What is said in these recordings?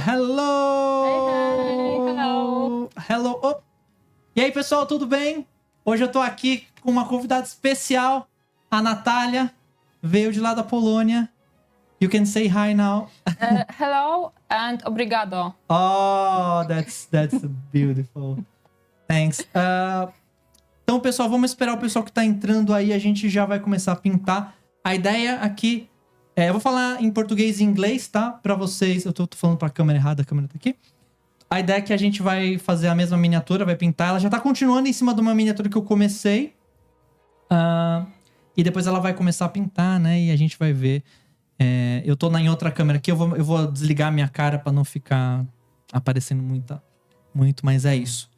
hello! Hey, hello! Hello! Oh. E aí, pessoal, tudo bem? Hoje eu tô aqui com uma convidada especial, a Natalia, veio de lá da Polônia. You can say hi now. Hello and obrigado. Oh, that's beautiful. Thanks. Então, pessoal, vamos esperar o pessoal que tá entrando aí. A gente já vai começar a pintar. A ideia aqui... eu vou falar em português e inglês, tá? Pra vocês... Eu tô falando pra câmera errada, a câmera tá aqui. A ideia é que a gente vai fazer a mesma miniatura, vai pintar. Ela já tá continuando em cima de uma miniatura que eu comecei. E depois ela vai começar a pintar, né? E a gente vai ver. Eu tô em outra câmera aqui. Eu vou desligar a minha cara pra não ficar aparecendo muito, mas é isso.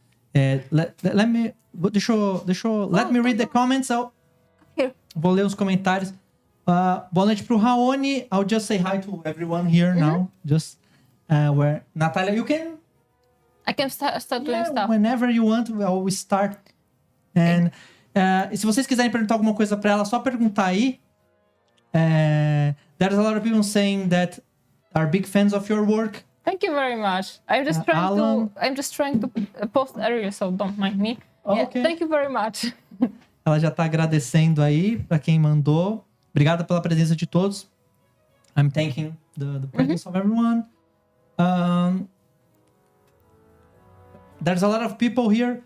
Let me read the comments. Vou ler os comentários. Boa noite pro Raoni. I'll just say hi to everyone here now. Just where Natalia, you can. I can start doing stuff. Whenever you want, we'll start. And se vocês quiserem perguntar alguma coisa pra ela, só perguntar aí. There's a lot of people saying that are big fans of your work. Thank you very much. I'm just trying to post area, so don't mind me. Okay. Thank you very much. Ela já tá agradecendo aí pra quem mandou. Obrigada pela presença de todos. I'm thanking the presence of everyone. There's a lot of people here.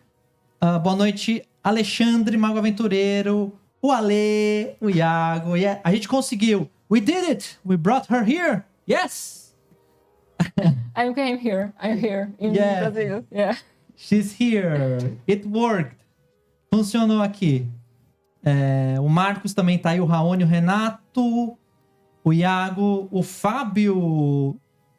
Boa noite, Alexandre, Mago Aventureiro, o Ale, o Iago. Yeah. A gente conseguiu. We did it. We brought her here. Yes. I came here. I'm here in Brazil. Yeah. She's here. It worked. Funcionou aqui. O Marcos também tá aí, o Raoni, o Renato, o Iago, o Fábio.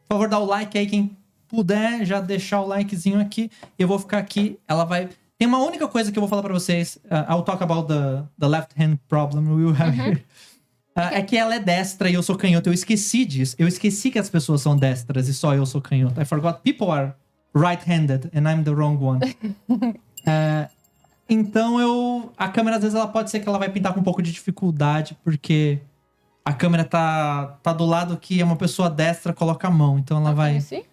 Por favor, dá o like aí, quem puder já deixar o likezinho aqui. Eu vou ficar aqui, ela vai... Tem uma única coisa que eu vou falar pra vocês. I'll talk about the left hand problem we will have here. É que ela é destra e eu sou canhoto. Eu esqueci disso. Eu esqueci que as pessoas são destras e só eu sou canhoto. I forgot people are right-handed and I'm the wrong one. Então a câmera às vezes ela pode ser que ela vai pintar com um pouco de dificuldade, porque a câmera tá do lado que uma pessoa destra coloca a mão, então ela vai... Can you see?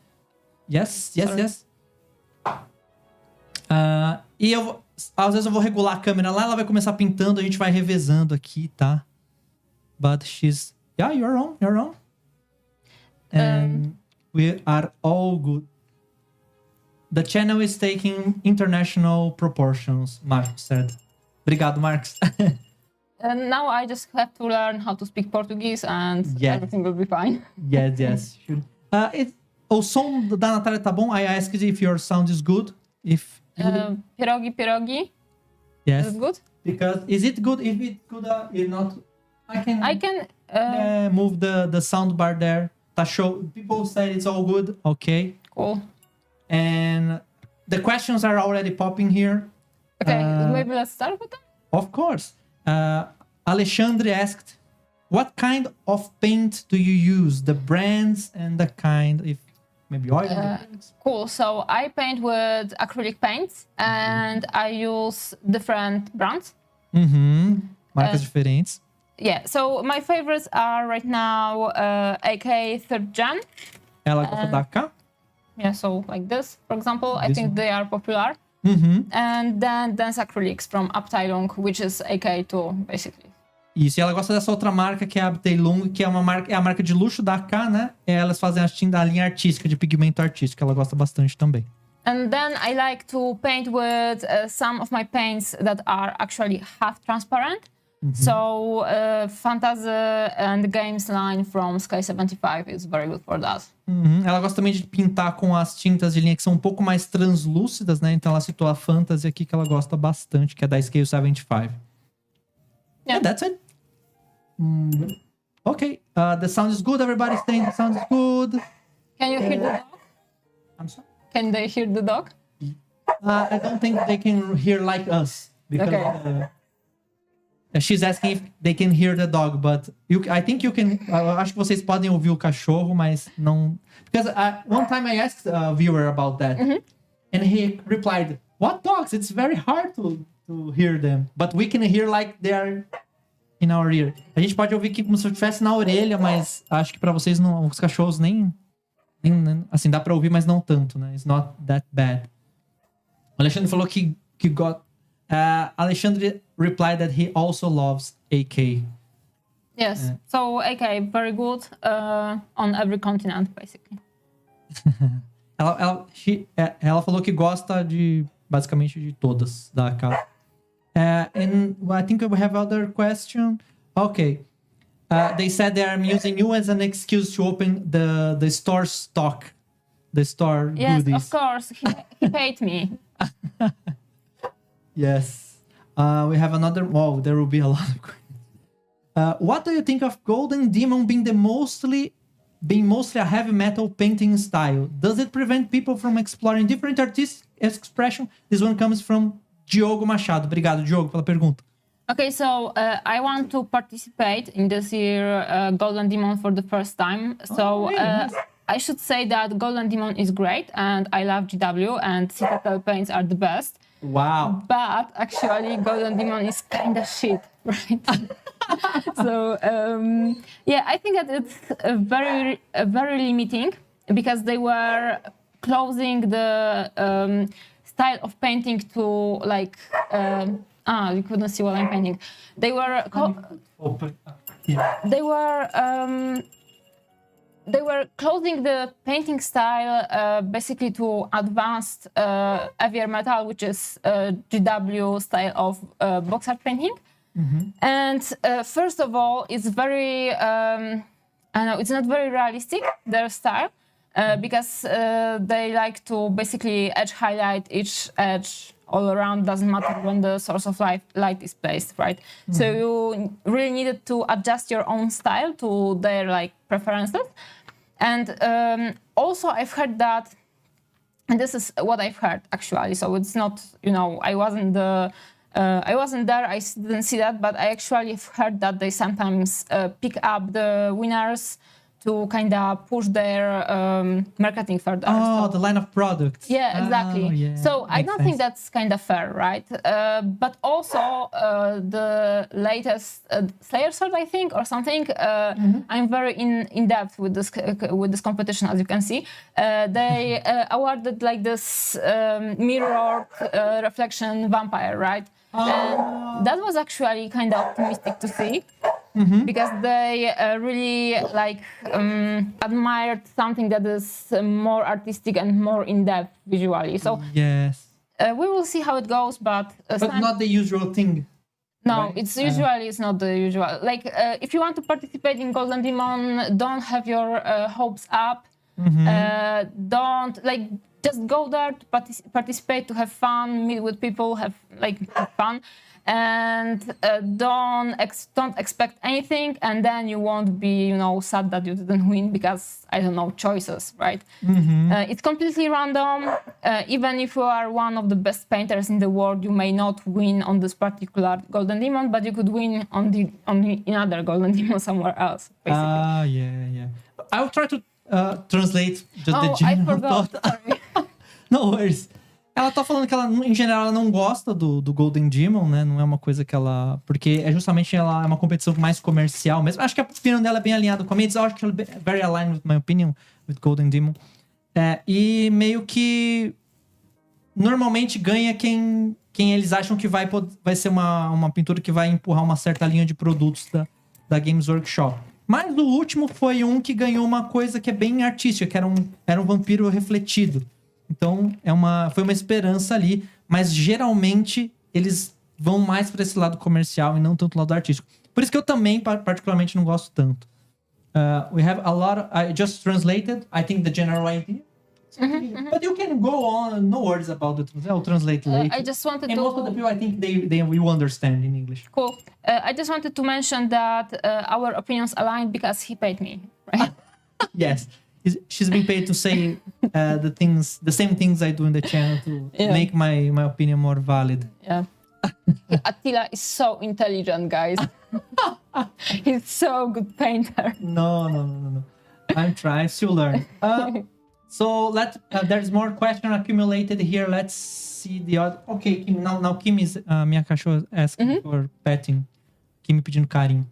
Yes. E às vezes eu vou regular a câmera lá, ela vai começar pintando, a gente vai revezando aqui, tá? But she's... Yeah, you're on. And we are all good. The channel is taking international proportions, Marcos said. Obrigado, Marcos. And now I just have to learn how to speak Portuguese and everything will be fine. Yes. O som da Natalia tá bom? I asked if your sound is good. If Pierogi. Yes. Is it good? Because is it good? If it good, if not, I can move the sound bar there. Tá show. People said it's all good. Okay. Cool. And the questions are already popping here. Okay, maybe let's start with them? Of course. Alexandre asked, what kind of paint do you use? The brands and the kind, if maybe oil? Cool. So I paint with acrylic paints and I use different brands. Marcas diferentes. Yeah, so my favorites are right now AK 3rd Gen. Ela gosta da AK? Yeah, so like this, for example, I think they are popular. And then Dance Acrylics from Abteilung, which is AK2, basically. Isso, e ela gosta dessa outra marca que é a Abteilung, que é a marca de luxo da AK, né? E elas fazem a linha artística, de pigmento artístico, ela gosta bastante também. And then I like to paint with some of my paints that are actually half transparent. So Fantasy and Games line from Sky 75 is very good for that. Ela gosta também de pintar com as tintas de linha que são um pouco mais translúcidas, né? Então ela citou a Fantasy aqui que ela gosta bastante, que é da Scale 75. Yeah, that's it. Okay, the sound is good. Everybody's saying the sound is good. Can you hear the dog? I'm sorry? Can they hear the dog? I don't think they can hear like us. Because she's asking if they can hear the dog, but I think you can. Acho que vocês podem ouvir o cachorro, mas não. Because one time I asked a viewer about that, and he replied, "What dogs? It's very hard to hear them, but we can hear like they are in our ear." A gente pode ouvir aqui como se eu estivesse na orelha, mas acho que pra vocês não, os cachorros nem Assim, dá pra ouvir, mas não tanto, né? It's not that bad. O Alexandre falou que got... Alexandre replied that he also loves AK. Yes, so AK, very good on every continent, basically. Ela falou que gosta basicamente de todas da AK. And I think we have other question. Okay. They said they are using you as an excuse to open the store stock. The store goodies. Yes, of course. He paid me. Yes. We have another... Wow, there will be a lot of questions. What do you think of Golden Demon being mostly a heavy metal painting style? Does it prevent people from exploring different artistic expression? This one comes from Diogo Machado. Obrigado, Diogo, pela pergunta. Okay, so I want to participate in this year Golden Demon for the first time. So nice. I should say that Golden Demon is great and I love GW and Citadel paints are the best. Wow. But actually Golden Demon is kind of shit, right? So I think that it's very limiting because they were closing the style of painting to like you couldn't see what I'm painting. They were they were closing the painting style basically to advanced heavier metal, which is GW style of box art painting. Mm-hmm. And first of all, it's very, it's not very realistic, their style, because they like to basically edge highlight each edge all around, doesn't matter when the source of light is placed, right? Mm-hmm. So you really needed to adjust your own style to their like preferences. And also I've heard that, and this is what I've heard actually, so it's not, I wasn't there, I didn't see that, but I actually have heard that they sometimes pick up the winners to kind of push their marketing further. Oh, the line of products. Yeah, exactly. Oh, yeah. So I don't think that's kind of fair, right? But also the latest Slayer Sword, I think, or something. I'm very in depth with this competition, as you can see. They awarded like this mirrored reflection vampire, right? And that was actually kind of optimistic to see. Mm-hmm. Because they really like admired something that is more artistic and more in-depth visually. So yes, we will see how it goes, but not the usual thing. No, right? It's usually it's not the usual. Like if you want to participate in Golden Demon, don't have your hopes up. Mm-hmm. Don't like just go there to participate, to have fun, meet with people, have fun. And don't expect anything, and then you won't be, sad that you didn't win because, I don't know, choices, right? Mm-hmm. It's completely random. Even if you are one of the best painters in the world, you may not win on this particular Golden Demon, but you could win on another Golden Demon somewhere else, basically. Yeah. I'll try to translate the general I forgot. Sorry. No worries. Ela tá falando que ela, em geral, ela não gosta do Golden Demon, né? Não é uma coisa que ela... Porque justamente ela é uma competição mais comercial mesmo. Acho que a opinião dela é bem alinhada com a minha. Eu acho que ela é very aligned with my opinion with Golden Demon. E meio que... Normalmente ganha quem eles acham que vai ser uma pintura que vai empurrar uma certa linha de produtos da Games Workshop. Mas o último foi um que ganhou uma coisa que é bem artística, que era um vampiro refletido. Então, foi uma esperança ali, mas geralmente eles vão mais para esse lado comercial e não tanto lado artístico. Por isso que eu também, particularmente, não gosto tanto. We have a lot of... I just translated, I think, the general idea. Mm-hmm. But you can go on, no worries about it. I'll translate later. I just wanted and most of the people, I think, they will understand in English. Cool. I just wanted to mention that our opinions aligned because he paid me, right? Yes. She's been paid to say the same things I do in the channel to make my opinion more valid. Yeah. Atila is so intelligent, guys. He's so good painter. No. I'm trying to learn. So there's more question accumulated here. Let's see the other. Okay, Kim, now Kim is minha cachorra asking for petting. Kim pedindo carinho.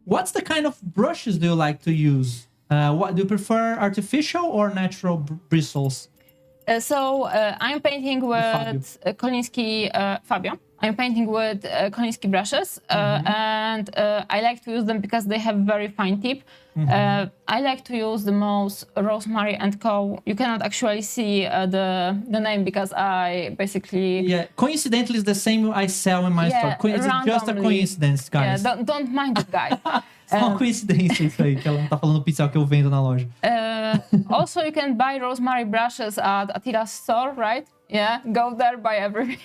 What's the kind of brushes do you like to use? What do you prefer, artificial or natural bristles? I'm painting with Fabio. I'm painting with Koliński brushes, and I like to use them because they have very fine tip. I like to use the most Rosemary and Co. You cannot actually see the name because I basically... Yeah, coincidentally, it's the same I sell in my store. It's just a coincidence, guys. Yeah, don't mind it, guys. Só coincidência isso aí, que ela não tá falando do pincel que eu vendo na loja. Also, you can buy Rosemary brushes at Atila's store, right? Yeah, go there, buy everything.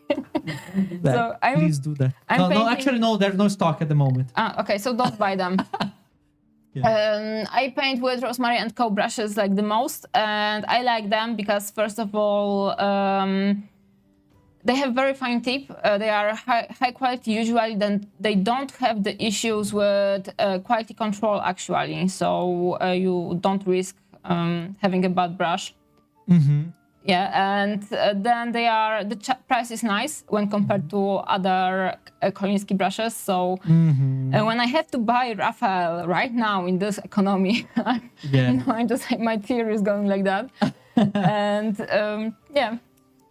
Please do that. No, there's no stock at the moment. Okay, so don't buy them. I paint with Rosemary and Co brushes like the most, and I like them because first of all, they have very fine tip. They are high quality usually. Then they don't have the issues with quality control actually. So you don't risk having a bad brush. Yeah, and then the price is nice when compared to other Koliński brushes. So when I have to buy Raphael right now in this economy, I'm just my tear is going like that. And yeah.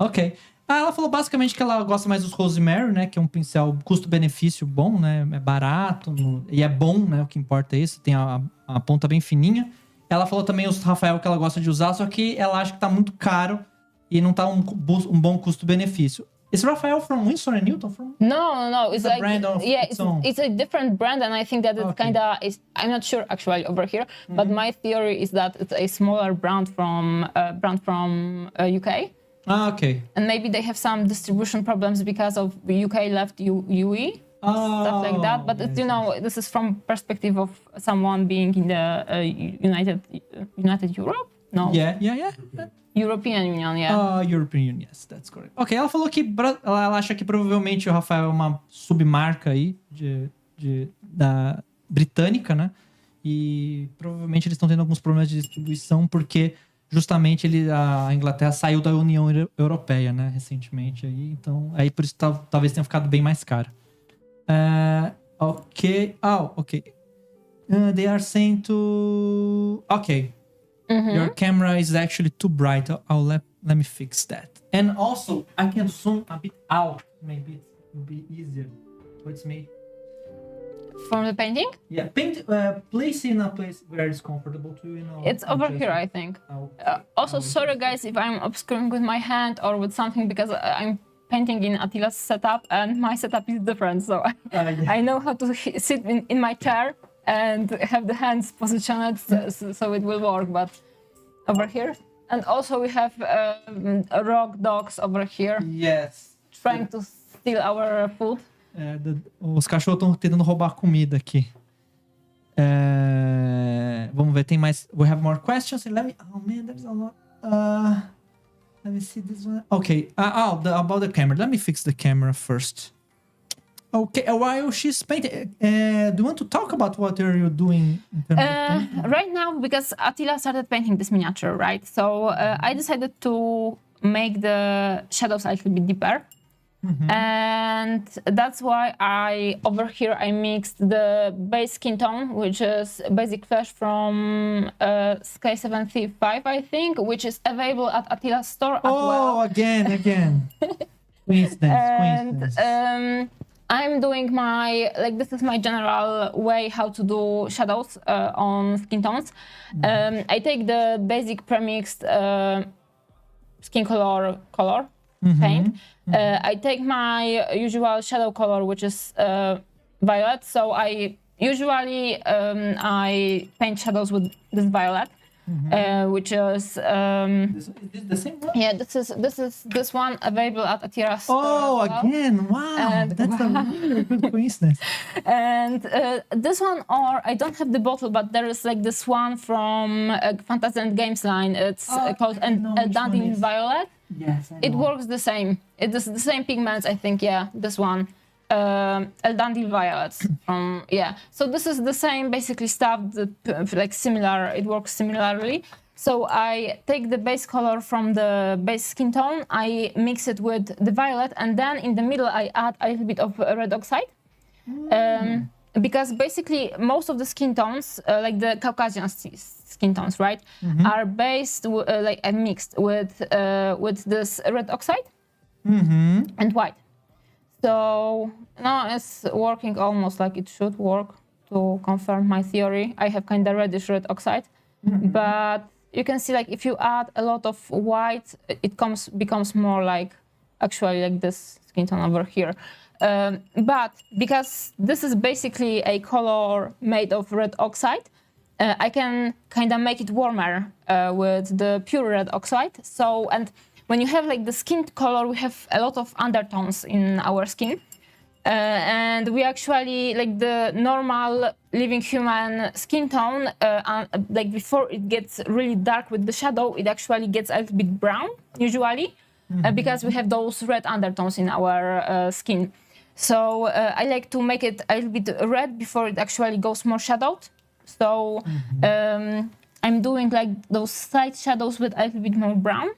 Ok. Ela falou basicamente que ela gosta mais dos Rosemary, né? Que é um pincel custo-benefício bom, né? É barato e é bom, né? O que importa é isso. Tem a ponta bem fininha. Ela falou também os Rafael que ela gosta de usar, só que ela acha que tá muito caro e não tá um bom custo-benefício. Is Rafael from Winsor & Newton? No. It's like brand of its own. It's a different brand, and I think that it's kinda is. I'm not sure actually over here, but my theory is that it's a smaller brand from UK. Okay. And maybe they have some distribution problems because of UK left UE. Stuff like that, but this is from perspective of someone being in the United Europe. No. Yeah. European Union, yeah. European Union, yes, that's correct. Ok, ela falou que ela acha que provavelmente o Rafael é uma submarca aí da britânica, né? E provavelmente eles estão tendo alguns problemas de distribuição porque justamente a Inglaterra saiu da União Europeia, né? Recentemente aí, então aí por isso talvez tenha ficado bem mais caro. Ok. They are saying to... Ok. Your camera is actually too bright. Let me fix that. And also, I can zoom a bit out. Maybe it will be easier. What's me? From the painting? Yeah, place in a place where it's comfortable to you. It's over here, I think. Also, sorry guys if I'm obscuring with my hand or with something because I'm painting in Atila's setup and my setup is different. So I know how to sit in my chair and have the hands positioned so it will work, but over here. And also we have rock dogs over here. Yes. Trying to steal our food. Os cachorros estão tentando roubar comida aqui. Vamos ver, tem mais. We have more questions. Oh man, there's a lot. Let me see this one. Okay. About the camera. Let me fix the camera first. Okay, while she's painting, do you want to talk about what are you doing in terms of painting? Right now, because Atila started painting this miniature, right? So I decided to make the shadows a little bit deeper. And that's why over here I mixed the base skin tone, which is basic flash from Sky 75, I think, which is available at Atila's store as well. Oh, again. Coincidence. I'm doing this is my general way how to do shadows on skin tones. I take the basic premixed skin color paint. I take my usual shadow color, which is violet. So I usually I paint shadows with this violet, which is is this the same one? Yeah, this one available at Atira's store. Oh, again! Wow, and that's a really good coincidence. And this one, or I don't have the bottle, but there is like this one from Fantasy and Games line. It's called Dandelion Violet. Yes, it works the same. It is the same pigments, I think. Yeah, this one, Dandelion Violets. So this is the same basically stuff. Like similar. It works similarly. So I take the base color from the base skin tone. I mix it with the violet, and then in the middle I add a little bit of red oxide. because basically most of the skin tones, like the Caucasian skin tones, right, are based mixed with this red oxide and white. So now it's working almost like it should work. To confirm my theory, I have kind of reddish red oxide, but you can see like if you add a lot of white, it becomes more like actually like this skin tone over here. But because this is basically a color made of red oxide, I can kind of make it warmer with the pure red oxide. So, and when you have like the skin color, we have a lot of undertones in our skin. And we actually, like the normal living human skin tone, like before it gets really dark with the shadow, it actually gets a little bit brown, usually, because we have those red undertones in our skin. So I like to make it a little bit red before it actually goes more shadowed. So I'm doing like those side shadows with a little bit more brown.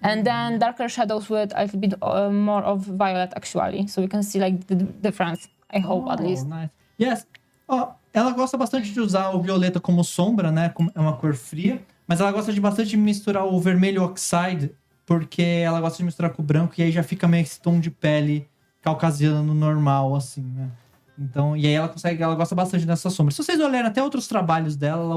And then darker shadows with a little bit more of violet, actually. So you can see like the difference, I hope, at least. Nice. Yes. Ela gosta bastante de usar o violeta como sombra, né? É uma cor fria. Mas ela gosta de bastante misturar o vermelho oxide, porque ela gosta de misturar com o branco e aí já fica meio esse tom de pele caucasiano normal, assim, né? Então, e aí ela gosta bastante dessa sombra. Se vocês olharem até outros trabalhos dela,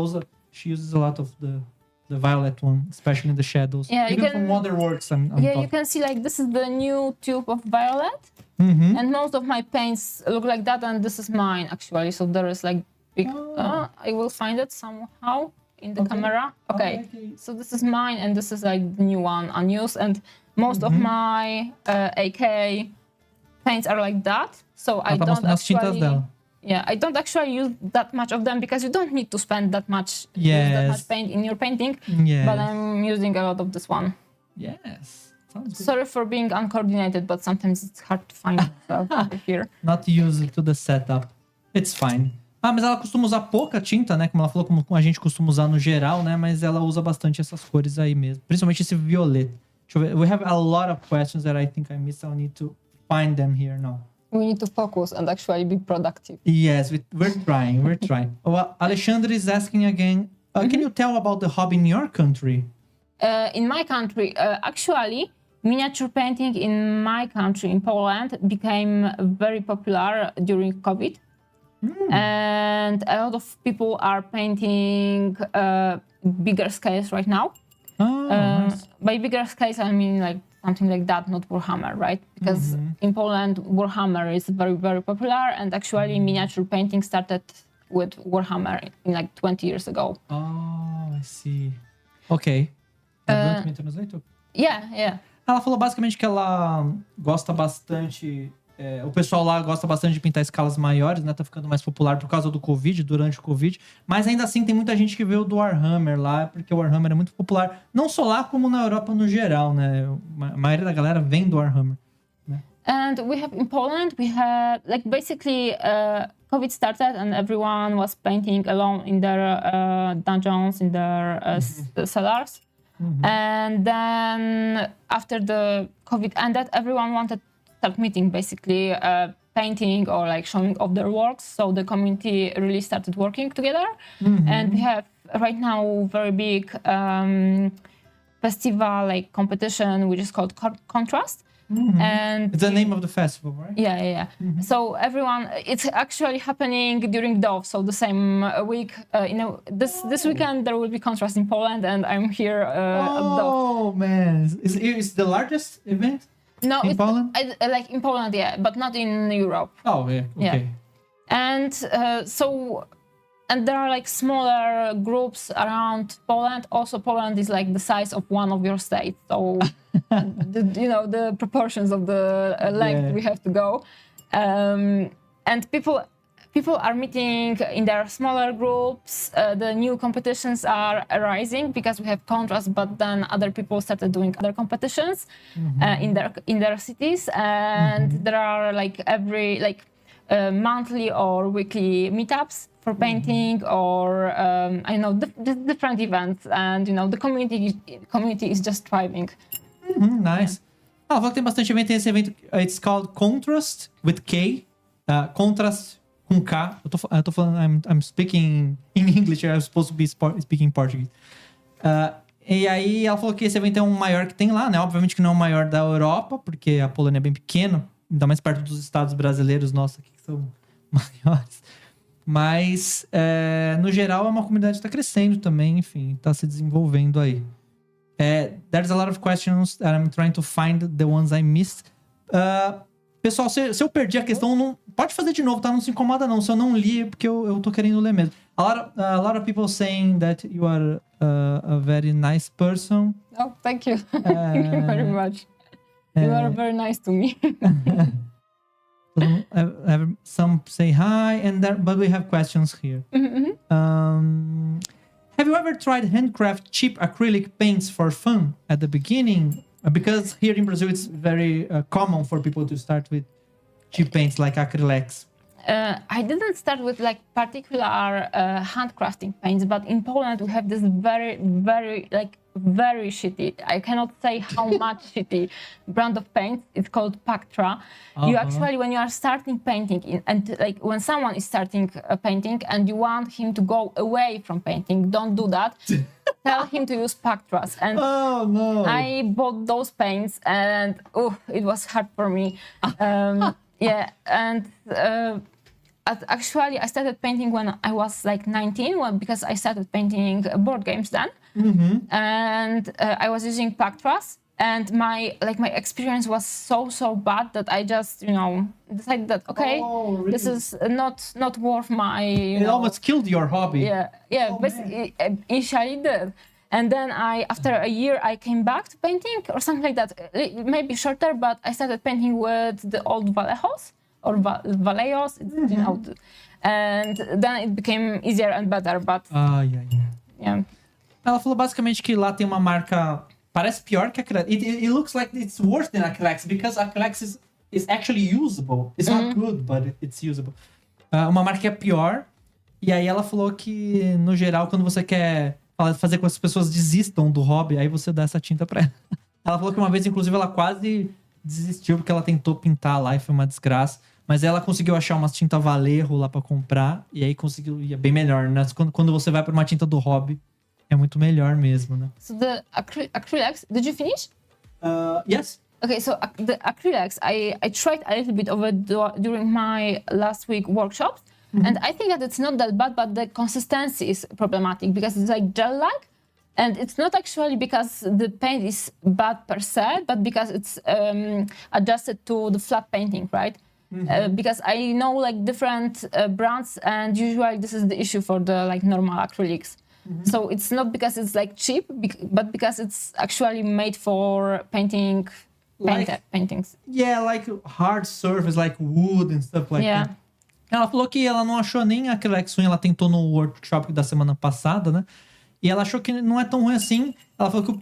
she uses a lot of the violet one, especially in the shadows. Yeah, even from other works. You can see like this is the new tube of violet, and most of my paints look like that, and this is mine actually. So there is like big. I will find it somehow in the camera. Okay, so this is mine, and this is like the new one unused, and most of my AK paints are like that. So I don't actually. Yeah, I don't actually use that much of them because you don't need to spend that much, use that much paint in your painting. Yes. But I'm using a lot of this one. Yes. Sounds good. Sorry for being uncoordinated, but sometimes it's hard to find myself over here. Not used to the setup. It's fine. Mas ela costuma usar pouca tinta, né? Como ela falou, como a gente costuma usar no geral, né? Mas ela usa bastante essas cores aí mesmo. Principalmente esse violeta. Deixa eu ver. We have a lot of questions that I think I missed. I'll need to find them here now. We need to focus and actually be productive. Yes, we're trying. We're trying. Well, Alexandre is asking again, can you tell about the hobby in your country? In my country, actually, miniature painting in my country, in Poland, became very popular during COVID. And a lot of people are painting bigger scales right now. Nice. By bigger scales, I mean like something like that, not Warhammer, right? Because in Poland, Warhammer is very, very popular, and actually miniature painting started with Warhammer in like 20 years ago. Oh, I see. Ok. Do you want me to translate? Yeah. Ela falou basicamente que ela gosta bastante... o pessoal lá gosta bastante de pintar escalas maiores, né? Tá ficando mais popular por causa do Covid, durante o Covid. Mas ainda assim tem muita gente que vê o do Warhammer lá, porque o Warhammer é muito popular. Não só lá, como na Europa no geral, né? A maioria da galera vem do Warhammer. Né? And we have in Poland, we had like basically COVID started and everyone was painting alone in their dungeons, in their cellars. And then after the COVID ended, everyone wanted start meeting, basically painting or like showing off their works. So the community really started working together. And we have right now very big festival like competition, which is called Contrast. And it's the name of the festival, right? Yeah. So everyone, it's actually happening during DOF, so the same week. This weekend there will be Contrast in Poland, and I'm here at DOF. Oh man, is the largest event? No, in Poland? Like in Poland, yeah, but not in Europe. Oh, yeah, okay. Yeah. And there are like smaller groups around Poland. Also, Poland is like the size of one of your states, so the proportions of the length we have to go. And people are meeting in their smaller groups. The new competitions are arising because we have Contrast, but then other people started doing other competitions in their cities, and there are like every monthly or weekly meetups for painting or different events, and the community is just thriving. Nice. Ela falou que tem bastante evento. Tem esse evento, it's called Contrast with K, Contrast com K. Eu tô falando, I'm speaking in English, I'm supposed to be speaking Portuguese. E aí ela falou que esse evento é um maior que tem lá, né? Obviamente que não é o maior da Europa, porque a Polônia é bem pequena, ainda mais perto dos estados brasileiros, nossa, aqui que são maiores. Mas, no geral, é uma comunidade que tá crescendo também, enfim, tá se desenvolvendo aí. There's a lot of questions that I'm trying to find the ones I missed. Pessoal, se eu perdi a questão, não, pode fazer de novo, tá? Não se incomoda não. Se eu não li, é porque eu tô querendo ler mesmo. A lot of people saying that you are a very nice person. Oh, thank you. Thank you very much. You are very nice to me. Some say hi, but we have questions here. Have you ever tried handcraft cheap acrylic paints for fun at the beginning? Because here in Brazil, it's very common for people to start with cheap paints like acrylics. I didn't start with like particular handcrafting paints, but in Poland we have this very, very shitty, I cannot say how much shitty brand of paint. It's called Pactra. You actually, when you are starting painting, and like when someone is starting painting and you want him to go away from painting, don't do that. Tell him to use Pactras. And I bought those paints and it was hard for me. Actually, I started painting when I was like 19, because I started painting board games then. And I was using Pactras, and my experience was so bad that I just decided that really? This is not worth my. It almost killed your hobby. Basically, initially did. And then after a year, I came back to painting or something like that. Maybe shorter, but I started painting with the old Valejos. Or Valleos, and then it became easier and better, but... Yeah. Ela falou basicamente que lá tem uma marca... Parece pior que acrylics. It looks like it's worse than acrylics, because acrylics is actually usable. It's not good, but it's usable. Uma marca que é pior, e aí ela falou que, no geral, quando você quer fazer com que as pessoas desistam do hobby, aí você dá essa tinta pra ela. Ela falou que uma vez, inclusive, ela quase desistiu, porque ela tentou pintar lá e foi uma desgraça. Mas ela conseguiu achar umas tinta Valerro lá pra comprar. E aí conseguiu... E é bem melhor, né? Quando você vai pra uma tinta do hobby, é muito melhor mesmo, né? So the acrylics, did you finish? Yes. Okay, so the acrylics, I tried a little bit of it during my last week workshops. And I think that it's not that bad, but the consistency is problematic because it's like gel-like. And it's not actually because the paint is bad per se, but because it's adjusted to the flat painting, right? Because I know like different brands, and usually this is the issue for the like normal acrylics. So it's not because it's like cheap, but because it's actually made for painting paintings. Yeah, like hard surface, like wood and stuff like that. Ela falou que ela não achou nem acrylics ruim, ela tentou no workshop da semana passada, né? E ela achou que não é tão ruim assim. Ela falou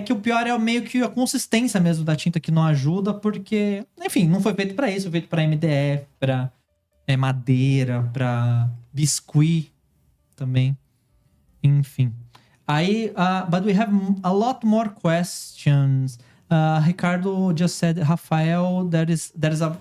que o pior é meio que a consistência mesmo da tinta que não ajuda, porque, enfim, não foi feito pra isso, foi feito pra MDF, pra madeira, pra biscuit também. Enfim. Aí, but we have a lot more questions. Ricardo just said, Rafael, there is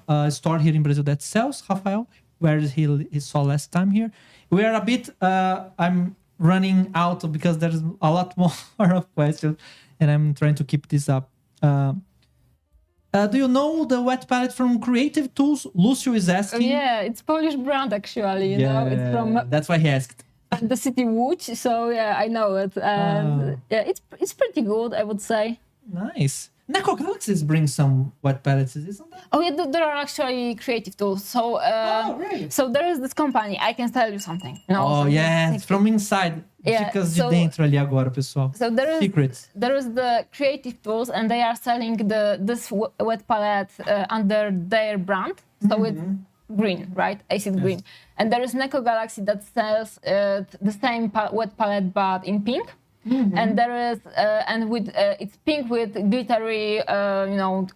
a store here in Brazil that sells, Rafael, where he saw last time here. We are a bit, I'm running out because there's a lot more of questions and I'm trying to keep this up. Do you know the wet palette from Creative Tools? Lucio is asking. Yeah, it's Polish brand actually, you know. It's from... That's why he asked. The city Łódź, so yeah, I know it. And yeah, it's pretty good, I would say. Nice. Neko Galaxies bring some wet palettes, isn't that? Oh yeah, there are actually Creative Tools. So really? So there is this company. I can tell you something. It's from inside. Dicas de dentro ali agora, pessoal. So Secrets. There is the Creative Tools, and they are selling this wet palette under their brand. So it's green, right? Acid green. And there is Neko Galaxy that sells the same wet palette but in pink. And there is it's pink with glittery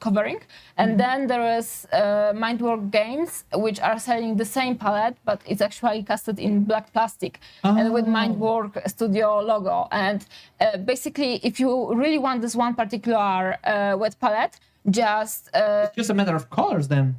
covering. And then there is Mindwork Games, which are selling the same palette, but it's actually casted in black plastic and with Mindwork Studio logo. And basically, if you really want this one particular wet palette, it's just a matter of colors then.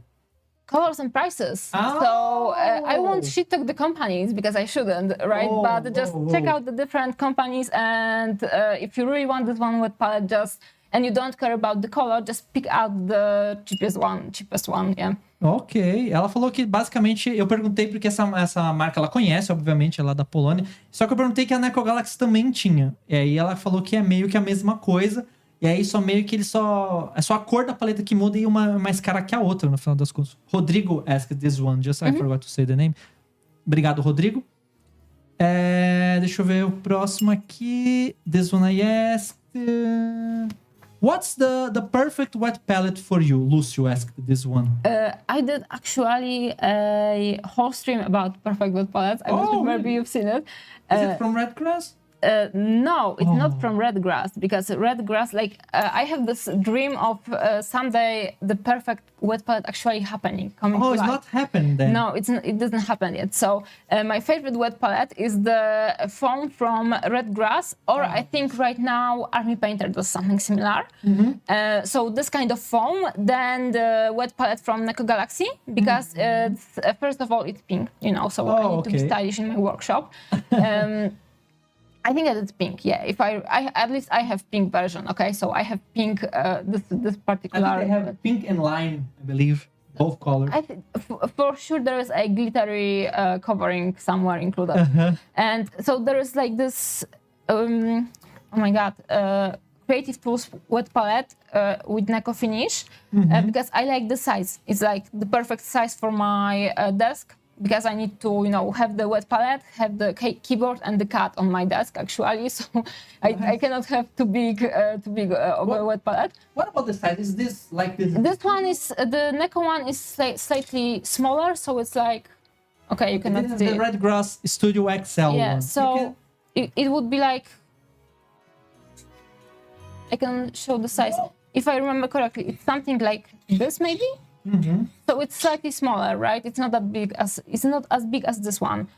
colors and prices. Oh. So I won't shit talk the companies because I shouldn't, right? But just check out the different companies, and if you really want this one with palette, and you don't care about the color, just pick out the cheapest one, yeah. Ok, ela falou que basicamente, eu perguntei porque essa marca ela conhece, obviamente, ela é da Polônia, só que eu perguntei que a Neko Galaxy também tinha, e aí ela falou que é meio que a mesma coisa, e aí só meio que é só a cor da paleta que muda e uma é mais cara que a outra, no final das contas. Rodrigo asked this one, just I forgot to say the name. Obrigado, Rodrigo. Deixa eu ver o próximo aqui. This one I asked. What's the perfect wet palette for you? Lucio asked this one. I did actually a whole stream about perfect wet palettes. I don't know, maybe you've seen it. Is it from Redgrass? No, it's not from Redgrass, because Redgrass, like, I have this dream of someday the perfect wet palette actually happening. It's not happened then. No, it doesn't happen yet. So my favorite wet palette is the foam from Redgrass, or I think right now Army Painter does something similar. So this kind of foam, then the wet palette from Neko Galaxy, because it's, first of all, it's pink, so I need to be stylish in my workshop. I think that it's pink, yeah. If I at least I have pink version, okay? So I have pink, this particular... I think they have pink and lime, I believe, both colors. I think for sure there is a glittery covering somewhere included. And so there is like this, oh my god, Creative Tools wet palette with Neko finish, because I like the size. It's like the perfect size for my desk. Because I need to, have the wet palette, have the keyboard and the cat on my desk, actually. So I cannot have too big of a wet palette. What about the size? Is this like this? This one is, the Neko one is slightly smaller, so it's like, okay, you cannot see. This is the Redgrass Studio XL yeah, one. so it would be like, I can show the size. If I remember correctly, it's something like this, maybe? So it's slightly smaller, right? It's not as big as this one.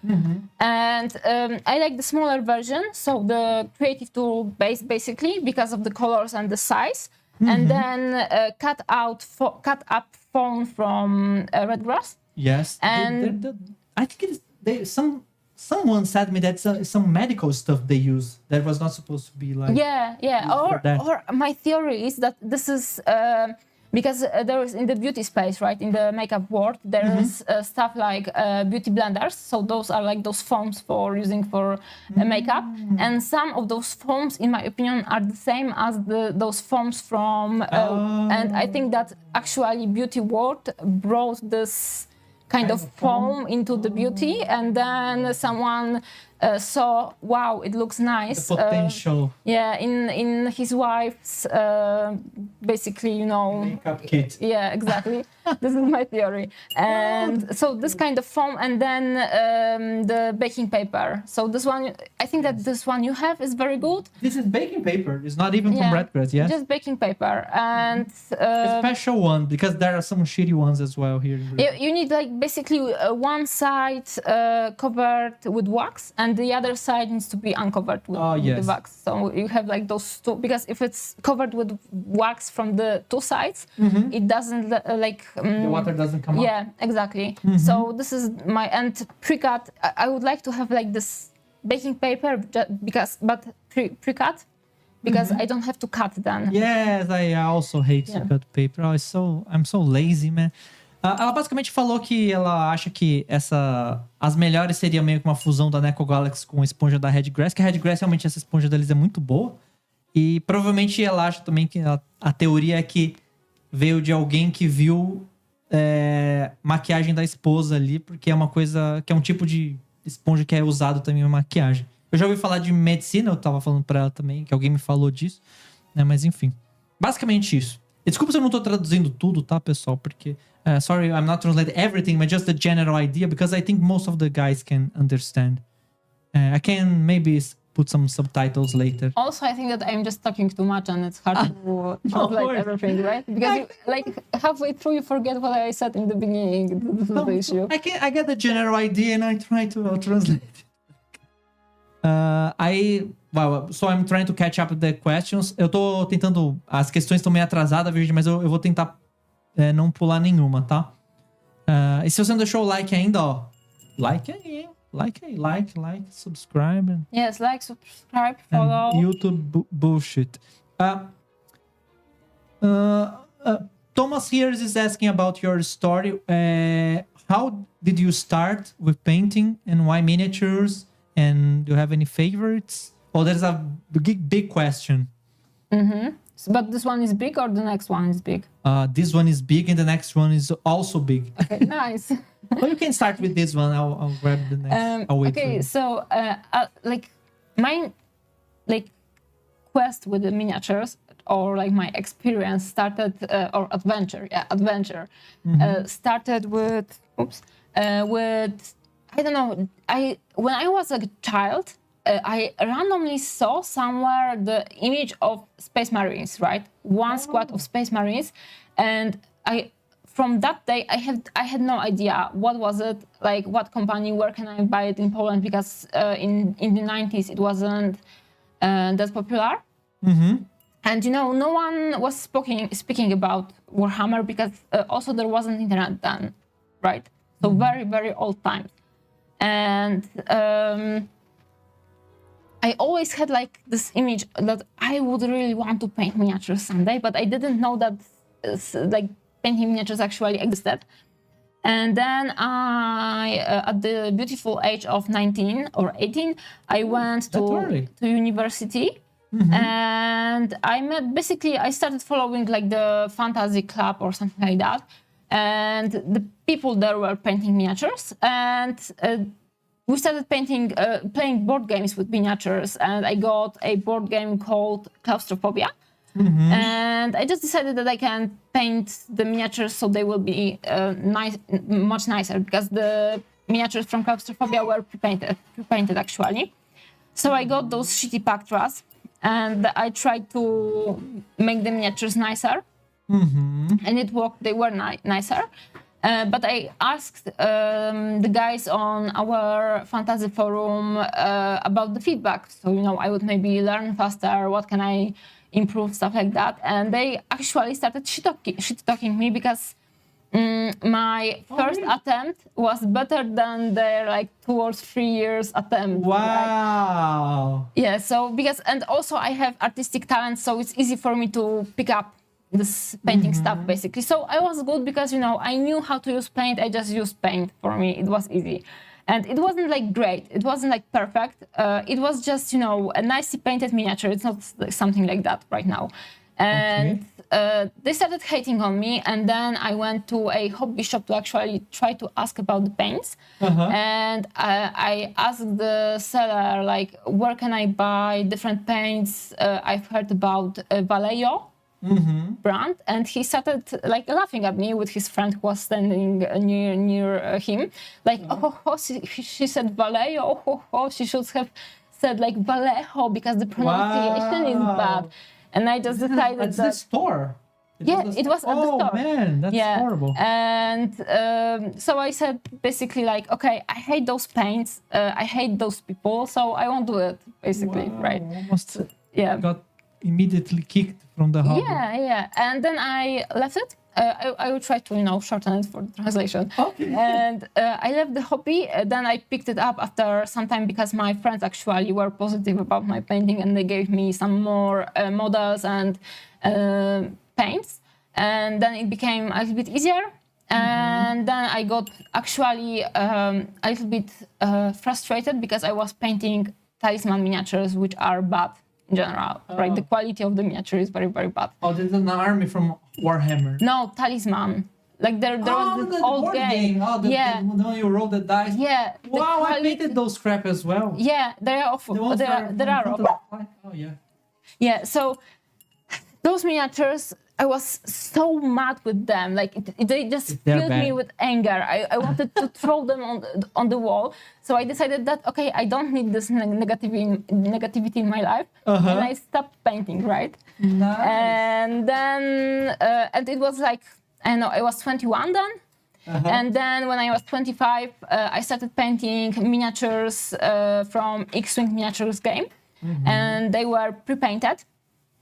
And I like the smaller version, so the creative tool base basically, because of the colors and the size. And then cut up foam from Redgrass. Yes. And I think someone said me that some medical stuff they use that was not supposed to be like... Yeah. Or my theory is that this is... because there is in the beauty space, right, in the makeup world, there is stuff like beauty blenders. So those are like those foams for using for makeup. And some of those foams, in my opinion, are the same as those foams from... And I think that actually beauty world brought this kind of foam into the beauty. And then someone saw, wow, it looks nice. The potential. In his wife's, basically, makeup kit. Yeah, exactly. This is my theory. And so this kind of foam, and then the baking paper. So this one, I think that this one you have is very good. This is baking paper. It's not even from Redgrass, yes? Just baking paper. And a special one, because there are some shitty ones as well here. You need like basically one side covered with wax, and the other side needs to be uncovered with the wax. So you have like those two, because if it's covered with wax from the two sides, it doesn't the water doesn't come up. Yeah, exactly. So this is my pre-cut. I would like to have like this baking paper, but pre-cut, because I don't have to cut then. Yes, I also hate to cut paper. I'm so lazy, man. Ela basicamente falou que ela acha que as melhores seria meio que uma fusão da Neko Galaxy com a esponja da Redgrass, que a Redgrass realmente essa esponja deles é muito boa. E provavelmente ela acha também que a teoria é que veio de alguém que viu maquiagem da esposa ali, porque é uma coisa que é um tipo de esponja que é usado também em maquiagem. Eu já ouvi falar de medicina, eu tava falando pra ela também, que alguém me falou disso, né? Mas enfim, basicamente isso. E desculpa se eu não tô traduzindo tudo, tá, pessoal? Porque, sorry, I'm not translating everything, but just the general idea, because I think most of the guys can understand. I can maybe put some subtitles later. Also, I think that I'm just talking too much and it's hard to translate everything, right? Because you, like halfway through you forget what I said in the beginning. This is the issue. I get the general idea and I try to translate. So I'm trying to catch up with the questions. Eu tô tentando... As questões estão meio atrasadas, mas eu vou tentar não pular nenhuma, tá? E se você não deixou o like ainda, ó. Like aí. Like, subscribe. Yes, like, subscribe, follow. And YouTube bullshit. Thomas here is asking about your story. How did you start with painting and why miniatures? And do you have any favorites? Oh, there's a big question. But this one is big or the next one is big? This one is big and the next one is also big. Okay, nice. Well, you can start with this one. I'll grab the next. I'll wait for you. So like my quest with the miniatures or like my experience started or adventure started with I don't know, when I was a child, I randomly saw somewhere the image of Space Marines, right? One squad of Space Marines, and from that day I had no idea what was it, like what company, where can I buy it in Poland, because in the 90s it wasn't that popular. And no one was speaking about Warhammer because also there wasn't internet then, right? So very, very old times. And I always had like this image that I would really want to paint miniatures someday, but I didn't know that like painting miniatures actually existed. And then at the beautiful age of 19 or 18, I went to university. And I started following like the fantasy club or something like that. And the people there were painting miniatures, and we started playing board games with miniatures. And I got a board game called Claustrophobia. And I just decided that I can paint the miniatures so they will be much nicer, because the miniatures from Claustrophobia were pre-painted actually. So I got those shitty Pactras, and I tried to make the miniatures nicer. And it worked. They were nicer. But I asked the guys on our fantasy forum about the feedback. So, I would maybe learn faster. What can I improve? Stuff like that. And they actually started shit-talking me because my first attempt was better than their like 2 or 3 years attempt. Wow. Right? Yeah. So and also I have artistic talent, so it's easy for me to pick up this painting stuff basically. So I was good because I knew how to use paint. I just used paint. For me it was easy, and it wasn't like great, it wasn't like perfect, it was just a nicely painted miniature. It's not like something like that right now. And they started hating on me, and then I went to a hobby shop to actually try to ask about the paints. And I asked the seller like, where can I buy different paints? I've heard about Vallejo brand, and he started like laughing at me with his friend who was standing near him, like she said Vallejo, she should have said like Vallejo because the pronunciation is bad. And I just decided that's the store. It was at the store. Oh man, that's horrible. And so I said basically like, okay, I hate those paints, I hate those people, so I won't do it basically, right? Almost got immediately kicked from the hobby. Yeah. And then I left it. I will try to shorten it for the translation. Okay. And I left the hobby. Then I picked it up after some time because my friends actually were positive about my painting, and they gave me some more models and paints. And then it became a little bit easier. And then I got actually a little bit frustrated because I was painting talisman miniatures, which are bad in general, right? The quality of the miniature is very, very bad. Oh, there's an army from Warhammer. No, talisman. Like there was this old game. The one you roll the dice. Yeah. Wow, I painted those crap as well. Yeah, they are awful. There are awful. Oh yeah. Yeah, so those miniatures, I was so mad with them. Like they just filled me with anger. I wanted to throw them on the wall. So I decided that okay, I don't need this negativity in my life, and I stopped painting. Right. Nice. And then and it was like I was 21 then. And then when I was 25, I started painting miniatures from X-Wing Miniatures game, and they were pre-painted.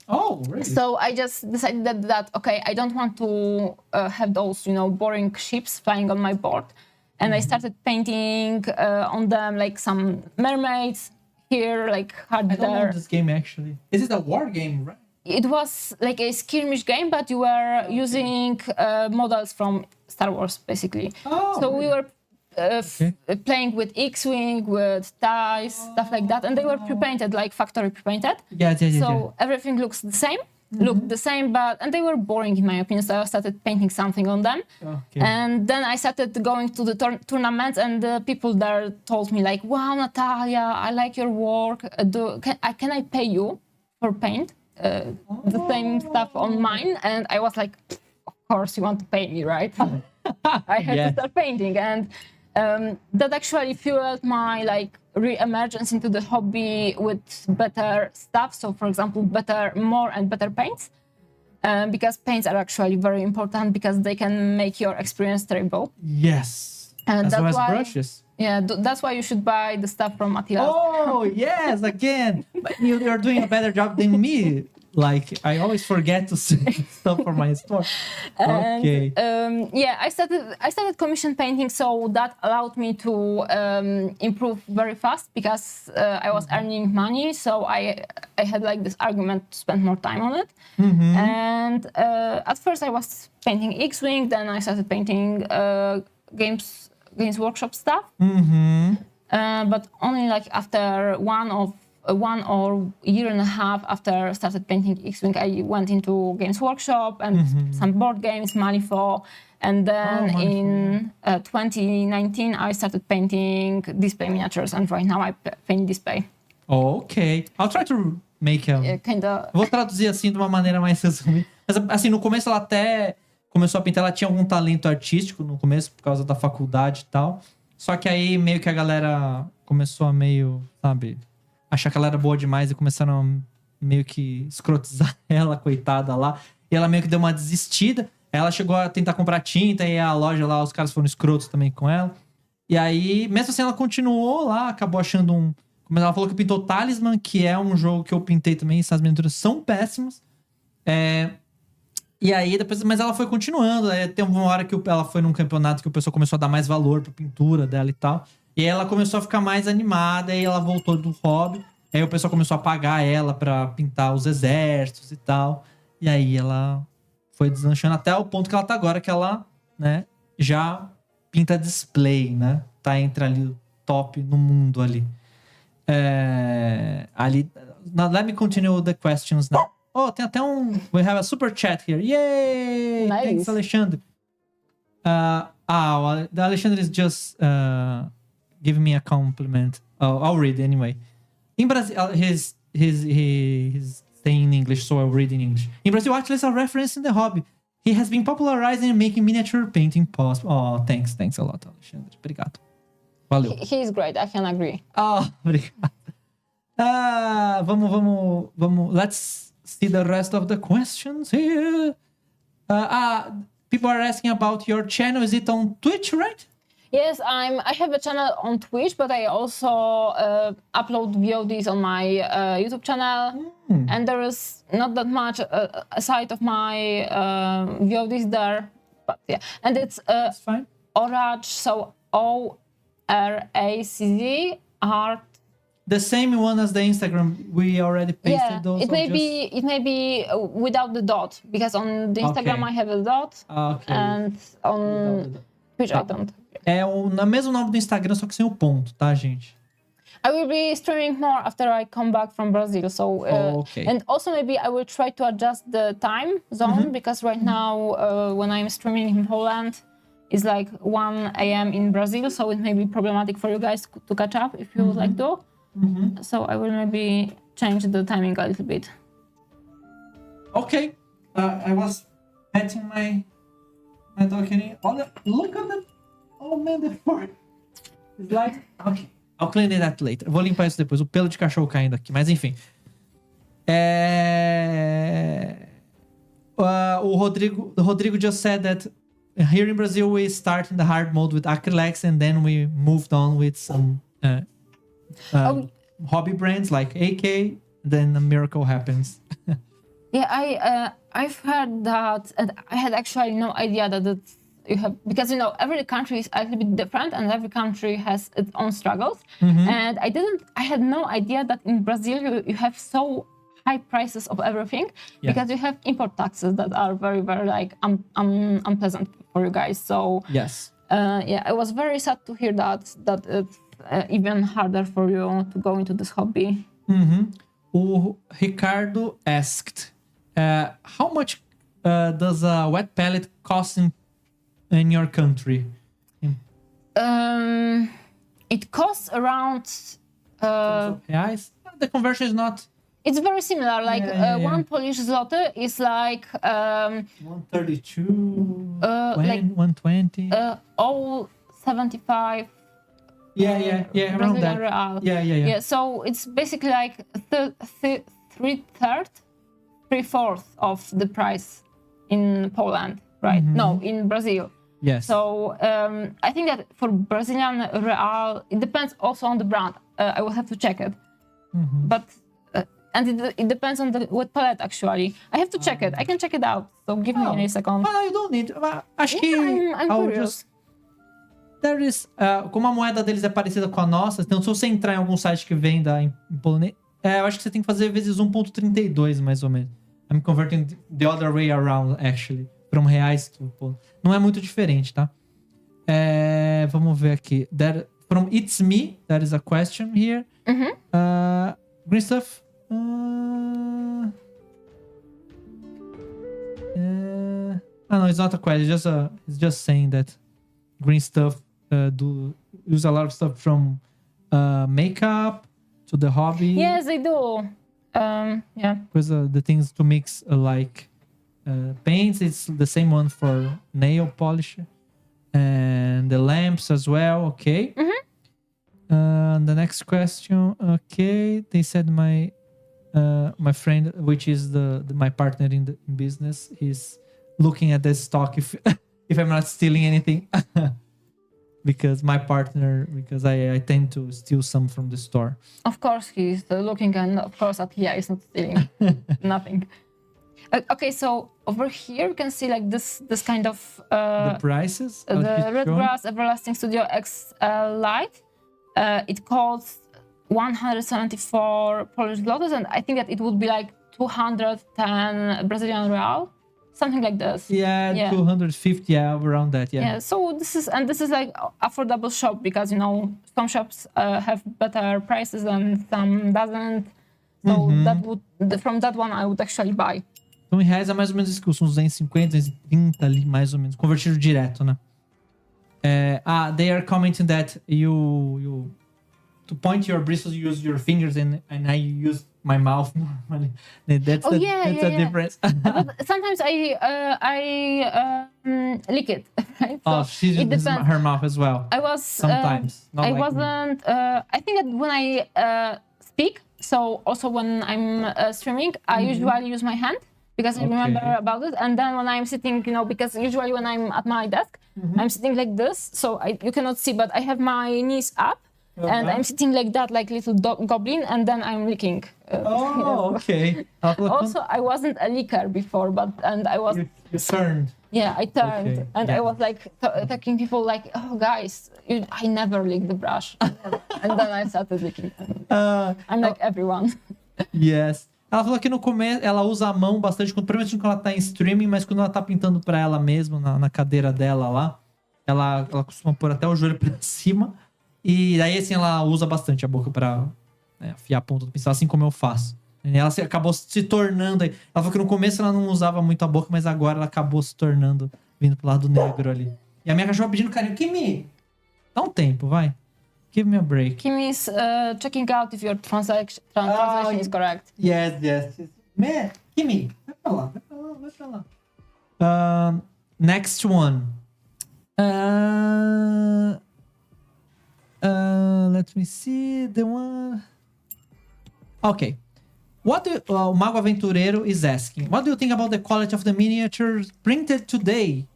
Oh, really? So I just decided that okay, I don't want to have those, boring ships flying on my board. And I started painting on them like some mermaids here, like hard I don't know there. this game actually. Is it a war game, right? It was like a skirmish game, but you were using models from Star Wars, basically. Oh, so we really? were playing with X-Wing, with TIEs, stuff like that. And they were pre-painted, like factory pre-painted. Yeah. So everything looks the same. Looked the same, and they were boring in my opinion. So I started painting something on them, and then I started going to the tournaments, and the people there told me like, "Wow, Natalia, I like your work. Can I pay you for paint the same stuff on mine?" And I was like, "Of course, you want to pay me, right?" I had to start painting, and that actually fueled my re-emergence into the hobby with better stuff. So, for example, more and better paints, because paints are actually very important because they can make your experience terrible. Yes, and as well as why, brushes. Yeah, that's why you should buy the stuff from Atila. Oh yes, again, but you're doing a better job than me. Like I always forget to say stuff for my store. Okay. I started commission painting, so that allowed me to improve very fast because I was earning money. So I had like this argument to spend more time on it. And at first I was painting X-Wing, then I started painting games workshop stuff. But only like after one or year and a half after I started painting X-Wing, I went into Games Workshop and some board games, Malifaux. And then in 2019, I started painting display miniatures. And right now I paint display. Ok. I'll try to make a... Kinda... Vou traduzir assim de uma maneira mais resumida. Mas assim, no começo ela até começou a pintar, ela tinha algum talento artístico no começo, por causa da faculdade e tal. Só que aí meio que a galera começou a sabe... achar que ela era boa demais e começaram a meio que escrotizar ela, coitada lá. E ela meio que deu uma desistida. Ela chegou a tentar comprar tinta e a loja lá, os caras foram escrotos também com ela. E aí, mesmo assim, ela continuou lá, acabou achando Como ela falou que pintou Talisman, que é um jogo que eu pintei também, essas miniaturas são péssimas. E aí, depois... Mas ela foi continuando. Aí, tem uma hora que ela foi num campeonato que o pessoal começou a dar mais valor pra pintura dela e tal. E aí ela começou a ficar mais animada e ela voltou do hobby. Aí o pessoal começou a pagar ela pra pintar os exércitos e tal. E aí ela foi deslanchando até o ponto que ela tá agora, que ela, né, já pinta display, né? Tá entre ali o top no mundo ali. Now, let me continue the questions now. Oh, tem até We have a super chat here. Yay! Nice. Thanks, Alexandre. The Alexandre is just... give me a compliment. Oh, I'll read anyway. In Brazil, he's saying in English, so I'll read in English. In Brazil, Atila is a reference in the hobby. He has been popularizing and making miniature painting possible. Oh, thanks a lot, Alexandre. Obrigado. Valeu. He's great, I can agree. Oh, obrigado. Vamos. Let's see the rest of the questions here. People are asking about your channel. Is it on Twitch, right? Yes, I have a channel on Twitch, but I also upload VODs on my YouTube channel. And there is not that much aside of my VODs there. But yeah, and it's That's fine. Oracz, so ORACZ art. The same one as the Instagram. We already pasted those. It may be without the dot, because on the Instagram I have a dot, and on Twitch I don't. É o mesmo nome do Instagram, só que sem o ponto, tá, gente? I will be streaming more after I come back from Brazil. So, and also maybe I will try to adjust the time zone, because right now when I'm streaming in Poland, it's like 1 a.m. in Brazil, so it may be problematic for you guys to catch up if you would like to. So I will maybe change the timing a little bit. Okay. I was petting my dog here. Look at the... Oh man, the fur. It's like... Okay. I'll clean it up later. Vou limpar isso depois. O pelo de cachorro caindo aqui. Mas enfim. O Rodrigo just said that here in Brazil we start in the hard mode with acrylics and then we moved on with some hobby brands like AK. Then a miracle happens. Yeah, I've heard that, and I had actually no idea that you have, because every country is a little bit different, and every country has its own struggles. And I had no idea that in Brazil you have so high prices of everything, because you have import taxes that are very, very like unpleasant for you guys. So Yes. I was very sad to hear that it's even harder for you to go into this hobby. O Ricardo asked, how much does a wet pallet cost in your country? It costs around... reais? The conversion is not... It's very similar. Like one Polish zloty is like 132, like 120. All 75. Around Brazilian that. real. Yeah. So it's basically like 3/4 of the price in Poland, right? No, in Brazil. Yes. So I think that for Brazilian real, it depends also on the brand. I will have to check it, but. And it depends on the wet palette, actually. I have to check it. I can check it out. So give me a second. You don't need. Acho que I'm curious. There is, como a moeda deles é parecida com a nossa, então se você entrar em algum site que venda em polonês, eu acho que você tem que fazer vezes 1.32, mais ou menos. I'm converting the other way around, actually. From reais to... Não é muito diferente, tá? Vamos ver aqui. From It's Me, there is a question here. Green stuff. No, it's not a question. It's just saying that green stuff use a lot of stuff from makeup to the hobby. Yes, they do. Yeah. Because the things to mix like paints, it's the same one for nail polish, and the lamps as well. Okay. The next question. Okay, they said my friend, which is my partner in business, is looking at the stock if I'm not stealing anything. because I tend to steal some from the store. Of course he's looking, and of course Atila is not stealing nothing. Okay, so over here you can see like this kind of the prices. The Red Grass Everlasting Studio X Lite. It costs 174 Polish zlotys, and I think that it would be like 210 Brazilian real, something like this. Yeah. 250, around that. Yeah. So this is like affordable shop, because some shops have better prices and some doesn't. So from that one I would actually buy. Então em reais é mais ou menos isso, que são 250, 230 ali, mais ou menos, convertido direto, né? They are commenting that you to point your bristles, you use your fingers, and I use my mouth normally. That's a difference. But sometimes I lick it. Right? So she uses her mouth as well. I was sometimes. I wasn't. I think that when I speak, so also when I'm streaming, I usually use my hand, because I remember about it. And then when I'm sitting, because usually when I'm at my desk, I'm sitting like this, so you cannot see, but I have my knees up. And I'm sitting like that, like little goblin, and then I'm licking. Okay. Also, I wasn't a licker before, and I was... You turned. Yeah, I turned. And I was like talking people like, oh, guys, I never lick the brush. And then I started licking. I'm like everyone. Yes. Ela falou que no começo ela usa a mão bastante, principalmente quando ela tá em streaming, mas quando ela tá pintando pra ela mesma, na cadeira dela lá, ela costuma pôr até o joelho pra cima. E daí, assim, ela usa bastante a boca pra afiar a ponta do pincel, assim como eu faço. E ela acabou se tornando... Ela falou que no começo ela não usava muito a boca, mas agora ela acabou se tornando, vindo pro lado negro ali. E a minha cachorra pedindo carinho. Kimi, dá um tempo, vai. Give me a break. Kimi is checking out if your translation is correct. Yes. Man, Kimi, vai pra lá. Next one. Let me see the one. Okay. O Mago Aventureiro is asking, what do you think about the quality of the miniatures printed today?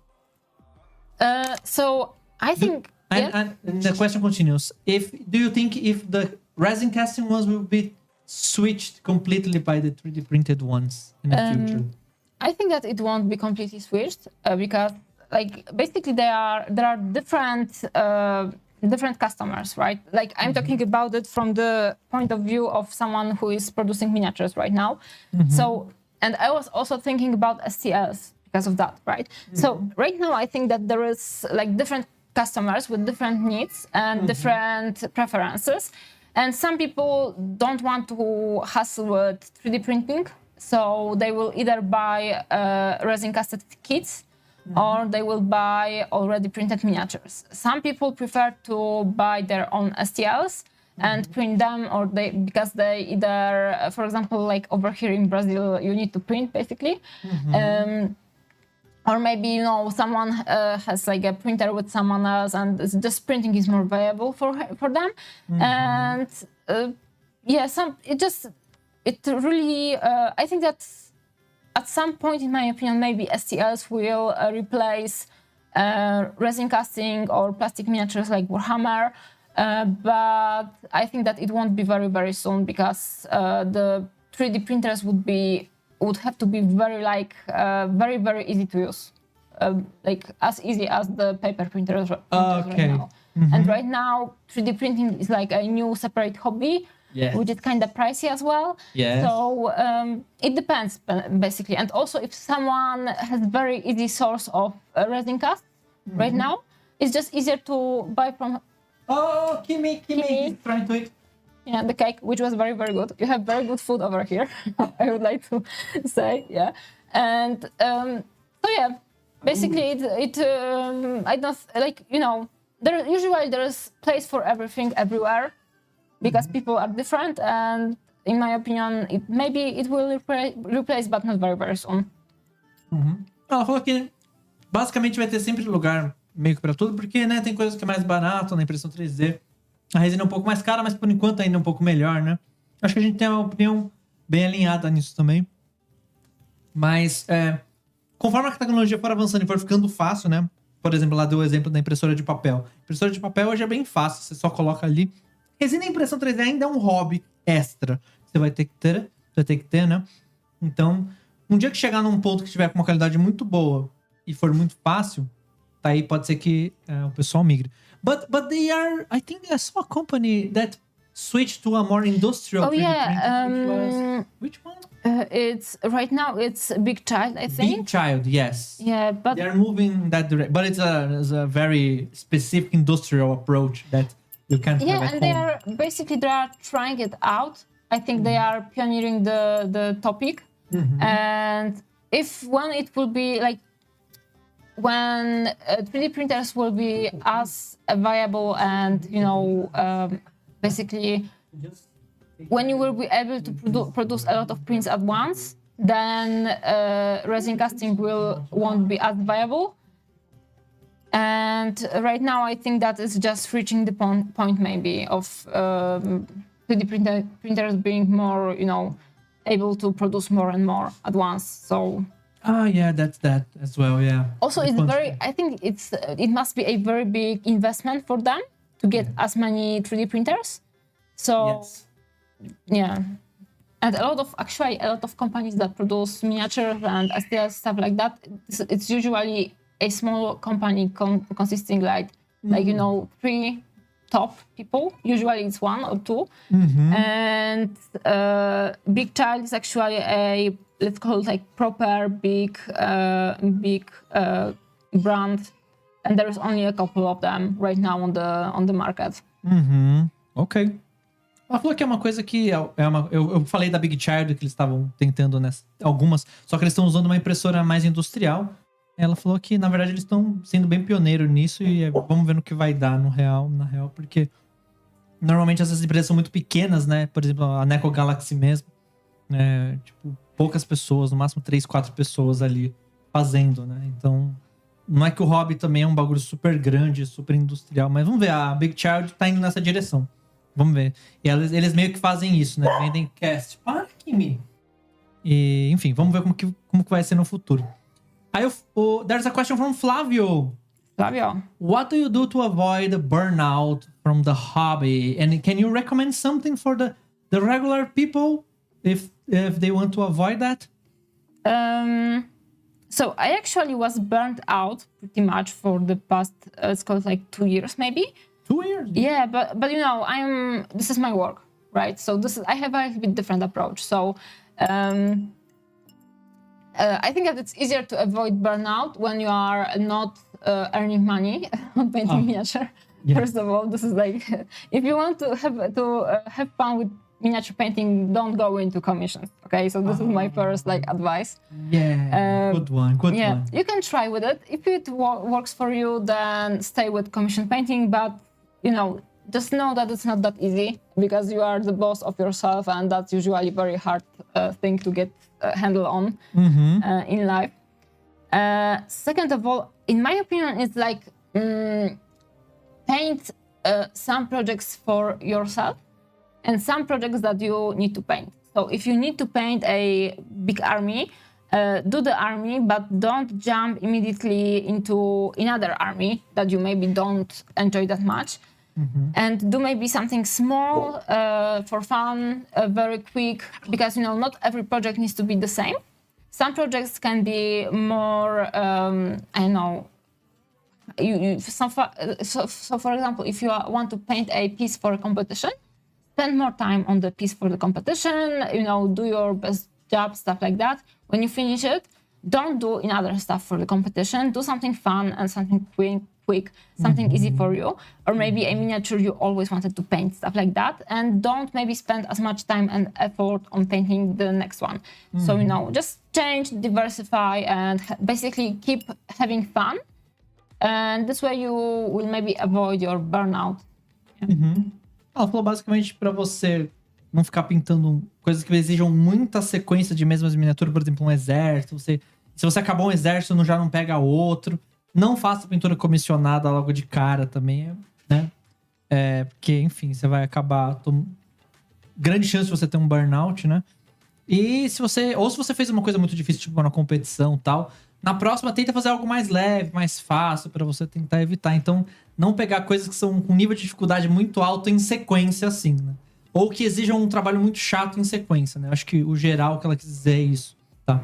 So I think... And the question continues. Do you think if the resin casting ones will be switched completely by the 3D printed ones in the future? I think that it won't be completely switched because, like, basically there are different customers, right? Like, I'm talking about it from the point of view of someone who is producing miniatures right now. So, and I was also thinking about STLs because of that, right? So right now I think that there is like different customers with different needs and different preferences. And some people don't want to hustle with 3D printing. So they will either buy resin casted kits or they will buy already printed miniatures. Some people prefer to buy their own STLs and print them, or because they either, for example, like over here in Brazil, you need to print basically. Or maybe, you know, someone has like a printer with someone else and just printing is more viable for them. And it really, I think that at some point, in my opinion, maybe STLs will replace resin casting or plastic miniatures like Warhammer. But I think that it won't be very, very soon because the 3D printers would have to be very, very easy to use. Like as easy as the paper printers right now. And right now, 3D printing is like a new separate hobby. Which is kind of pricey as well. So it depends, basically. And also, if someone has very easy source of resin cast right now, it's just easier to buy from... Oh, Kimi is trying to eat. Yeah, the cake, which was very, very good. You have very good food over here, I would like to say, yeah. And so, yeah, basically, I don't, like, you know, usually there's place for everything everywhere. Because people are different, and in my opinion, maybe it will replace, but not very, very soon. Ela falou que basicamente vai ter sempre lugar meio que pra tudo, porque, né, tem coisas que é mais barato na impressão 3D. A resina é um pouco mais cara, mas por enquanto ainda é um pouco melhor, né? Acho que a gente tem uma opinião bem alinhada nisso também. Mas, conforme a tecnologia for avançando e for ficando fácil, né? Por exemplo, lá deu o exemplo da impressora de papel. A impressora de papel hoje é bem fácil, você só coloca ali. Resina e impressão 3D ainda é um hobby extra. Você vai ter que ter, né? Então, um dia que chegar num ponto que tiver com uma qualidade muito boa e for muito fácil, tá aí, pode ser que o pessoal migre. But they are, I think I saw a company that switched to a more industrial 3D printing, which one? Right now it's Big Child, I think. Big Child, yes. Yeah, but they're moving that direction. But it's a very specific industrial approach that you can't have at home. They are trying it out. I think they are pioneering the topic. And when it will be like, when 3D printers will be as viable and, you know, basically when you will be able to produce a lot of prints at once, then resin casting won't be as viable. And right now, I think that is just reaching the point maybe of 3D printers being more, you know, able to produce more and more at once. So. Yeah, that's that as well. Yeah. Also, I think it must be a very big investment for them to get as many 3D printers. So. Yes. Yeah. And a lot of companies that produce miniatures and STL stuff like that, it's usually a small company consisting like you know, 3 top people. Usually it's 1 or 2. And Big Child is actually let's call it like proper big brand, and there is only a couple of them right now on the market. Ok. Ela falou que é uma coisa que eu falei da Big Child, que eles estavam tentando algumas, só que eles estão usando uma impressora mais industrial. Ela falou que, na verdade, eles estão sendo bem pioneiros nisso e vamos ver no que vai dar na real, porque normalmente essas empresas são muito pequenas, né? Por exemplo, a Neko Galaxy mesmo, né? Tipo, poucas pessoas, no máximo 3, 4 pessoas ali fazendo, né? Então, não é que o hobby também é um bagulho super grande, super industrial, mas vamos ver, a Big Child tá indo nessa direção. Vamos ver. E eles meio que fazem isso, né? Vendem cast. Para, Kimi! E, enfim, vamos ver como que vai ser no futuro. Aí, there's a question from Flavio. What do you do to avoid burnout from the hobby? And can you recommend something for the the regular people, if they want to avoid that? So I actually was burnt out pretty much for the past, it's called like 2 years maybe. 2 years? Yeah, but this is my work, right? So I have a bit different approach. So I think that it's easier to avoid burnout when you are not earning money on painting miniature. Yeah. First of all, this is like, if you want to have fun with miniature painting, don't go into commissions. Okay, so this is my first advice. Yeah, good one. Yeah, you can try with it. If it works for you, then stay with commission painting. But just know that it's not that easy because you are the boss of yourself, and that's usually a very hard thing to get a handle on in life. Second of all, in my opinion, it's like paint some projects for yourself and some projects that you need to paint. So if you need to paint a big army, do the army, but don't jump immediately into another army that you maybe don't enjoy that much. And do maybe something small for fun, very quick, because not every project needs to be the same. Some projects can be more, So for example, if you want to paint a piece for a competition, spend more time on the piece for the competition, do your best job, stuff like that. When you finish it, don't do another stuff for the competition. Do something fun and something quick, something easy for you, or maybe a miniature you always wanted to paint, stuff like that. And don't maybe spend as much time and effort on painting the next one. So, just change, diversify, and basically keep having fun. And this way you will maybe avoid your burnout. Ela falou basicamente para você não ficar pintando coisas que exijam muita sequência de mesmas miniaturas, por exemplo, um exército. Se você acabar um exército, já não pega outro. Não faça pintura comissionada logo de cara também, né? Porque, enfim, você vai acabar... Grande chance de você ter um burnout, né? E se você fez uma coisa muito difícil, tipo uma competição e tal, na próxima tenta fazer algo mais leve, mais fácil, para você tentar evitar. Então, não pegar coisas que são com nível de dificuldade muito alto em sequência, assim, né? Ou que exijam um trabalho muito chato em sequência, né? Eu acho que o geral que ela quis dizer é isso, tá?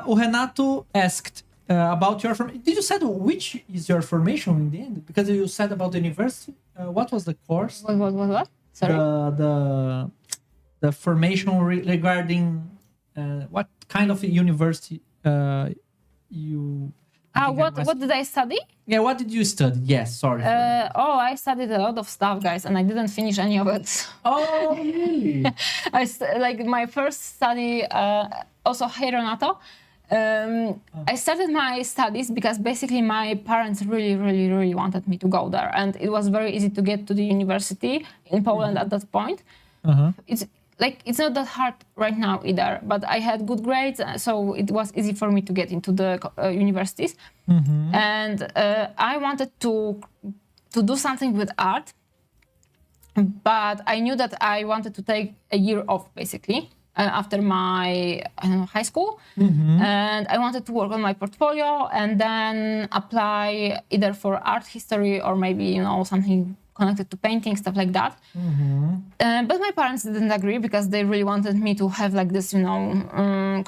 O Renato asked about your formation. Did you say which is your formation in the end? Because you said about the university. What was the course? What? Sorry? The formation regarding what kind of university you... What did I study? Yeah, what did you study? Yes, sorry. I studied a lot of stuff, guys, and I didn't finish any of it. Oh, really? My first study, also hey Renato, I started my studies because basically my parents really, really, really wanted me to go there, and it was very easy to get to the university in Poland at that point. It's not that hard right now either, but I had good grades, so it was easy for me to get into the universities. And I wanted to do something with art, but I knew that I wanted to take a year off, basically, after my high school. And I wanted to work on my portfolio and then apply either for art history or maybe, something connected to painting, stuff like that. But my parents didn't agree because they really wanted me to have this,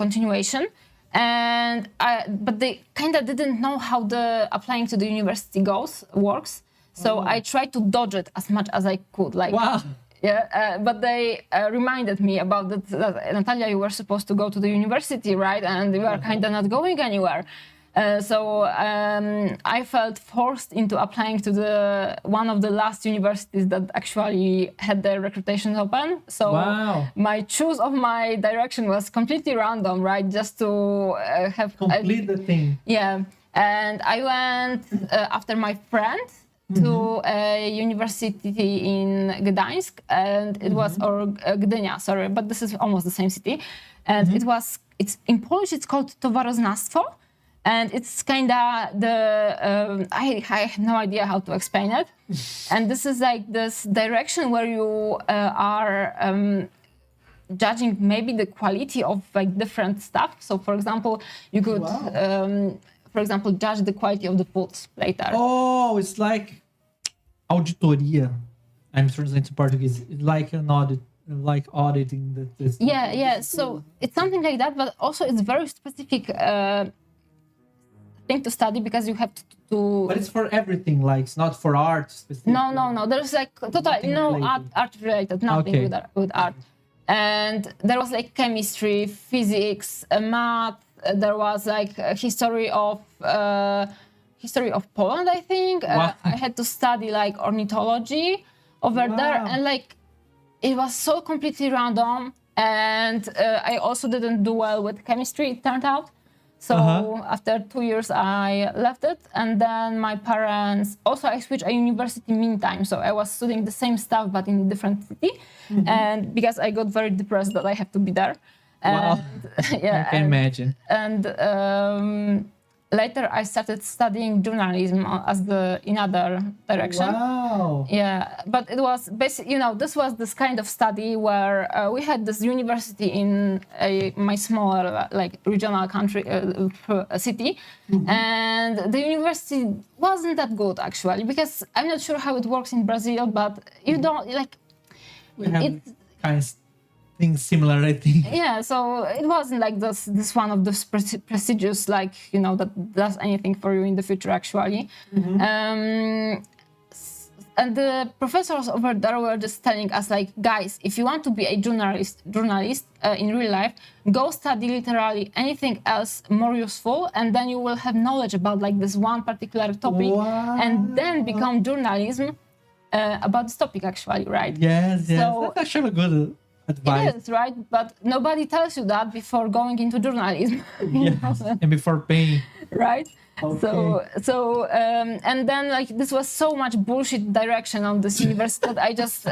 continuation. But they kind of didn't know how the applying to the university works. So I tried to dodge it as much as I could. Wow. Yeah, but they reminded me about that, Natalia, you were supposed to go to the university, right? And you are kind of not going anywhere. So I felt forced into applying to one of the last universities that actually had their recruitations open. So my choice of my direction was completely random, right? Just to complete the thing. Yeah, and I went after my friend to a university in Gdańsk, and it was Gdynia, sorry, but this is almost the same city. And it's in Polish. It's called towaroznawstwo. And it's kind of I have no idea how to explain it. And this is this direction where you are judging maybe the quality of different stuff. So, for example, you could, judge the quality of the foods later. Oh, it's like auditoria. I'm translating to Portuguese. It's like an audit. like auditing this. Yeah. So it's something like that, but also it's very specific thing to study because you have to. But it's for everything, like it's not for art specifically. No. There's like totally no art related, nothing with art. And there was like chemistry, physics, math. There was like a history of Poland, I think. Wow. I had to study like ornithology over there, and like it was so completely random. And I also didn't do well with chemistry, it turned out. So after 2 years, I left it. And then my parents, also I switched a university meantime. So I was studying the same stuff, but in a different city. And because I got very depressed that I have to be there. And, I can imagine. And later I started studying journalism in other direction. Wow. Yeah, but it was basically, this was this kind of study where we had this university in my smaller, like regional country, city, and the university wasn't that good actually, because I'm not sure how it works in Brazil, but you don't like. We have kind of things similar, I think. Yeah, so it wasn't like this one of those prestigious, like, that does anything for you in the future, actually. And the professors over there were just telling us, like, guys, if you want to be a journalist in real life, go study literally anything else more useful, and then you will have knowledge about, like, this one particular topic, and then become journalism about this topic, actually, right? Yes. So, that's actually good advice. It is, right? But nobody tells you that before going into journalism. Yes. And before paying. Right? Okay. So and then, like, this was so much bullshit direction on this university that I just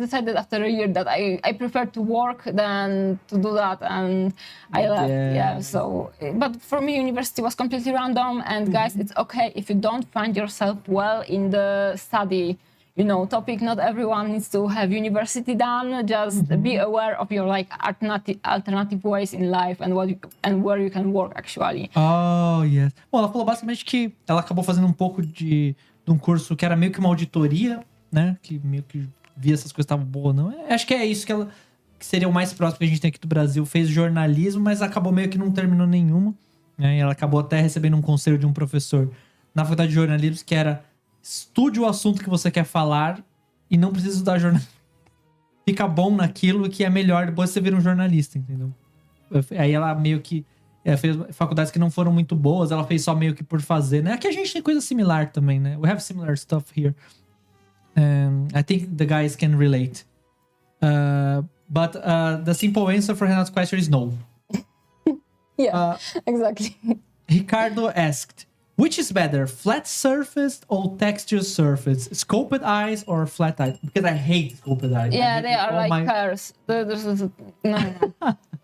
decided after a year that I prefer to work than to do that, and I left. Yeah. So, but for me, university was completely random. And guys, it's okay if you don't find yourself well in the study, topic. Not everyone needs to have university done. Just be aware of your, like, alternative ways in life and where you can work actually. Oh, yes. Bom, ela falou basicamente que ela acabou fazendo um pouco de um curso que era meio que uma auditoria, né? Que meio que via se as coisas estavam boas ou não. Acho que é isso que seria o mais próximo que a gente tem aqui do Brasil. Fez jornalismo, mas acabou meio que não terminou nenhuma. Né? E ela acabou até recebendo um conselho de um professor na faculdade de jornalismo que era: estude o assunto que você quer falar e não precisa estudar jornalismo. Fica bom naquilo que é melhor, depois você vira um jornalista, entendeu? Aí ela meio que fez faculdades que não foram muito boas, ela fez só meio que por fazer, né? Aqui a gente tem coisa similar também, né? We have similar stuff here. I think the guys can relate. But the simple answer for Renato's question is no. Yeah, exactly. Ricardo asked, which is better, flat surface or texture surface? Sculpted eyes or flat eyes? Because I hate sculpted eyes. Yeah, they are like cars. No.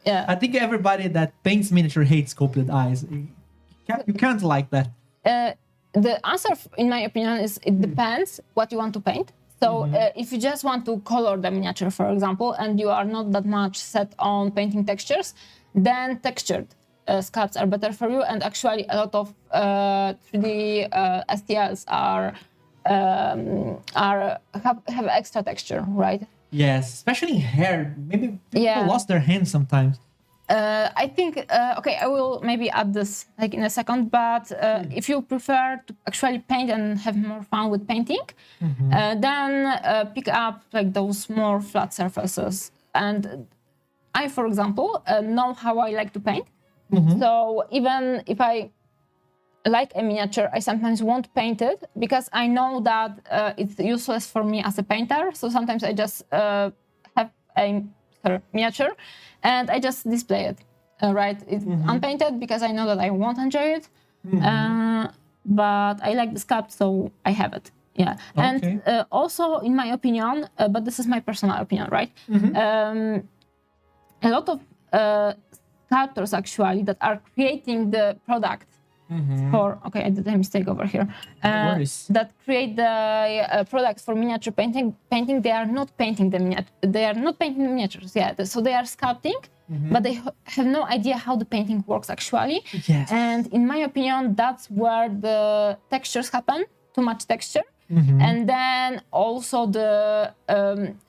Yeah. I think everybody that paints miniature hates sculpted eyes. You can't like that. The answer, in my opinion, is it depends what you want to paint. So if you just want to color the miniature, for example, and you are not that much set on painting textures, then textured sculpts are better for you. And actually, a lot of 3D STLs have extra texture, right? Yes, especially in hair. Maybe people lost their hands sometimes. I think, okay, I will maybe add this like in a second, but if you prefer to actually paint and have more fun with painting, then pick up like those more flat surfaces. And I, for example, know how I like to paint. So even if I like a miniature, I sometimes won't paint it because I know that it's useless for me as a painter. So sometimes I just have a miniature and I just display it, right? It's unpainted because I know that I won't enjoy it. But I like the sculpt, so I have it. Yeah. Okay. And also, in my opinion, but this is my personal opinion, right? A lot of sculptors actually that are creating the product for, okay, I did a mistake over here. That create the product for miniature painting, they are not painting the miniatures. Yeah, so they are sculpting, but they have no idea how the painting works actually. Yes. And in my opinion, that's where the textures happen, too much texture, and then also the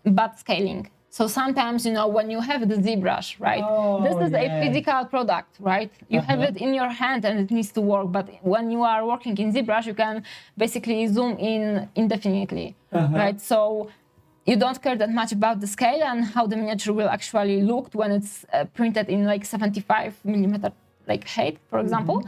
bad scaling. So sometimes, when you have the ZBrush, right? This is a physical product, right? You have it in your hand and it needs to work. But when you are working in ZBrush, you can basically zoom in indefinitely, right? So you don't care that much about the scale and how the miniature will actually look when it's printed in like 75 millimeter like height, for example.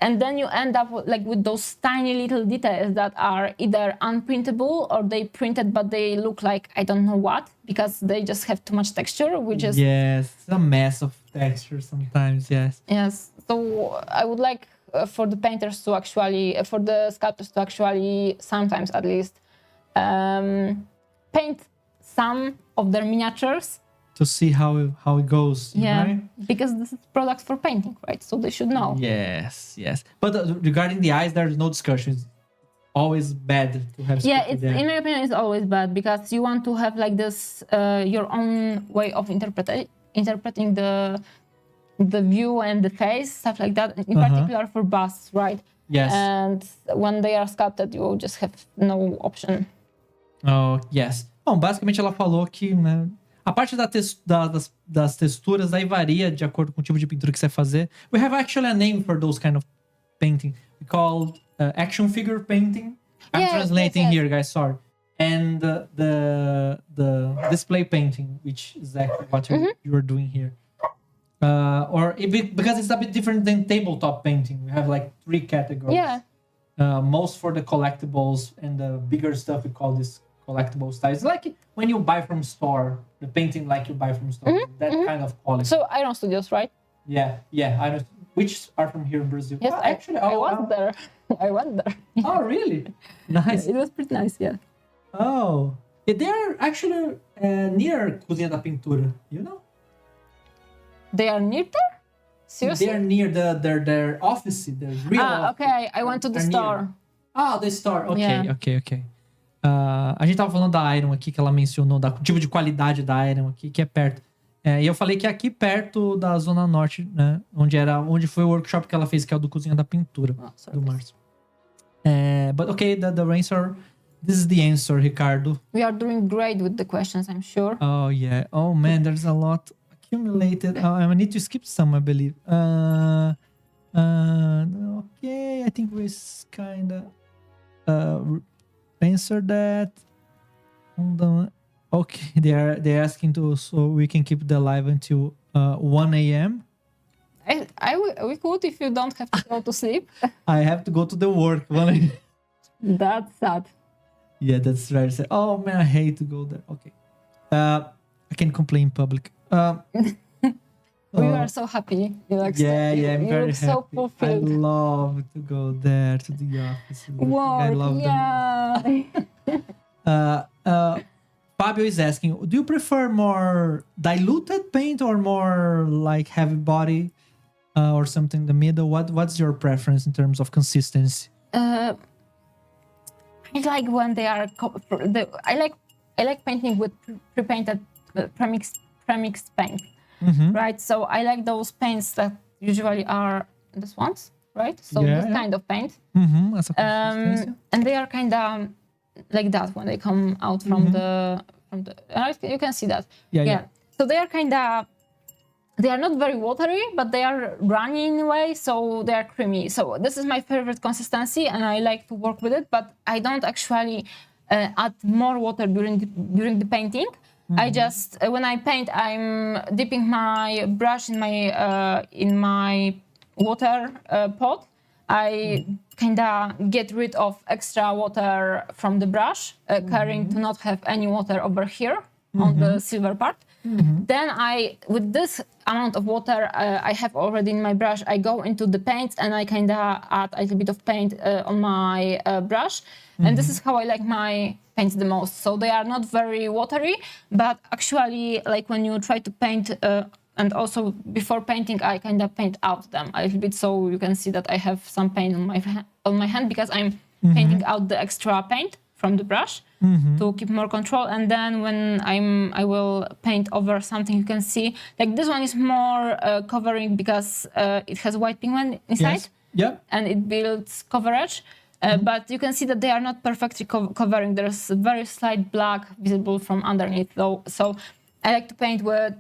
And then you end up with those tiny little details that are either unprintable or they printed but they look like I don't know what because they just have too much texture, which is it's a mess of texture sometimes. Yes. So I would like for the painters to actually, for the sculptors to actually sometimes at least paint some of their miniatures to see how it goes. Right? Because this is product for painting, right? So they should know. Yes. But regarding the eyes, there's no discussion. It's always bad to have. In my opinion, it's always bad because you want to have like this your own way of interpreting the view and the face, stuff like that. In particular for busts, right? Yes. And when they are sculpted, you just have no option. Oh, yes. Bom, basicamente ela falou que, né, a parte das texturas aí varia de acordo com o tipo de pintura que você vai fazer. We have actually a name for those kind of painting. We call action figure painting. I'm translating here, guys. Sorry. And the display painting, which is exactly what you're doing here. Because it's a bit different than tabletop painting. We have like 3 categories. Yeah. Most for the collectibles and the bigger stuff we call this collectible style. It's like when you buy from store, the painting like you buy from store, that kind of quality. So Iron Studios, right? Yeah. I know. Which are from here in Brazil. Yes, actually, I was there. I went there. Oh, really? Nice. It was pretty nice, yeah. Oh, they're actually near Cozinha da Pintura, you know? They are near there? Seriously? They're near their office, their real office. Okay. I went to the store. The store. Okay, Yeah. Okay. A gente tava falando da Iron aqui, que ela mencionou, da tipo de qualidade da Iron aqui, que é perto. E eu falei que é aqui perto da Zona Norte, né? Onde foi o workshop que ela fez, que é o do Cozinha da Pintura, do Márcio. But okay, the answer... This is the answer, Ricardo. We are doing great with the questions, I'm sure. Oh, yeah. Oh, man, there's a lot accumulated. I need to skip some, I believe. Okay, I think we kind of answered that. Hold on. Okay, they're asking so we can keep the live until 1 a.m. We could if you don't have to go to sleep. I have to go to the work. 1 a.m. That's sad. Yeah, that's right. Oh man, I hate to go there. Okay. I can complain in public. We are so happy. I'm very happy. So fulfilled. I love to go there to the office. Wow, I love them. Fabio is asking, do you prefer more diluted paint or more like heavy body or something in the middle? What's your preference in terms of consistency? I like when they are. I like painting with pre-painted premixed paint, right? So I like those paints that usually are these ones, right? So this kind of paint, and they are kind of like that when they come out from the. You can see that. Yeah. So they are kind of. They are not very watery, but they are runny in a way, so they are creamy. So this is my favorite consistency, and I like to work with it. But I don't actually add more water during the painting. I just when I paint, I'm dipping my brush in my water pot. I kind of get rid of extra water from the brush, caring to not have any water over here on the silver part. Then with this amount of water I have already in my brush, I go into the paints and I kind of add a little bit of paint on my brush. And this is how I like my paints the most. So they are not very watery, but actually like when you try to paint, and also before painting, I kind of paint out them a little bit so you can see that I have some paint on my hand because I'm painting out the extra paint from the brush to keep more control. And then when I will paint over something, you can see like this one is more covering because it has white pigment inside. And it builds coverage. But you can see that they are not perfectly covering. There's a very slight black visible from underneath though. So I like to paint with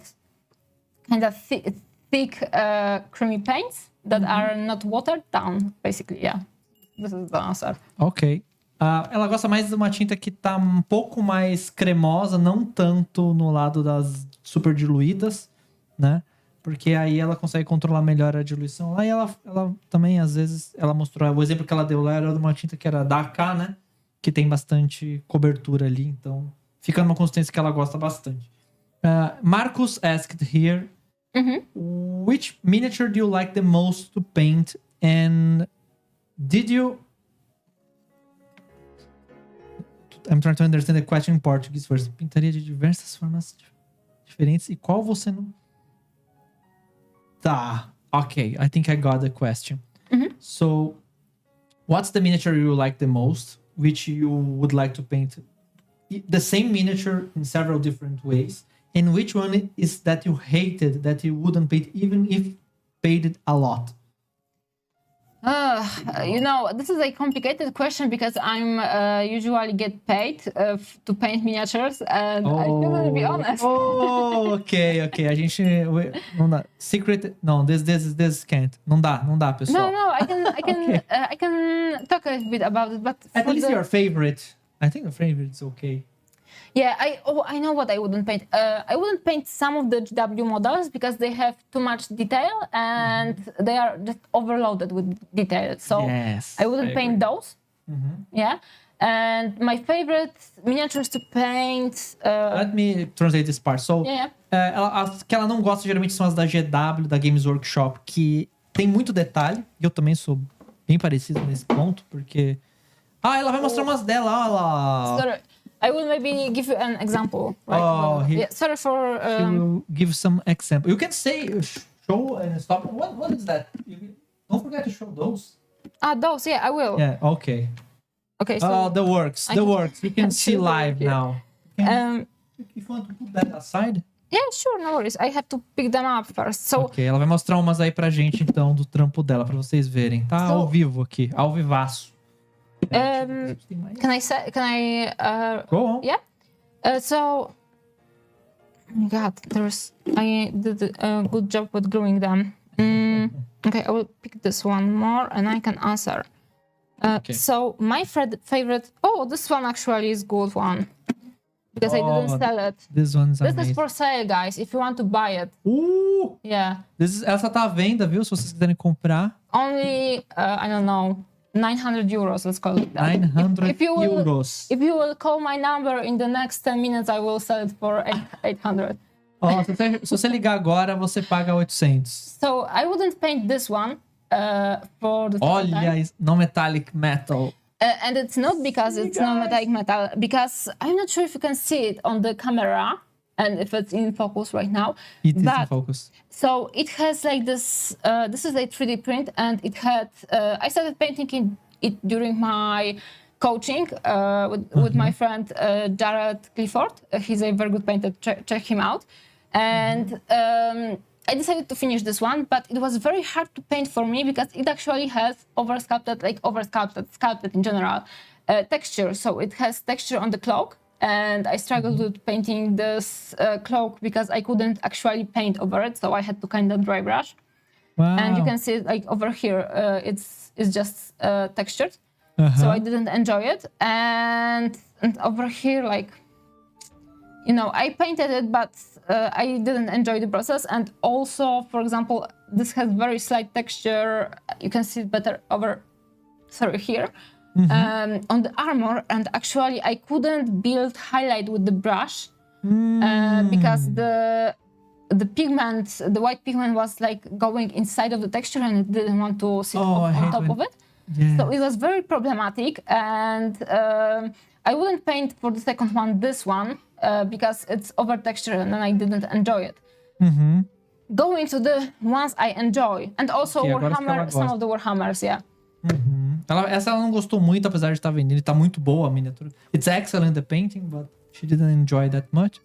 kind of thick creamy paints that are not watered down, basically, yeah. This is the answer. Ok. Ela gosta mais de uma tinta que tá um pouco mais cremosa, não tanto no lado das super diluídas, né? Porque aí ela consegue controlar melhor a diluição. Aí ela também, às vezes, ela mostrou... O exemplo que ela deu lá era de uma tinta que era da AK, né? Que tem bastante cobertura ali, então fica numa consistência que ela gosta bastante. Marcus asked here, which miniature do you like the most to paint? And did you... I'm trying to understand the question in Portuguese first. Pintaria de diversas formas diferentes. E qual você não... Tá. Okay, I think I got the question. So, what's the miniature you like the most? Which you would like to paint the same miniature in several different ways? And which one is that you hated, that you wouldn't paint even if painted a lot? This is a complicated question because I'm usually get paid to paint miniatures, and I couldn't be honest. Ok. A gente não dá. Secret, no, this can't. Não dá, pessoal. No, I can okay. I can talk a bit about it, but at least your favorite. I think the favorite is okay. Yeah, I know what I wouldn't paint. I wouldn't paint some of the GW models because they have too much detail and they are just overloaded with detail. So yes, I wouldn't paint those. Yeah. And my favorite miniatures to paint... Let me translate this part. So, as que ela não gosta geralmente são as da GW, da Games Workshop, que tem muito detalhe. E eu também sou bem parecido nesse ponto, porque... ela vai mostrar umas dela, olha lá. Sorry. I will maybe give you an example. Sorry for... He will give some example. You can say, show and stop. What is that? Don't forget to show those. Those, I will. Yeah, okay. Okay, so... the works. You can see live now. If you want to put that aside. Yeah, sure, no worries. I have to pick them up first. So... Ok, ela vai mostrar umas aí pra gente, então, do trampo dela, pra vocês verem. Tá ao vivo aqui, ao vivaço. Can I go on? Yeah. So, oh my God, I did a good job with gluing them. Okay, I will pick this one more and I can answer. Okay. So my favorite, this one actually is good one. Because I didn't sell it. This one's amazing. This is for sale, guys, if you want to buy it. Yeah. Essa tá à venda, viu? Se vocês quiserem comprar. Only, I don't know, 900 euros, let's call it that. 900 euros. If you will call my number in the next 10 minutes, I will sell it for 800. Se você ligar agora, você paga 800. So, I wouldn't paint this one for the Olha, no metallic metal. And it's not because it's no metallic metal, because I'm not sure if you can see it on the camera and if it's in focus right now. It is in focus. So it has like this, this is a 3D print, and it had, I started painting it during my coaching with my friend Jared Clifford. He's a very good painter, check him out. And I decided to finish this one, but it was very hard to paint for me because it actually has sculpted in general, texture. So it has texture on the cloak. And I struggled with painting this cloak because I couldn't actually paint over it, so I had to kind of dry brush. Wow. And you can see it, like over here, it's just textured, so I didn't enjoy it. And over here, like, I painted it, but I didn't enjoy the process. And also, for example, this has very slight texture. You can see it better here. On the armor, and actually I couldn't build highlight with the brush because the pigment, the white pigment was like going inside of the texture and it didn't want to sit on top of it. Yes. So it was very problematic, and I wouldn't paint for the second one this one because it's over texture and then I didn't enjoy it. Going to the ones I enjoy, and also Warhammer, some of the Warhammers, Essa ela não gostou muito, apesar de estar vendendo. Tá muito boa a miniatura. It's excellent the painting, but she didn't enjoy that much.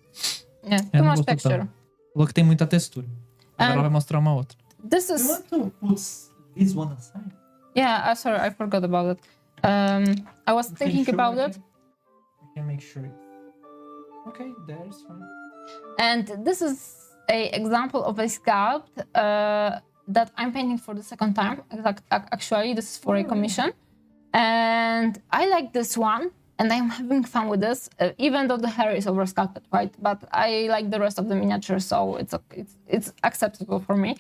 Yeah, too much texture. Tanto. Falou que tem muita textura. Agora ela vai mostrar uma outra. This is... You want to put this one aside? Yeah, sorry, I forgot about it. I was thinking about it. I can make sure. Okay, there's fine. And this is a example of a sculpt that I'm painting for the second time. Actually, this is for a commission. And I like this one, and I'm having fun with this, even though the hair is over sculpted, right? But I like the rest of the miniature, so it's acceptable for me.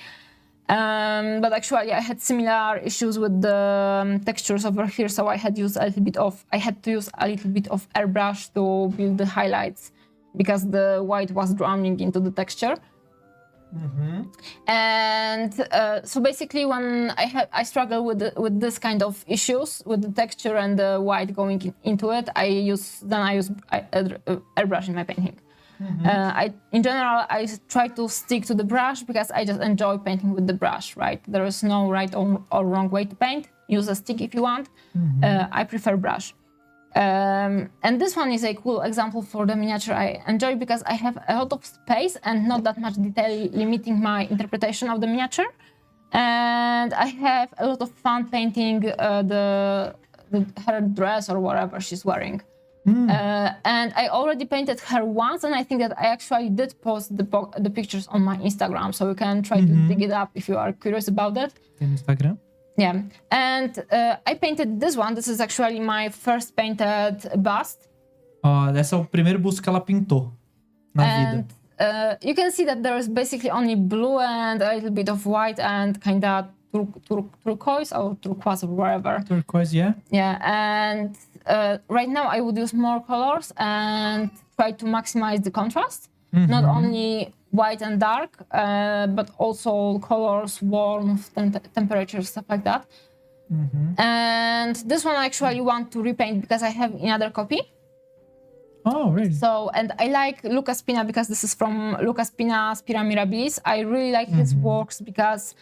But actually, I had similar issues with the textures over here, so I had to use a little bit of airbrush to build the highlights because the white was drowning into the texture. And so basically, when I struggle with this kind of issues with the texture and the white going into it, I use airbrush in my painting. In general, I try to stick to the brush because I just enjoy painting with the brush, right? There is no right or wrong way to paint. Use a stick if you want. I prefer brush. And this one is a cool example for the miniature I enjoy because I have a lot of space and not that much detail limiting my interpretation of the miniature. And I have a lot of fun painting her dress or whatever she's wearing. And I already painted her once, and I think that I actually did post the pictures on my Instagram, so you can try to dig it up if you are curious about that. Instagram? Yeah, and I painted this one. This is actually my first painted bust. Esse é o primeiro busto que ela pintou na vida. You can see that there is basically only blue and a little bit of white and kind of turquoise or turquoise or whatever. Turquoise, yeah. Yeah, and right now I would use more colors and try to maximize the contrast. Not only white and dark, but also colors, warmth, temperature, stuff like that. And this one I actually want to repaint because I have another copy. Oh, really? So, and I like Lucas Pina because this is from Lucas Pina's Spira Mirabilis. I really like his works because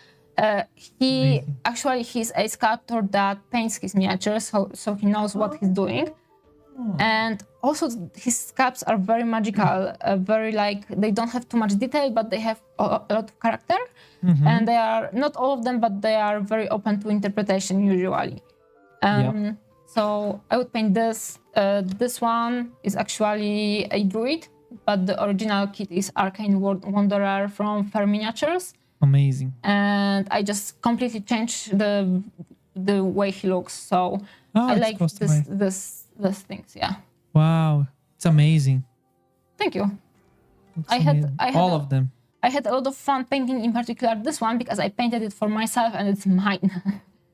he's a sculptor that paints his miniatures, so he knows what he's doing. And also his sculpts are very magical, very they don't have too much detail, but they have a lot of character. And they are, not all of them, but they are very open to interpretation usually. So I would paint this. This one is actually a druid, but the original kit is Arcane Wanderer from Fair Miniatures. Amazing. And I just completely changed the way he looks. So I like these things, yeah. Wow, it's amazing. Thank you. I had all of them. I had a lot of fun painting, in particular this one, because I painted it for myself and it's mine.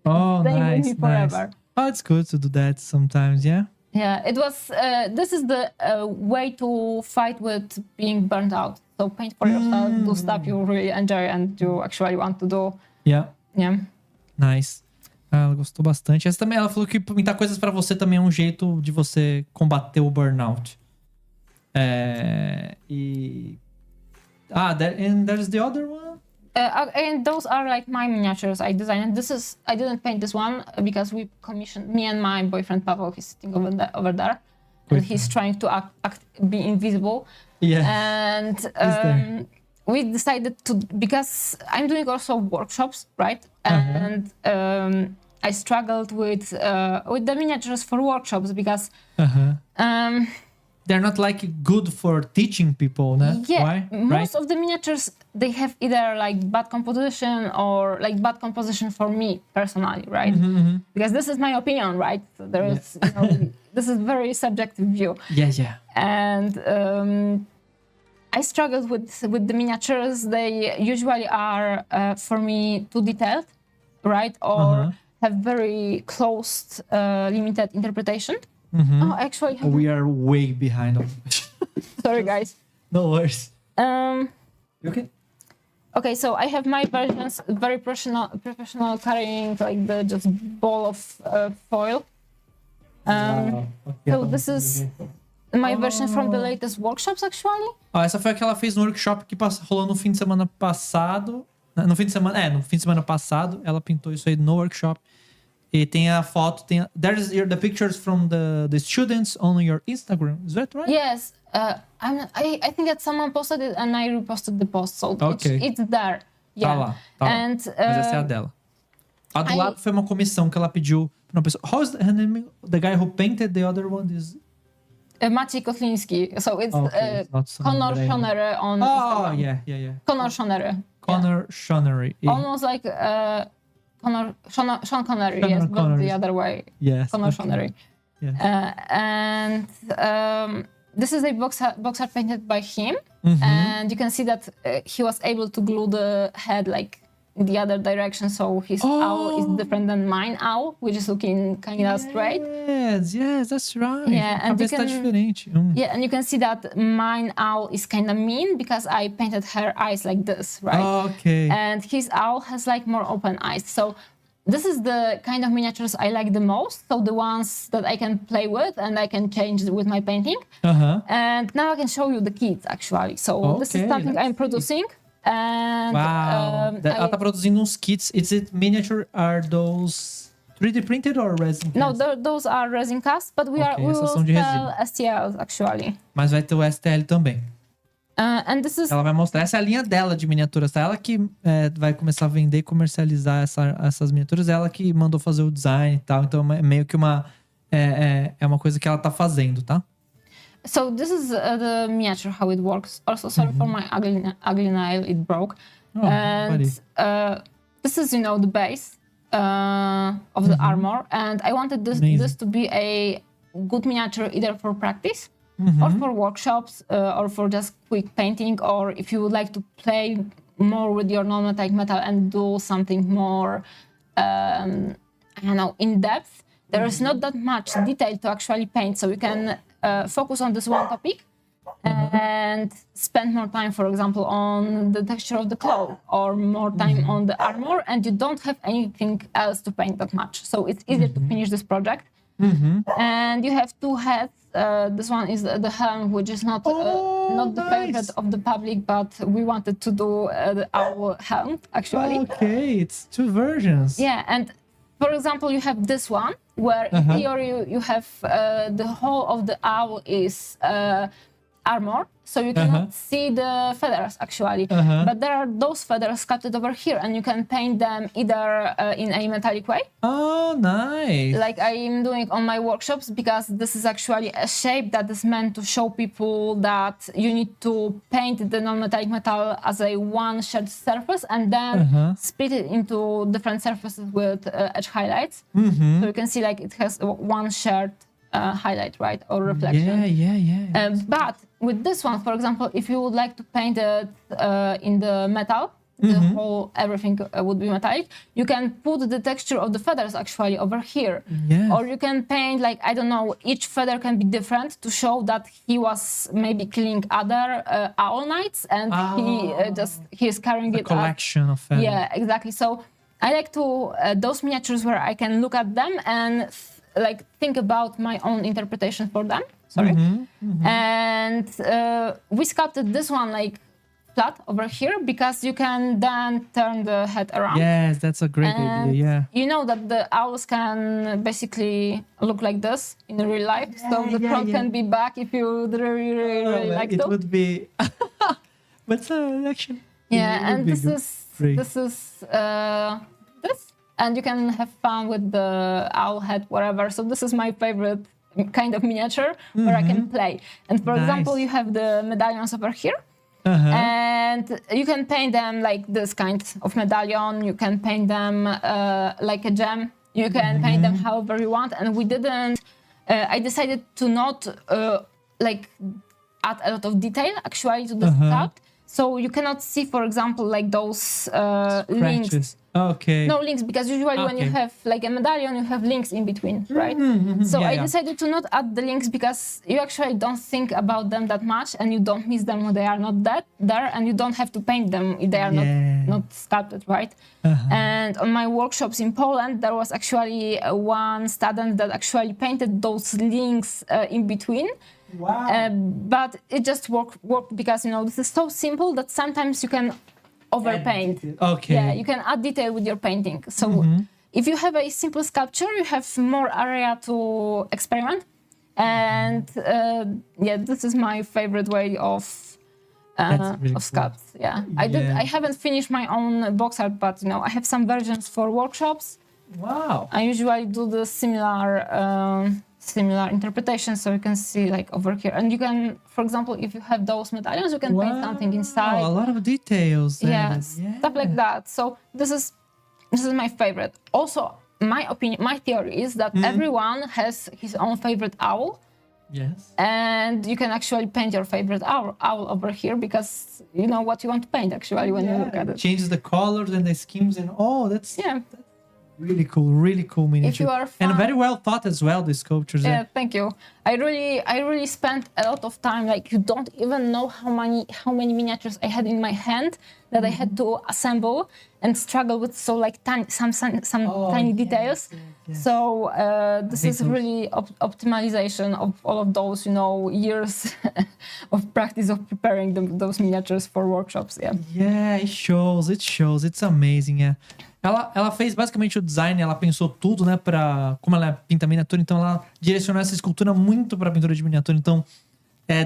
Oh, nice, with me forever. Nice. Oh, it's good to do that sometimes, yeah. Yeah, it was. This is the way to fight with being burnt out. So paint for yourself, do stuff you really enjoy and you actually want to do. Yeah. Yeah. Nice. Ela gostou bastante. Essa também, ela falou que pintar coisas pra você também é um jeito de você combater o burnout. And there's the other one? And those are like my miniatures I designed. I didn't paint this one because we commissioned, me and my boyfriend Pavel, he's sitting over there. And he's trying to be invisible. Yeah. And we decided to, because I'm doing also workshops, right? And I struggled with the miniatures for workshops because they're not like good for teaching people, no? Yeah, why? Most of the miniatures, they have either like bad composition or like bad composition for me personally, right? Because this is my opinion, right? So there is, this is very subjective view. Yeah. And I struggled with the miniatures. They usually are for me too detailed, right? Or have very closed, limited interpretation. Oh, actually, we are way behind. Sorry, guys. No worries. You okay? Okay, so I have my versions, very professional carrying like the just ball of foil. So this is my version from the latest workshops, actually. Essa foi a que ela fez no workshop que rolou no fim de semana passado. No fim de semana passado, ela pintou isso aí no workshop. E tem a foto, there's the pictures from the students on your Instagram. Is that right? Yes. I think that someone posted it and I reposted the post, so it's there. Yeah. Tá lá. Mas essa é a dela. A do lado foi uma comissão que ela pediu pra uma pessoa. How is the name? The guy who painted the other one is... Maciej Kotliński. So it's it's not someone Conor that I know. Schonery on Oh, Instagram. yeah. Conor Schonery. Connor Schonery. Yeah. Almost like Sean Connery, Sean yes, but Connery. the other way. Yes. Conor okay. Schonery. Yeah. And this is a box art painted by him. Mhm. And you can see that he was able to glue the head like in the other direction, so his owl is different than mine owl, which is looking kind of straight. Yes, that's right. Yeah, and you Cabeça tá can- diferente. Yeah, and you can see that mine owl is kind of mean because I painted her eyes like this, right? Okay. And his owl has like more open eyes. So this is the kind of miniatures I like the most. So the ones that I can play with and I can change with my painting. Uh-huh. And now I can show you the kits actually. So this is Okay, something let's I'm producing. And Wow. Ela I- tá produzindo uns kits. Is it miniature? Are those 3D printed or resin? no, cast? those are resin casts, but we Okay, will essas são de sell STLs actually. Mas vai ter o STL também. And this is Ela vai mostrar. Essa é a linha dela de miniaturas, tá? Ela que vai começar a vender e comercializar essas miniaturas. Ela que mandou fazer o design e tal. Então é meio que uma coisa que ela tá fazendo, tá? So this is the miniature, how it works. Also, sorry for my ugly nail, it broke. Oh, And buddy. this is, the base of the armor. And I wanted Amazing. this to be a good miniature either for practice Mm-hmm. or for workshops or for just quick painting, or if you would like to play more with your non-metallic metal and do something more, in depth. There is not that much detail to actually paint, so you can focus on this one topic and spend more time, for example, on the texture of the cloth or more time on the armor, and you don't have anything else to paint that much. So it's easier to finish this project. And you have two heads. This one is the helm, which is not the nice. favorite of the public, but we wanted to do our helm actually. Okay, it's two versions. Yeah, and for example, you have this one where in theory you have the whole of the owl is armor, so you cannot see the feathers actually. But there are those feathers sculpted over here, and you can paint them either in a metallic way, Oh, nice. like I'm doing on my workshops, because this is actually a shape that is meant to show people that you need to paint the non-metallic metal as a one shared surface and then split it into different surfaces with edge highlights. So you can see like it has one shared highlight, right, or reflection. Yeah. But with this one, for example, if you would like to paint it in the metal, the whole everything would be metallic, you can put the texture of the feathers actually over here. Yes. Or you can paint like, I don't know, each feather can be different to show that he was maybe killing other owl knights and he's carrying A it up. collection of feathers. Yeah, exactly. So I like to those miniatures where I can look at them and think about my own interpretation for them. Sorry. And we sculpted this one like flat over here because you can then turn the head around. Yes, that's a great And idea. Yeah. you know that the owls can basically look like this in real life. So the front can be back if you really like it to. would be. But actually. Yeah, it would and be this good. is Great. this, and you can have fun with the owl head, whatever. So this is my favorite kind of miniature where I can play. And for example, Nice. you have the medallions over here. And you can paint them like this kind of medallion. You can paint them like a gem. You can paint them however you want. And we didn't. I decided to not add a lot of detail actually to the sculpt. So you cannot see, for example, like those links. Scratches. Okay. No links, because usually when you Okay. have like a medallion, you have links in between, right? So I decided to not add the links because you actually don't think about them that much, and you don't miss them when they are not there, and you don't have to paint them if they are not sculpted, right? And on my workshops in Poland, there was actually one student that actually painted those links in between. Wow. But it just worked because this is so simple that sometimes you can overpaint. Okay. Yeah, you can add detail with your painting. So if you have a simple sculpture, you have more area to experiment. And this is my favorite way of really cool. sculpts. Yeah, Yeah. I haven't finished my own box art, but I have some versions for workshops. Wow. I usually do the similar similar interpretations. So you can see like over here, and you can, for example, if you have those medallions, you can paint something inside. A lot of details. Yes, stuff like that. So this is my favorite. Also, my opinion, my theory is that everyone has his own favorite owl. Yes. And you can actually paint your favorite owl over here because you know what you want to paint actually when you look at it. Changes the colors and the schemes and that's yeah. Really cool miniature. If you are and very well thought as well, the sculptures. Yeah, thank you. I really spent a lot of time. Like you don't even know how many miniatures I had in my hand that I had to assemble and struggle with some tiny details. Yes. So this is really optimization of all of those years of practice of preparing those miniatures for workshops. Yeah. Yeah, it shows. It's amazing. Yeah. Ela fez basicamente o design, ela pensou tudo, né, como ela pinta miniatura, então ela direcionou essa escultura muito pra pintura de miniatura, então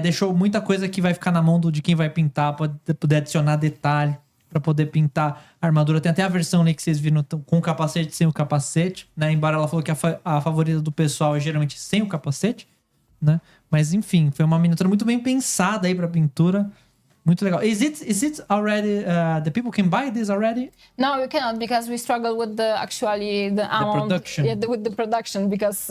deixou muita coisa que vai ficar na mão de quem vai pintar, pode poder adicionar detalhe pra poder pintar a armadura. Tem até a versão ali que vocês viram com o capacete e sem o capacete, né, embora ela falou que a favorita do pessoal é geralmente sem o capacete, né, mas enfim, foi uma miniatura muito bem pensada aí pra pintura. Muito legal. Is it already? The people can buy this already? No, you cannot because we struggle with the amount. Production. Yeah, with the production because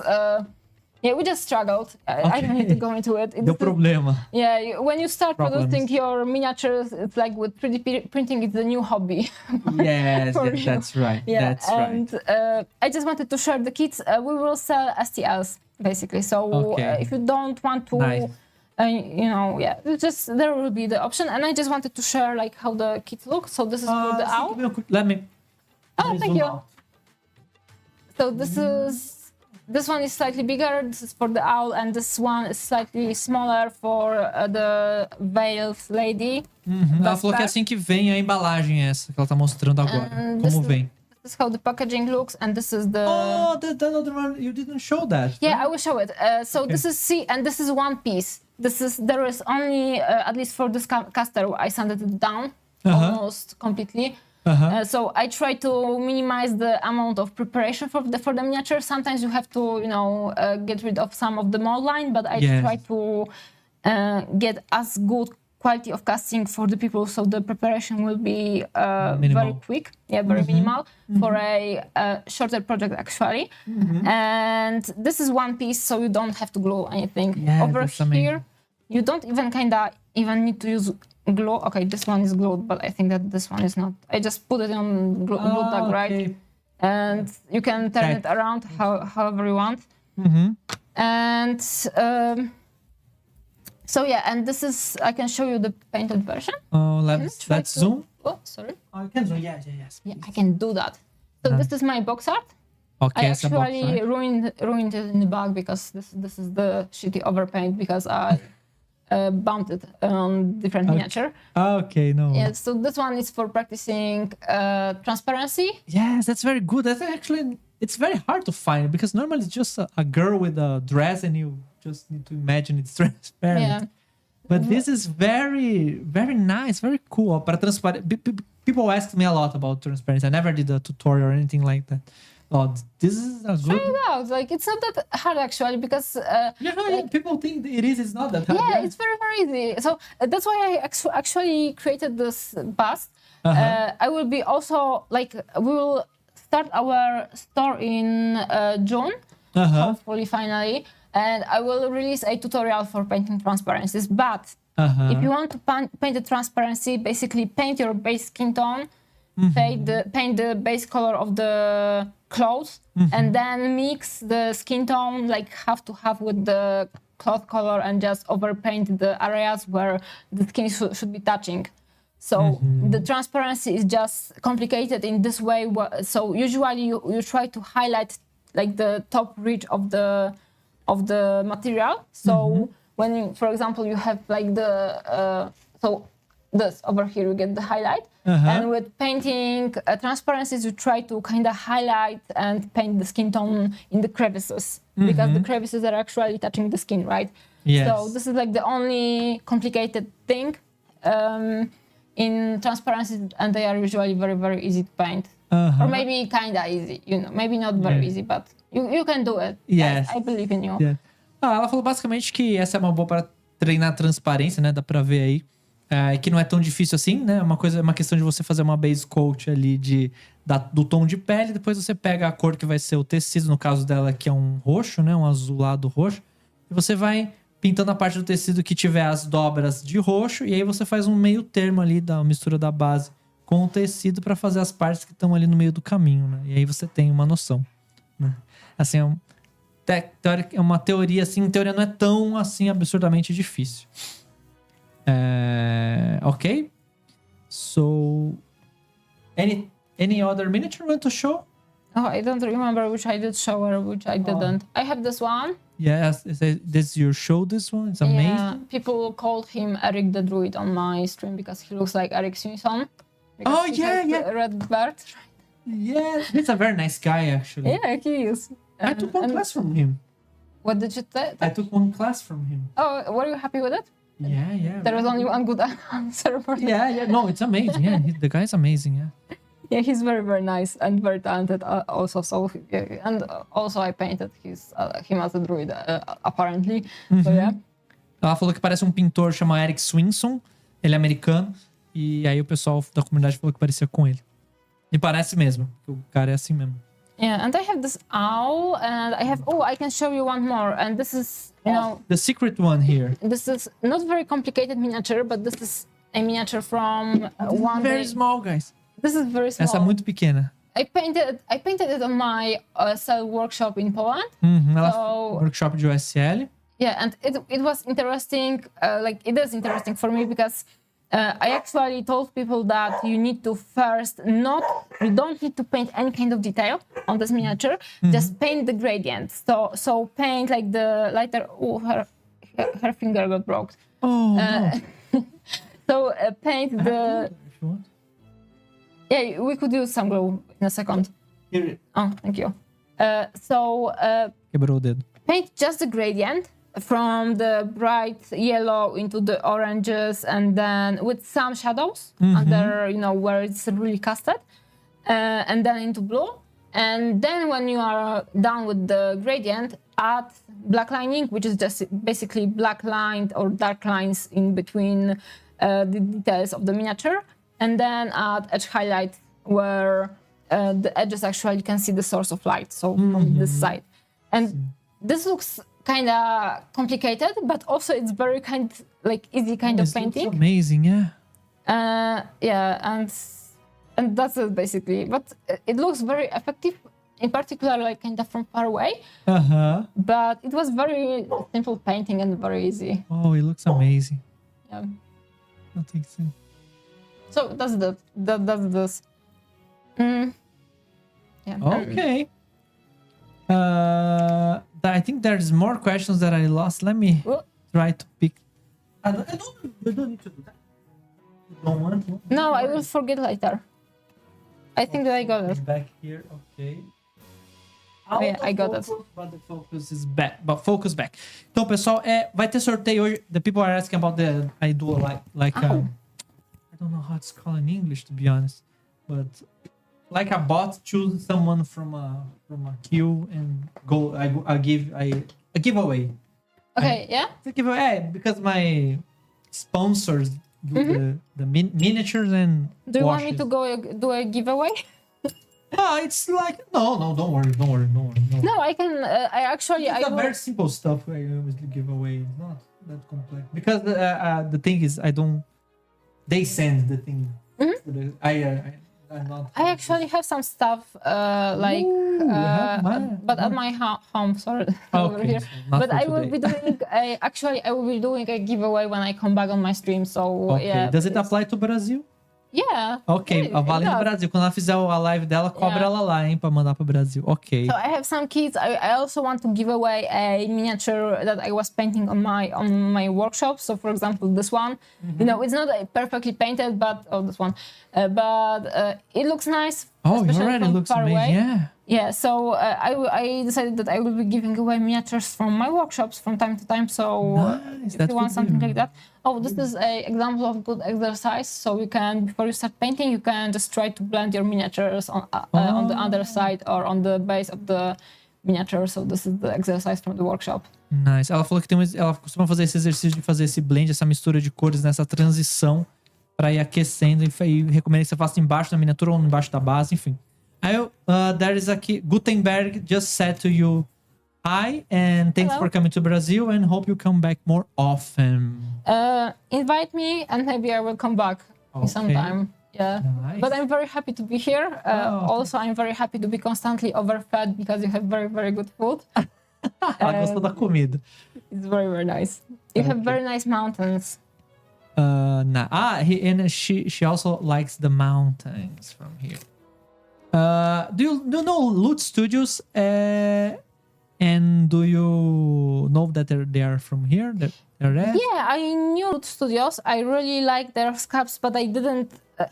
we just struggled. I don't need to go into it. Deu problema. Yeah, when you start producing your miniatures, it's like with 3D printing, it's a new hobby. Yes, that's right. Yeah, that's right. And I just wanted to share the kits. We will sell STLs basically. So if you don't want to. Nice. There will be the option, and I just wanted to share like how the kits look. So this is for the owl. Let me. Oh, thank you. So this one is slightly bigger. This is for the owl, and this one is slightly smaller for the veiled lady. Ela falou que é assim que vem a embalagem essa que ela tá mostrando agora. Como vem? This is how the packaging looks, and this is the. Oh, the other one you didn't show that. Yeah, right? I will show it. This is and this is one piece. There is only at least for this caster I sanded it down almost completely. So I try to minimize the amount of preparation for the miniature. Sometimes you have to get rid of some of the mold line, but I try to get as good quality of casting for the people, so the preparation will be very quick, very minimal for a shorter project actually. And this is one piece, so you don't have to glue anything. Over here, you don't even need to use glue. Okay, this one is glued, but I think that this one is not. I just put it on glue tag, right? And you can turn it around however you want. And so and this is, I can show you the painted version. Oh, let's zoom. Oh, sorry. Oh, you can zoom. Yes. Yeah, I can do that. So this is my box art. Okay, I actually ruined it in the bag because this is the shitty overpaint because I bumped it on different miniature. Okay, no. Yeah, so this one is for practicing transparency. Yes, that's very good. That's actually, it's very hard to find because normally it's just a girl with a dress and you just need to imagine it's transparent. Yeah. But this is very, very nice, very cool. Para transparent, people ask me a lot about transparency. I never did a tutorial or anything like that. Oh, this is a good. Try it out. Like it's not that hard actually because. People think it is. It's not that hard. Yeah, it's very easy. So that's why I actually created this bust. I will be also like we will start our store in June, hopefully finally. And I will release a tutorial for painting transparencies. But if you want to paint the transparency, basically paint your base skin tone, paint the base color of the clothes, and then mix the skin tone like half to half with the cloth color and just overpaint the areas where the skin should be touching. So the transparency is just complicated in this way. So usually you try to highlight like the top ridge of the material. So when you, for example, you have like so this over here, you get the highlight. And with painting transparencies, you try to kind of highlight and paint the skin tone in the crevices because the crevices are actually touching the skin, right? Yes. So this is like the only complicated thing. in transparency, and they are usually very, very easy to paint. Or maybe kinda easy, you know, maybe not very easy, but you can do it. Yes. I believe in you. Yeah. Ela falou basicamente que essa é uma boa para treinar transparência, né? Dá pra ver aí. Que não é tão difícil assim, né? É uma questão de você fazer uma base coat ali do tom de pele, depois você pega a cor que vai ser o tecido, no caso dela que é um roxo, né? Um azulado roxo. E você vai pintando a parte do tecido que tiver as dobras de roxo, e aí você faz um meio termo ali da mistura da base com o tecido para fazer as partes que estão ali no meio do caminho, né? E aí você tem uma noção, né? Assim, é uma teoria, assim, em teoria não é tão, assim, absurdamente difícil. Ok? So, any other miniature you want to show? Oh, I don't remember which I did show or which I didn't. I have this one. Yes, this your show, this one? It's amazing. Yeah, people called him Eric the Druid on my stream because he looks like Eric Simpson. Oh, yeah. Red beard. Yeah, he's a very nice guy, actually. Yeah, he is. I took one class from him. What did you say? I took one class from him. Oh, were you happy with it? Yeah. There was only one good answer for that. Yeah. No, it's amazing. Yeah, the guy's amazing. Yeah. Yeah, he's very, very nice and very talented also. So, and also I painted him as a druid, apparently. So, yeah. Ela falou que parece um pintor chamado Eric Swinson. Ele é americano. E aí o pessoal da comunidade falou que parecia com ele. E parece mesmo. O cara é assim mesmo. Yeah, and I have this owl, and I can show you one more. And this is, you know... The secret one here. This is not very complicated miniature, but this is a miniature from one... Very small, guys. This is very small. Essa é muito pequena. I painted it on my cell workshop in Poland. Ela workshop de USL. Yeah, and it was interesting, it is interesting for me because I actually told people that you need to you don't need to paint any kind of detail on this miniature, just paint the gradient. So paint like the lighter, her finger got broke. Oh, no. So paint the... If you want. Yeah, we could use some glue in a second. Here. Oh, thank you. Quebrou o dedo. Paint just the gradient from the bright yellow into the oranges, and then with some shadows under, where it's really casted, and then into blue. And then when you are done with the gradient, add black lining, which is just basically black lined or dark lines in between the details of the miniature. And then add edge highlight where the edges actually can see the source of light, so from this side. And this looks kind of complicated, but also it's very easy kind of painting. It's amazing, yeah. Yeah, and that's it basically. But it looks very effective, in particular, kind of from far away. But it was very simple painting and very easy. Oh, it looks amazing. Yeah. I think so. So that's this. Yeah. Okay. I think there's more questions that I lost. Let me try to pick. You don't need to do that. You don't want to? No, I will forget later. I think that I got it. Back here, okay. Oh, yeah, I got it. But the focus is back. But focus back. Então, pessoal, vai ter sorteio hoje. The people are asking about I do I don't know how it's called in English, to be honest, but like a bot choose someone from a queue and go. I give a giveaway. Okay, yeah. It's a giveaway because my sponsors do the miniatures and. Do you want me to go do a giveaway? It's like no, don't worry. No, I can. It's very simple stuff I usually give away. It's not that complex because the thing is they send the thing. I'm not. I actually have some stuff but at my home. Sorry, over here. But I will be doing I will be doing a giveaway when I come back on my stream. So yeah. Does it apply to Brazil? Yeah. Ok, vale no Brasil. Quando ela fizer a live dela, cobra ela lá, hein, pra mandar pro Brasil. Ok. So I have some kits. I also want to give away a miniature that I was painting on my workshop. So for example, this one, it's not perfectly painted, but this one, but it looks nice. Oh, it already looks amazing. Away. Yeah. So I decided that I will be giving away miniatures from my workshops from time to time. So nice. if you want something like that, Oh, this is a example of good exercise. So you can, before you start painting, you can just try to blend your miniatures on the underside or on the base of the miniature. So this is the exercise from the workshop. Nice. Ela falou que ela costuma fazer esse exercício de fazer esse blend, essa mistura de cores nessa transição para ir aquecendo e recomendo que você faça embaixo da miniatura ou embaixo da base, enfim. Aí there is aqui Gutenberg just said to you hi and thanks for coming to Brazil and hope you come back more often. Invite me and maybe I will come back sometime. Yeah, nice. But I'm very happy to be here. Also, I'm very happy to be constantly overfed because you have very, very good food. Ela gostou da comida. It's very, very nice. You have very nice mountains. She also likes the mountains from here. Do you know Loot Studios? And do you know that they are from here? They're there? Yeah, I knew Studios. I really like their sculpts, but I didn't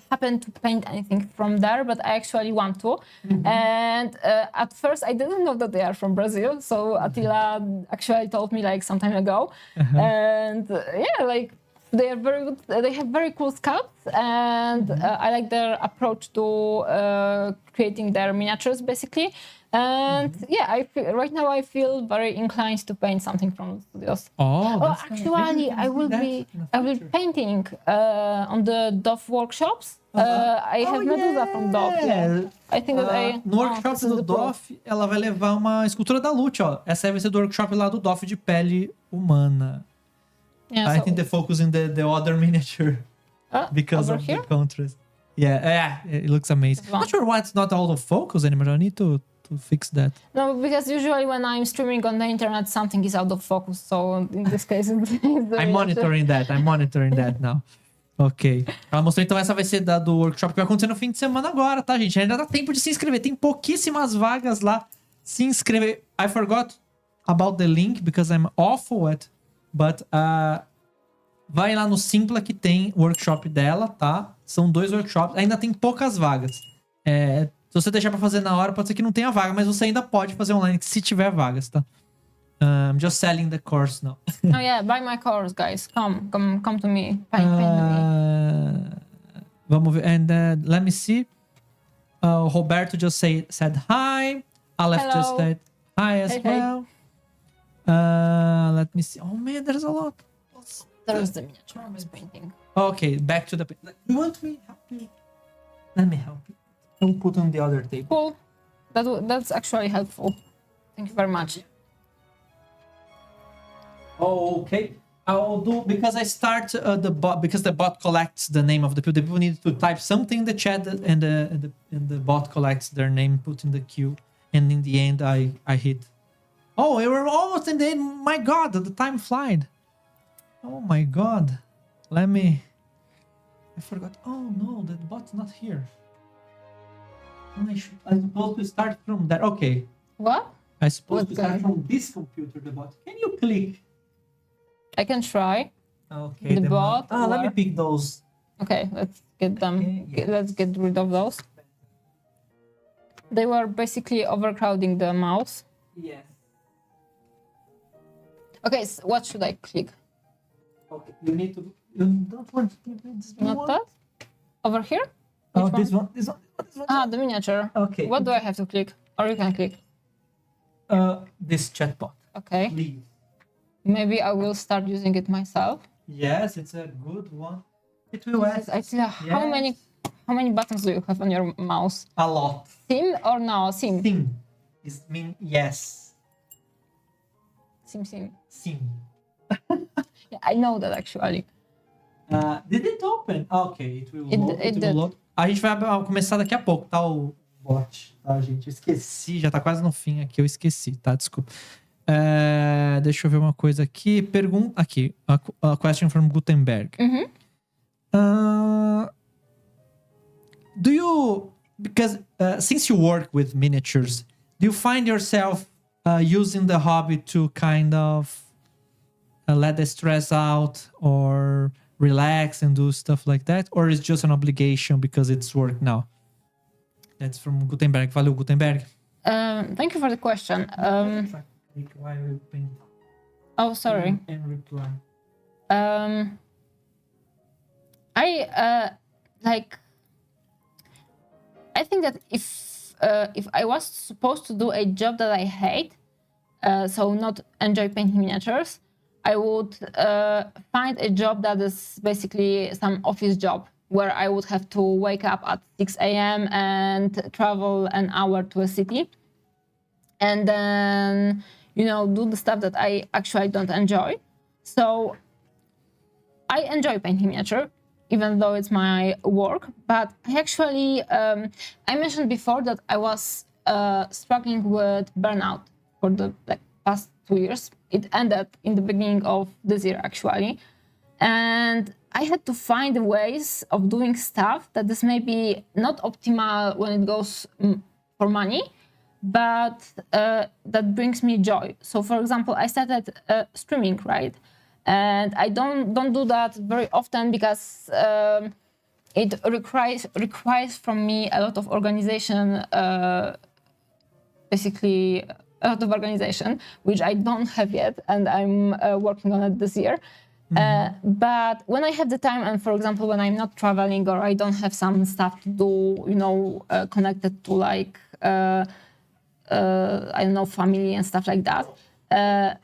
happen to paint anything from there, but I actually want to. And at first, I didn't know that they are from Brazil. So Atila actually told me like some time ago. And yeah, like they are very good. They have very cool sculpts, and I like their approach to creating their miniatures, basically. And yeah, right now I feel very inclined to paint something from Studios. Actually, I will be painting on the Dove workshops. I have Medusa from Dove. Yeah. I think that no workshop do Dove, ela vai levar uma escultura da Lute, ó. Essa aí vai ser do workshop lá do Dove de pele humana. Yeah, I think they focus in the other miniature because of the contrast. Yeah, it looks amazing. Not sure why it's not out of focus anymore. I need to fix that. No, because usually when I'm streaming on the internet, something is out of focus. So in this case, I'm monitoring that now. Ok. Ela mostrou então essa vai ser do workshop que vai acontecer no fim de semana agora, tá, gente? Ainda dá tempo de se inscrever. Tem pouquíssimas vagas lá. Se inscrever. I forgot about the link because I'm awful at. But vai lá no Simpla que tem o workshop dela, tá? São 2 workshops. Ainda tem poucas vagas. Se você deixar pra fazer na hora, pode ser que não tenha vaga, mas você ainda pode fazer online se tiver vagas, tá? I'm just selling the course now. Oh yeah, buy my course, guys. Come to me. Paint me. Vamos ver. And let me see. Roberto just said hi. Aleph just said hi as well. Let me see. Oh man, there's a lot. There's the miniature I was painting. Okay, back to the. You want me help you? Let me help you. I will put on the other table. Cool. That's actually helpful. Thank you very much. Okay. I will do because I start the bot because the bot collects the name of the people. The people need to type something in the chat and the bot collects their name, put in the queue, and in the end I hit. Oh, we were almost in the end. My God, the time flied. Oh my God. I forgot. Oh no, the bot's not here. I'm supposed to start from that. Okay. What? I'm supposed to start from this computer, the bot. Can you click? I can try. Okay. The bot. Let me pick those. Okay, let's get them. Okay, yes. Let's get rid of those. They were basically overcrowding the mouse. Yes. Okay, so what should I click? Okay, you need to. You don't want to click this one? Not that? Over here? Oh, Which this one. This one. The miniature. Okay. What do I have to click? Or you can click. This chatbot. Okay. Please. Maybe I will start using it myself. Yes, it's a good one. It will ask. Yes. How many buttons do you have on your mouse? A lot. Sim or no? Sim. Sim. Is mean yes. Sim. Sim. Yeah, I know that actually. Did it open? Okay, it will load. It did. Load. A gente vai começar daqui a pouco, tá? O bot, tá, gente? Eu esqueci, já tá quase no fim aqui, eu esqueci, tá? Desculpa. Deixa eu ver uma coisa aqui. Pergunta aqui. A question from Gutenberg. Do you, because since you work with miniatures, do you find yourself using the hobby to kind of let the stress out or relax and do stuff like that? Or is just an obligation because it's work now? That's from Gutenberg. Valeu, Gutenberg. Thank you for the question. Why we paint Oh, sorry. and reply. I think that if I was supposed to do a job that I hate, so not enjoy painting miniatures, I would find a job that is basically some office job where I would have to wake up at 6 a.m. and travel an hour to a city, and then, do the stuff that I actually don't enjoy. So I enjoy painting miniature, even though it's my work, but I actually, I mentioned before that I was struggling with burnout for the past 2 years. It ended in the beginning of this year, actually. And I had to find ways of doing stuff that is maybe not optimal when it goes for money, but that brings me joy. So, for example, I started streaming, right? And I don't do that very often because it requires from me a lot of organization, basically a lot of organization, which I don't have yet, and I'm working on it this year. But when I have the time, and for example, when I'm not traveling or I don't have some stuff to do, connected to I don't know, family and stuff like that,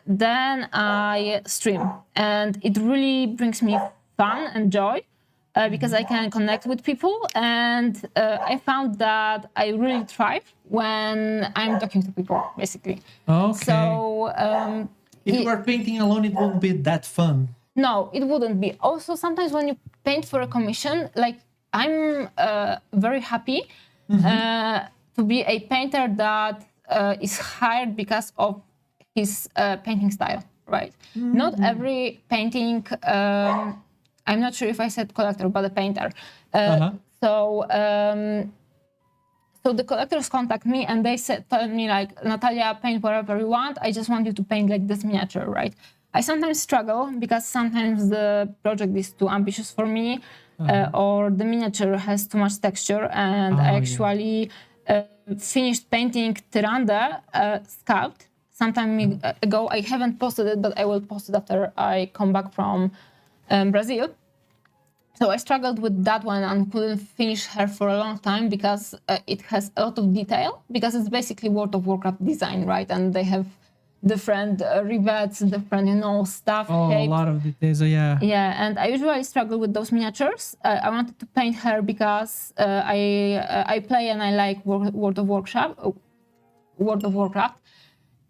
then I stream, and it really brings me fun and joy because I can connect with people, and I found that I really thrive when I'm talking to people, basically. Okay. So if you were painting alone, it wouldn't be that fun. No, it wouldn't be. Also, sometimes when you paint for a commission, I'm very happy to be a painter that is hired because of his painting style, right? Not every painting, I'm not sure if I said collector, but a painter. So the collectors contact me and they tell me Natalia, paint whatever you want. I just want you to paint this miniature, right? I sometimes struggle because sometimes the project is too ambitious for me, or the miniature has too much texture, and I actually finished painting Tyrande sculpt some time ago. I haven't posted it, but I will post it after I come back from Brazil. So I struggled with that one and couldn't finish her for a long time because it has a lot of detail, because it's basically World of Warcraft design, right? And they have different rivets, different, stuff. Oh, shapes. A lot of details, yeah. Yeah, and I usually struggle with those miniatures. I wanted to paint her because I play and I like World of Warcraft.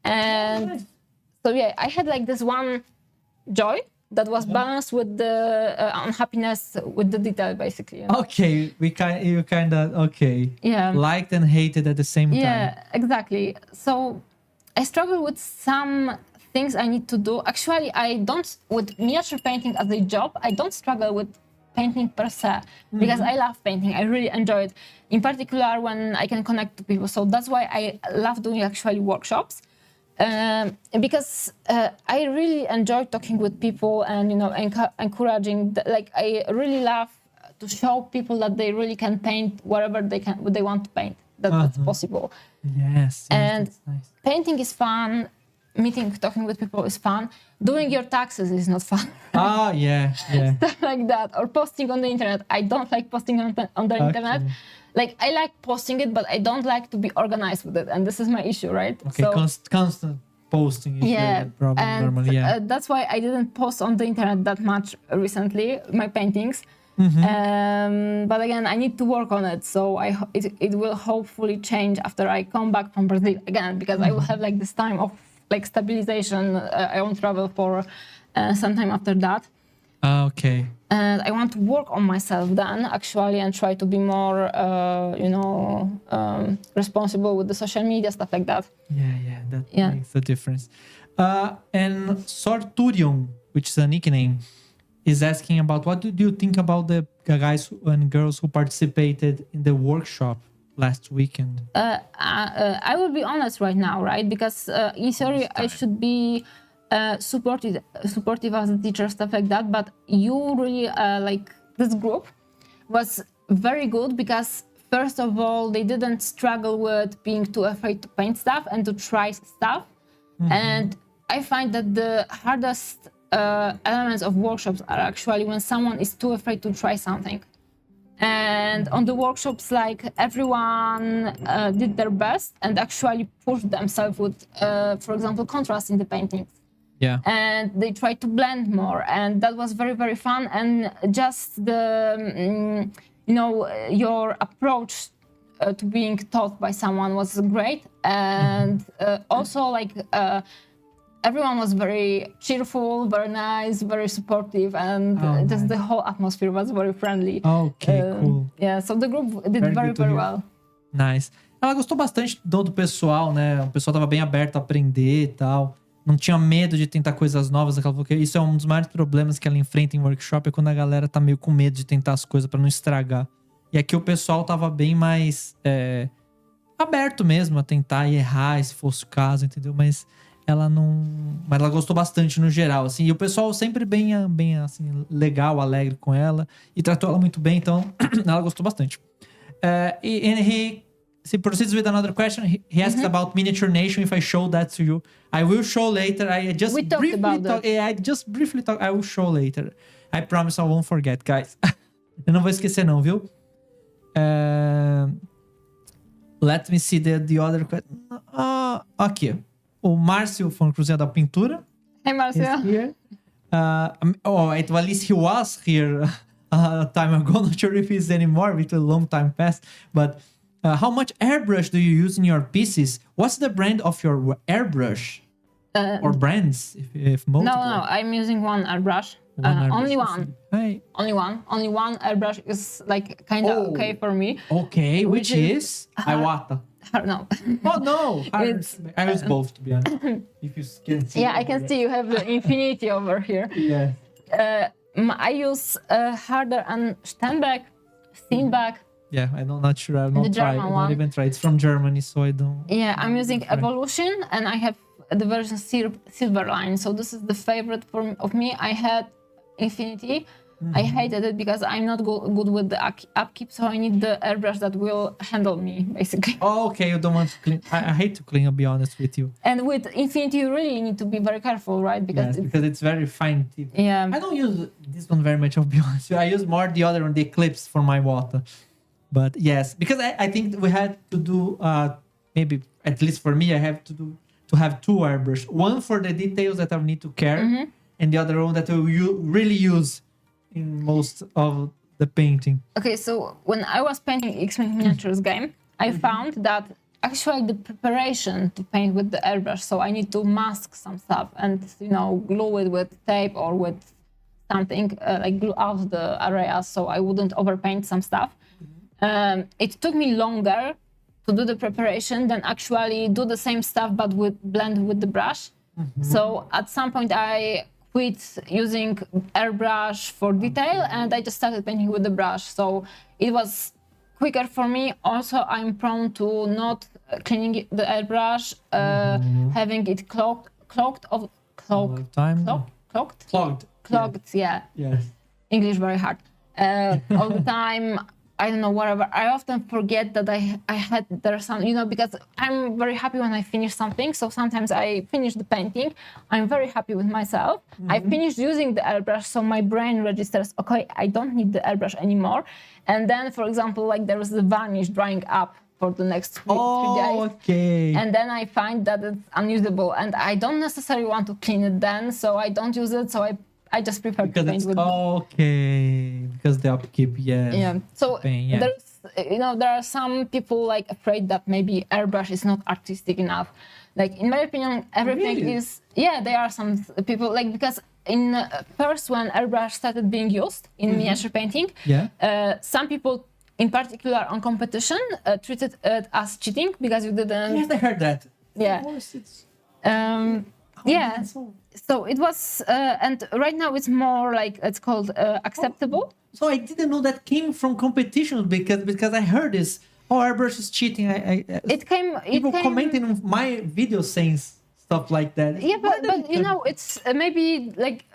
And so, yeah, I had this one joy that was balanced with the unhappiness with the detail, basically. Okay, you kind of, liked and hated at the same time. Yeah, exactly. So I struggle with some things I need to do. Actually, with miniature painting as a job, I don't struggle with painting per se, because I love painting. I really enjoy it, in particular when I can connect to people. So that's why I love doing actually workshops, because I really enjoy talking with people and, encouraging. I really love to show people that they really can paint whatever they want to paint. That's possible. Yes, and that's nice. Painting is fun. Talking with people is fun. Doing your taxes is not fun. Yeah. Stuff like that. Or posting on the internet. I don't like posting on the internet. I like posting it, but I don't like to be organized with it. And this is my issue, right? Okay, so, constant posting is the problem normally. Yeah. That's why I didn't post on the internet that much recently, my paintings. But again, I need to work on it, so it will hopefully change after I come back from Brazil again, because I will have this time of stabilization. I won't travel for some time after that. Okay. And I want to work on myself then, actually, and try to be more, responsible with the social media, stuff like that. Yeah, that makes a difference. And Sorturion, which is a nickname, is asking about what do you think about the guys and girls who participated in the workshop last weekend? I will be honest right now, right? Because in theory, I should be supportive as a teacher, stuff like that. But you really, this group was very good because, first of all, they didn't struggle with being too afraid to paint stuff and to try stuff. And I find that the hardest elements of workshops are actually when someone is too afraid to try something. And on the workshops, like everyone did their best and actually pushed themselves with, for example, contrast in the paintings. Yeah. And they tried to blend more, and that was very, very fun. And just the, your approach to being taught by someone was great. And also, like, everyone was very cheerful, very nice, very supportive, and just the whole atmosphere was very friendly. Ok, cool. Yeah, so the group did very, very well. Nice. Ela gostou bastante do pessoal, né? O pessoal tava bem aberto a aprender e tal. Não tinha medo de tentar coisas novas. Ela falou que isso é um dos maiores problemas que ela enfrenta em workshop, é quando a galera tá meio com medo de tentar as coisas pra não estragar. E aqui o pessoal tava bem mais aberto mesmo a tentar e errar, se fosse o caso, entendeu? Mas ela não... Mas ela gostou bastante no geral, assim. E o pessoal sempre bem assim, legal, alegre com ela. E tratou ela muito bem, então ela gostou bastante. And he proceeds with another question. He asks about Miniature Nation, if I show that to you. I will show later. I just briefly talk. I will show later. I promise I won't forget, guys. Eu não vou esquecer não, viu? Let me see the other question. Aqui. O Márcio from Cruzeiro da Pintura. Hey, Marcia. Here. At least he was here a time ago. Not sure if he's anymore. It's a long time past. But how much airbrush do you use in your pieces? What's the brand of your airbrush? Or brands, if multiple? No, I'm using one airbrush. Only one. Hey. Only one airbrush is like kind of okay for me. Okay, which is Iwata. No. Oh no! I use both, to be honest. If you can see. Yeah, I can see you have the infinity over here. Yeah. I use Harder and Steinbeck, Steinbeck. Yeah, I'm not sure. I've not tried. I've not even tried. It's from Germany, so I don't. Yeah, I'm using Evolution, and I have the version Silverline. So this is the favorite of me. I had Infinity. I hated it because I'm not good with the upkeep, so I need the airbrush that will handle me, basically. Oh, okay, you don't want to clean. I hate to clean, I'll be honest with you. And with Infinity, you really need to be very careful, right? Because it's very fine tip. Yeah. I don't use this one very much, I'll be honest with you. I use more the other one, the Eclipse, for my water. But yes, because I think we had to do, maybe, at least for me, I have to have two airbrushes. One for the details that I need to care, and the other one that I will really use in most of the painting. Okay, so when I was painting X-Men Miniatures game, I found that actually the preparation to paint with the airbrush, so I need to mask some stuff and, glue it with tape or with something, like glue out the areas so I wouldn't overpaint some stuff. It took me longer to do the preparation than actually do the same stuff but blend with the brush. So at some point I quit using airbrush for detail and I just started painting with the brush. So it was quicker for me. Also, I'm prone to not cleaning the airbrush, having it clogged, yeah. Yes. English very hard. All the time. I don't know, whatever. I often forget that there's some, because I'm very happy when I finish something. So sometimes I finish the painting. I'm very happy with myself. I finished using the airbrush, so my brain registers, okay, I don't need the airbrush anymore. And then, for example, like there was the varnish drying up for the next 3 days. Okay. And then I find that it's unusable. And I don't necessarily want to clean it then, so I don't use it. So I just prefer to paint with because the upkeep, yeah. So there's, there are some people like afraid that maybe airbrush is not artistic enough. Like in my opinion, everything is. Yeah, there are some people like because in first when airbrush started being used in miniature painting, some people, in particular on competition, treated it as cheating because you didn't. Yes, I heard that. Yeah. Of course, it's. Yeah. So it was, and right now it's more like it's called acceptable. So I didn't know that came from competitions because I heard this. Oh, airbrush is cheating. People commenting on my videos saying stuff like that. Yeah, but it's maybe like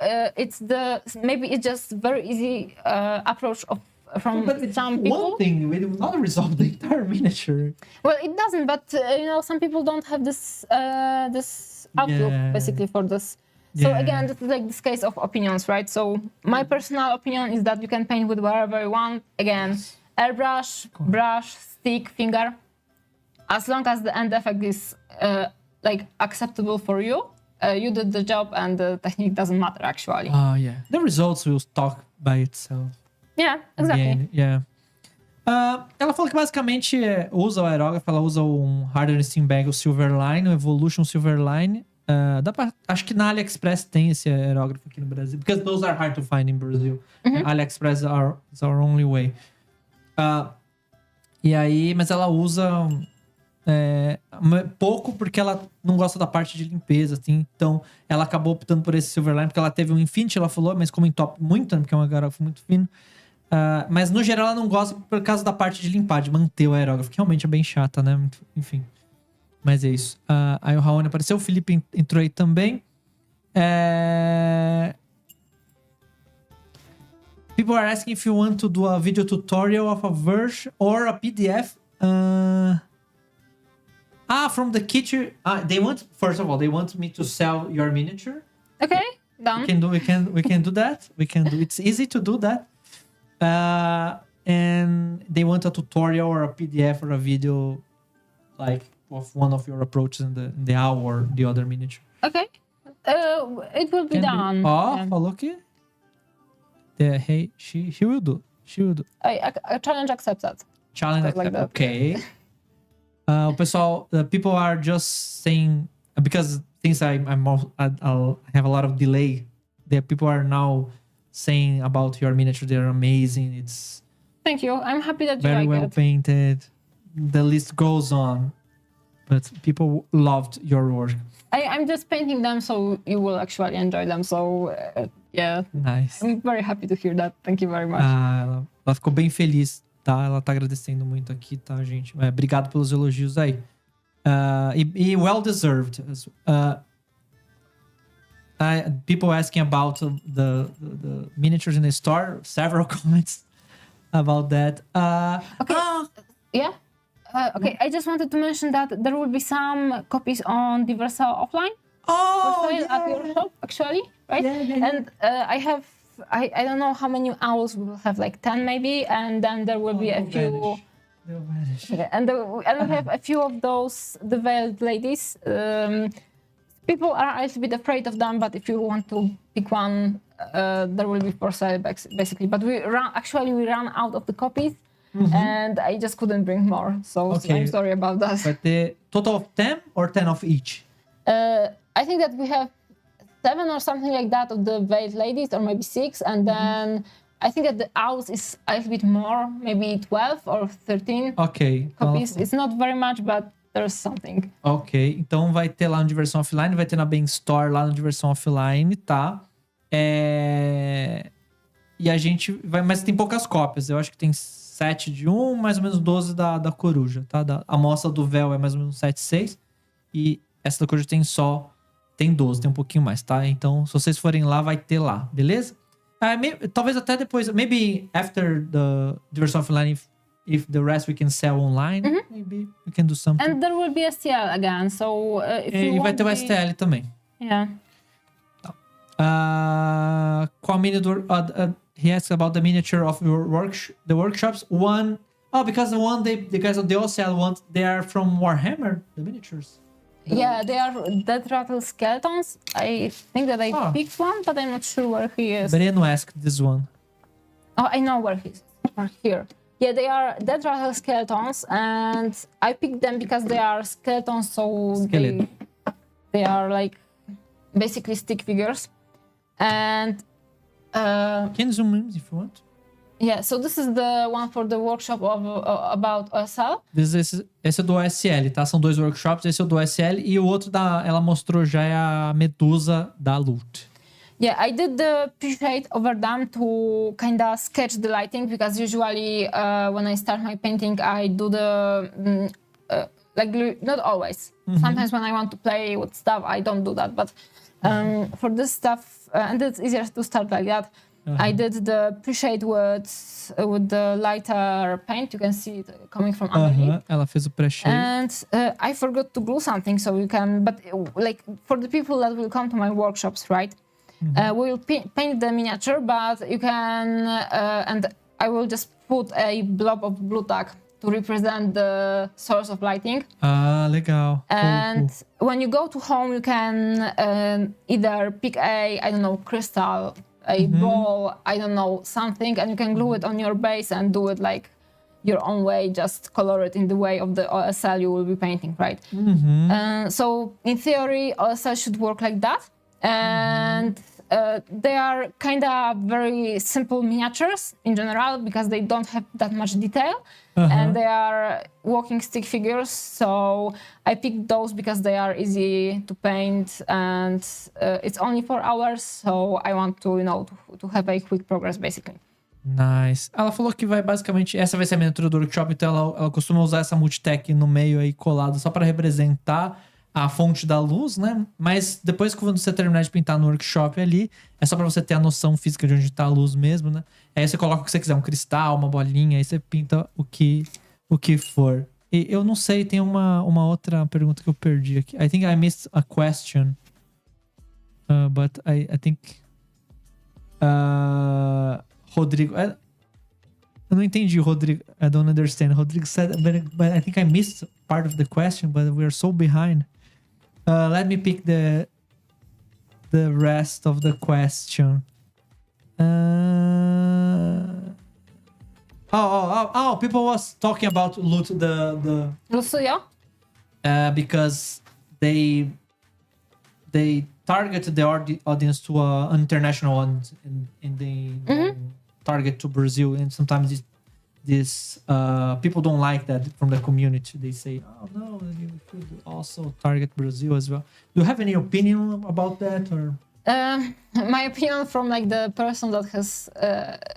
maybe it's just very easy approach from some people. One thing will not resolve the entire miniature. Well, it doesn't, but some people don't have this outlook basically for this. So Yeah. again, this is like this case of opinions, right? So my personal opinion is that you can paint with wherever you want. Again, airbrush, brush, stick, finger. As long as the end effect is like acceptable for you, you did the job and the technique doesn't matter actually. Yeah. The results will talk by itself. Yeah, exactly. Again, yeah. Ela falou que basicamente usa o aerógrafo, ela usa um Harder Steam Bag, o Silverline, o Evolution Silverline. Acho que na AliExpress tem esse aerógrafo aqui no Brasil. Because those are hard to find in Brazil. AliExpress is our only way. E aí, mas ela usa pouco porque ela não gosta da parte de limpeza, assim. Então, ela acabou optando por esse Silverline porque ela teve um Infinity, ela falou, mas como entope muito, né, porque é um aerógrafo muito fino. Mas no geral ela não gosta por causa da parte de limpar, de manter o aerógrafo, que realmente é bem chata, né? Enfim. Mas é isso. Aí o Raoni apareceu, o Felipe entrou aí também. People are asking if you want to do a video tutorial of a version or a PDF. From the kitchen. First of all, they want me to sell your miniature. Okay, done. We can do that. It's easy to do that. And they want a tutorial or a PDF or a video, like of one of your approaches in the owl or the other miniature. Okay, it will be done. Falou que. Hey, she will do. A challenge accepted. Challenge Like accepted. that. Okay. O pessoal, people are just saying because things I'll have a lot of delay. The people are now saying about your miniature. They're amazing. It's Thank you. I'm happy that you very like well it. painted. The list goes on, but people loved your work. I'm just painting them so you will actually enjoy them. So yeah, Nice. I'm very happy to hear that. Thank you very much. Ela ficou bem feliz, tá? Ela tá agradecendo muito aqui, tá, gente? Obrigado pelos elogios aí. E well deserved. People asking about the miniatures in the store. Several comments about that. Okay. Yeah. Okay. I just wanted to mention that there will be some copies on Diversal offline for sale at your shop, actually, right? Yeah. And I don't know how many owls we will have, like 10 maybe, and then there will be a few. They'll vanish. Okay, and we have a few of those, the veiled ladies. People are a little bit afraid of them, but if you want to pick one, there will be for sale basically. But we ran out of the copies, and I just couldn't bring more. So I'm sorry about that. But the total of 10 or 10 of each? I think that we have 7 or something like that of the veiled ladies, or maybe 6, and then I think that the owls is a little bit more, maybe 12 or 13 copies. It's not very much, but there's something. Ok, então vai ter lá no Diversão Offline, vai ter na Bem Store lá no Diversão Offline, tá? E a gente vai... Mas tem poucas cópias, eu acho que tem 7 de um, mais ou menos 12 da coruja, tá? A amostra do véu é mais ou menos 7, 6. E essa da coruja tem 12, tem um pouquinho mais, tá? Então, se vocês forem lá, vai ter lá, beleza? Talvez até depois, maybe after the Diversão Offline, if the rest we can sell online, maybe we can do something. And there will be STL again, so if you E vai ter o STL também. Yeah. Qual miniature? He asked about the miniature of your the workshops. Because the one the guys on the OCL want, they are from Warhammer, the miniatures. Yeah, they are dead rattle skeletons. I think that I picked one, but I'm not sure where he is. Breno asked this one. Oh, I know where he is. Here. Yeah, they are dead rattle skeletons, and I picked them because they are skeletons, so they are like basically stick figures. And can zoom in if you want. Yeah, so this is the one for the workshop about OSL. Esse é do OSL, tá? São 2 workshops, esse é o do OSL e o outro ela mostrou já é a medusa da Loot. Yeah, I did the pre-shade over them to kind of sketch the lighting, because usually when I start my painting, I do the not always. Sometimes when I want to play with stuff, I don't do that. But for this stuff, and it's easier to start like that. I did the pre-shade with the lighter paint. You can see it coming from underneath. Ela fez o pré-shade. And I forgot to glue something, so you can. But like for the people that will come to my workshops, right? We will paint the miniature, but you can. And I will just put a blob of blue tack to represent the source of lighting. Ah, legal. And when you go to home, you can either pick I don't know, crystal, a ball, I don't know, something, and you can glue it on your base and do it like your own way, just color it in the way of the OSL you will be painting, right? So in theory, OSL should work like that. And they are kind of very simple miniatures in general because they don't have that much detail. And they are walking stick figures, so I picked those because they are easy to paint and it's only 4 hours, so I want to, to have a quick progress basically. Nice. Ela falou que vai basicamente... Essa vai ser a miniatura do workshop, então ela costuma usar essa multitech no meio aí colado só para representar a fonte da luz, né? Mas depois que você terminar de pintar no workshop ali, é só pra você ter a noção física de onde tá a luz mesmo, né? Aí você coloca o que você quiser, um cristal, uma bolinha, aí você pinta o que for. E eu não sei, tem uma outra pergunta que eu perdi aqui. I think I missed a question. But I think... Rodrigo... Eu não entendi, Rodrigo. I don't understand. Rodrigo said, but I think I missed part of the question, but we are so behind. Let me pick the rest of the question. People was talking about loot the Lucio? because they target the audience to an international audience in the target to Brazil, and sometimes this people don't like that from the community. They say, oh no, you could also target Brazil as well. Do you have any opinion about that? Or my opinion from like the person that has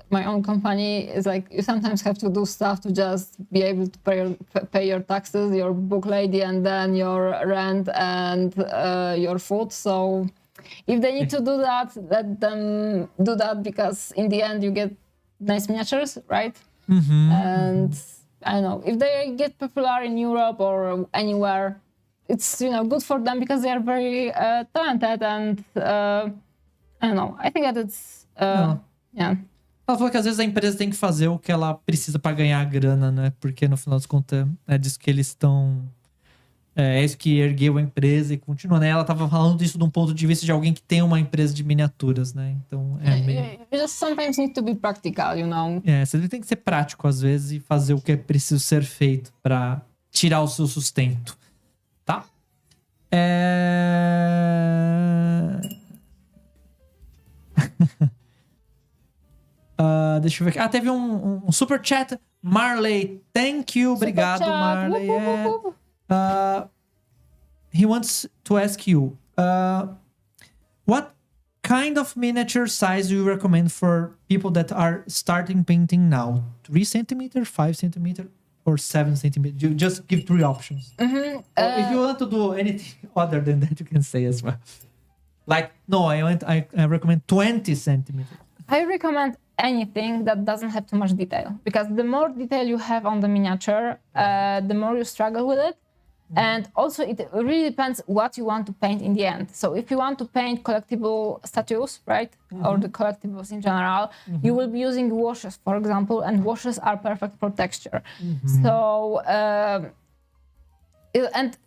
my own company is like you sometimes have to do stuff to just be able to pay your taxes, your book lady, and then your rent and your food. So if they need to do that, let them do that, because in the end you get nice miniatures, right? And I don't know, if they get popular in Europe or anywhere, it's good for them because they are very talented, and I don't know, I think that it's yeah. Ela falou que às vezes a empresa tem que fazer o que ela precisa para ganhar a grana, né? Porque no final das contas é disso que eles estão... É isso que ergueu a empresa e continua, né? Ela tava falando isso de um ponto de vista de alguém que tem uma empresa de miniaturas, né? Então é meio... You just sometimes need to be practical, Você tem que ser prático às vezes e fazer o que é preciso ser feito para tirar o seu sustento, tá? Deixa eu ver aqui. Teve um super chat. Marley, thank you. Obrigado, Marley. He wants to ask you, what kind of miniature size do you recommend for people that are starting painting now? 3 centimeter, 5 centimeter, or 7 centimeter? You just give 3 options. If you want to do anything other than that, you can say as well. Like, no, I recommend 20 centimeters. I recommend anything that doesn't have too much detail, because the more detail you have on the miniature, the more you struggle with it. And also it really depends what you want to paint in the end. So if you want to paint collectible statues, right, or the collectibles in general, you will be using washes, for example, and washes are perfect for texture. So and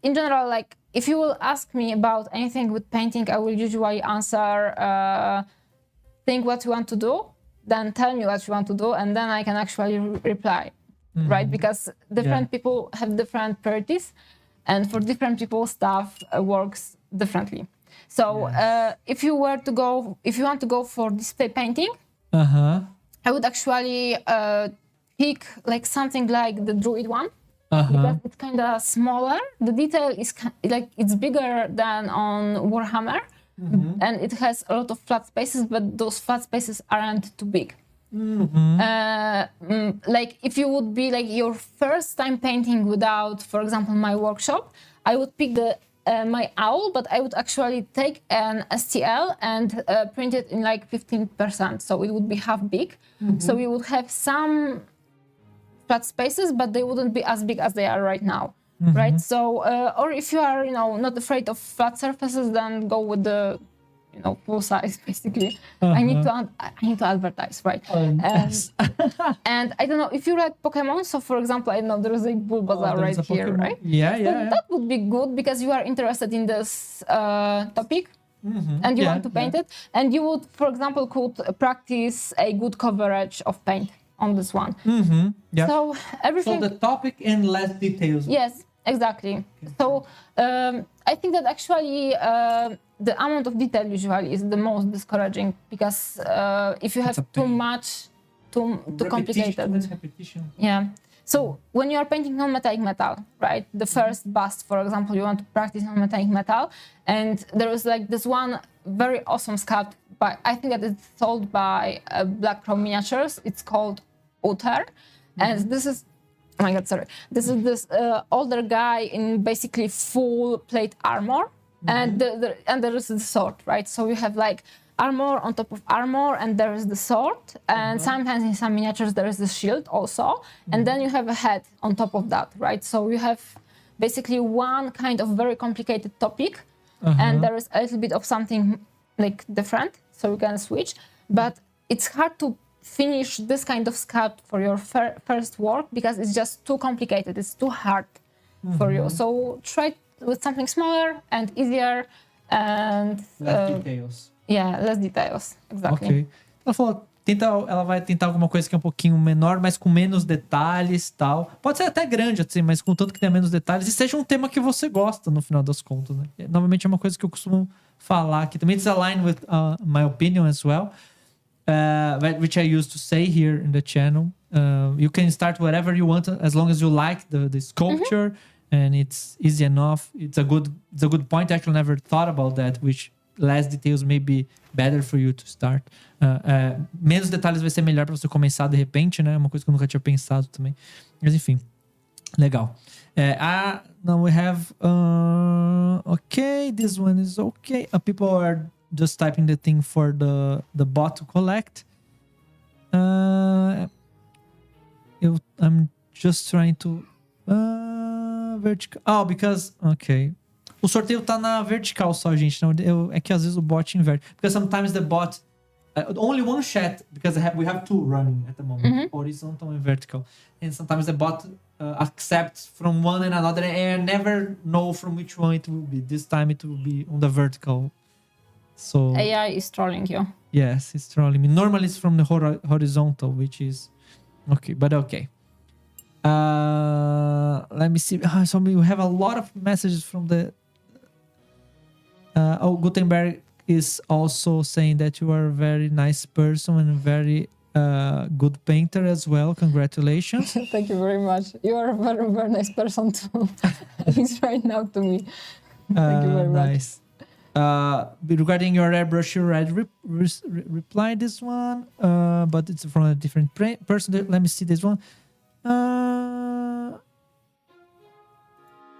in general, like if you will ask me about anything with painting, I will usually answer think what you want to do, then tell me what you want to do, and then I can actually reply, right? Because different people have different priorities, and for different people, stuff works differently. So if you want to go for display painting, I would actually pick like something like the Druid one, because it's kind of smaller. The detail is like it's bigger than on Warhammer, and it has a lot of flat spaces, but those flat spaces aren't too big. Like if you would be like your first time painting without, for example, my workshop, I would pick the my owl, but I would actually take an STL and print it in like 15%. So it would be half big. So you would have some flat spaces, but they wouldn't be as big as they are right now. Right? So, or if you are, not afraid of flat surfaces, then go with the, full size, basically. I need to advertise, right? Yes. And I don't know, if you like Pokemon, so for example, I know there is a Bulbasaur right here, right? Yeah, So that would be good because you are interested in this topic and you want to paint it. And you would, for example, could practice a good coverage of paint on this one. Yeah. So everything... So the topic and less details. Yes, exactly. Okay. So I think that actually the amount of detail usually is the most discouraging because if you have too much, too complicated. Repetition. Yeah. So when you are painting non-metallic metal, right? The first bust, for example, you want to practice non-metallic metal, and there is like this one very awesome sculpt by, I think that it's sold by Black Crow Miniatures. It's called Uther, and this is, oh my god, sorry. This is this older guy in basically full plate armor, and there is the sword, right? So you have like armor on top of armor, and there is the sword, and sometimes in some miniatures there is the shield also, and then you have a head on top of that, right? So you have basically one kind of very complicated topic, and there is a little bit of something like different, so you can switch, but it's hard to finish this kind of sculpt for your first work because it's just too complicated, it's too hard for you. So try with something smaller and easier and less details. Yeah, less details, exactly. Ok. Ela vai tentar alguma coisa que é um pouquinho menor, mas com menos detalhes e tal. Pode ser até grande, assim, mas contanto que tenha menos detalhes e seja um tema que você gosta, no final das contas, né? Novamente é uma coisa que eu costumo falar aqui. Também it's aligned with my opinion as well, which I used to say here in the channel. You can start whatever you want as long as you like the sculpture and it's easy enough. It's a good point. I actually never thought about that, which less details may be better for you to start. Menos detalhes vai ser melhor para você começar de repente, né? É uma coisa que eu nunca tinha pensado também. Mas enfim, legal. Now we have okay, this one is okay. People are just typing the thing for the bot to collect. I'm just trying to vertical. Oh, because okay. O sorteio tá na vertical só, gente. Não, é que às vezes o bot inverte. Because sometimes the bot... only one chat, because we have two running at the moment. Horizontal and vertical. And sometimes the bot accepts from one and another. And I never know from which one it will be. This time it will be on the vertical. So AI is trolling you. Yes, it's trolling me. Normally it's from the horizontal, which is... Okay, but okay. Let me see. So we have a lot of messages from the... Gutenberg is also saying that you are a very nice person and a very good painter as well. Congratulations. Thank you very much. You are a very, very nice person too. He's right now to me. Thank you very nice. Much. Regarding your airbrush, you already replied this one, but it's from a different person. Let me see this one.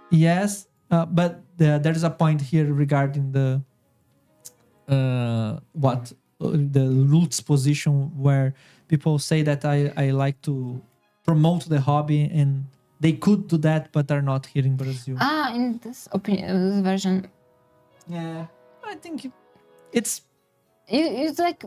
Yes. But there's a point here regarding the roots position where people say that I like to promote the hobby and they could do that but are not here in Brazil. In this opinion, this version. Yeah, I think it's like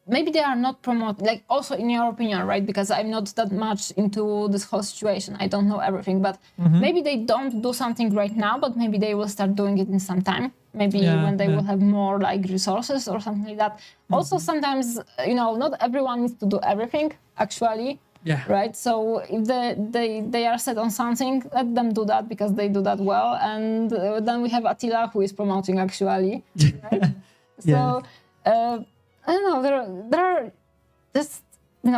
maybe they are not promoting, like also in your opinion, right? Because I'm not that much into this whole situation. I don't know everything, but maybe they don't do something right now, but maybe they will start doing it in some time. Maybe when they will have more like resources or something like that. Also, sometimes, not everyone needs to do everything actually. Yeah. Right. So if they are set on something, let them do that because they do that well. And then we have Atila who is promoting actually. Right? So, I don't know. There are just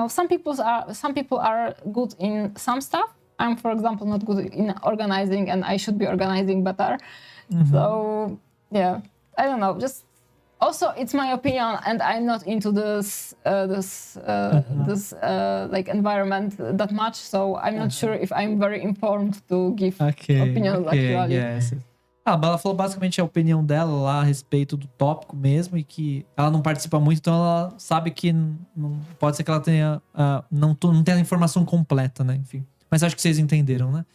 some people are good in some stuff. I'm, for example, not good in organizing, and I should be organizing better. So yeah, I don't know. Just also, it's my opinion, and I'm not into this like environment that much. So I'm not sure if I'm very informed to give opinions actually. Yes. Ela falou basicamente a opinião dela lá a respeito do tópico mesmo e que ela não participa muito, então ela sabe que não pode ser que ela tenha não tenha a informação completa, né? Enfim. Mas acho que vocês entenderam, né?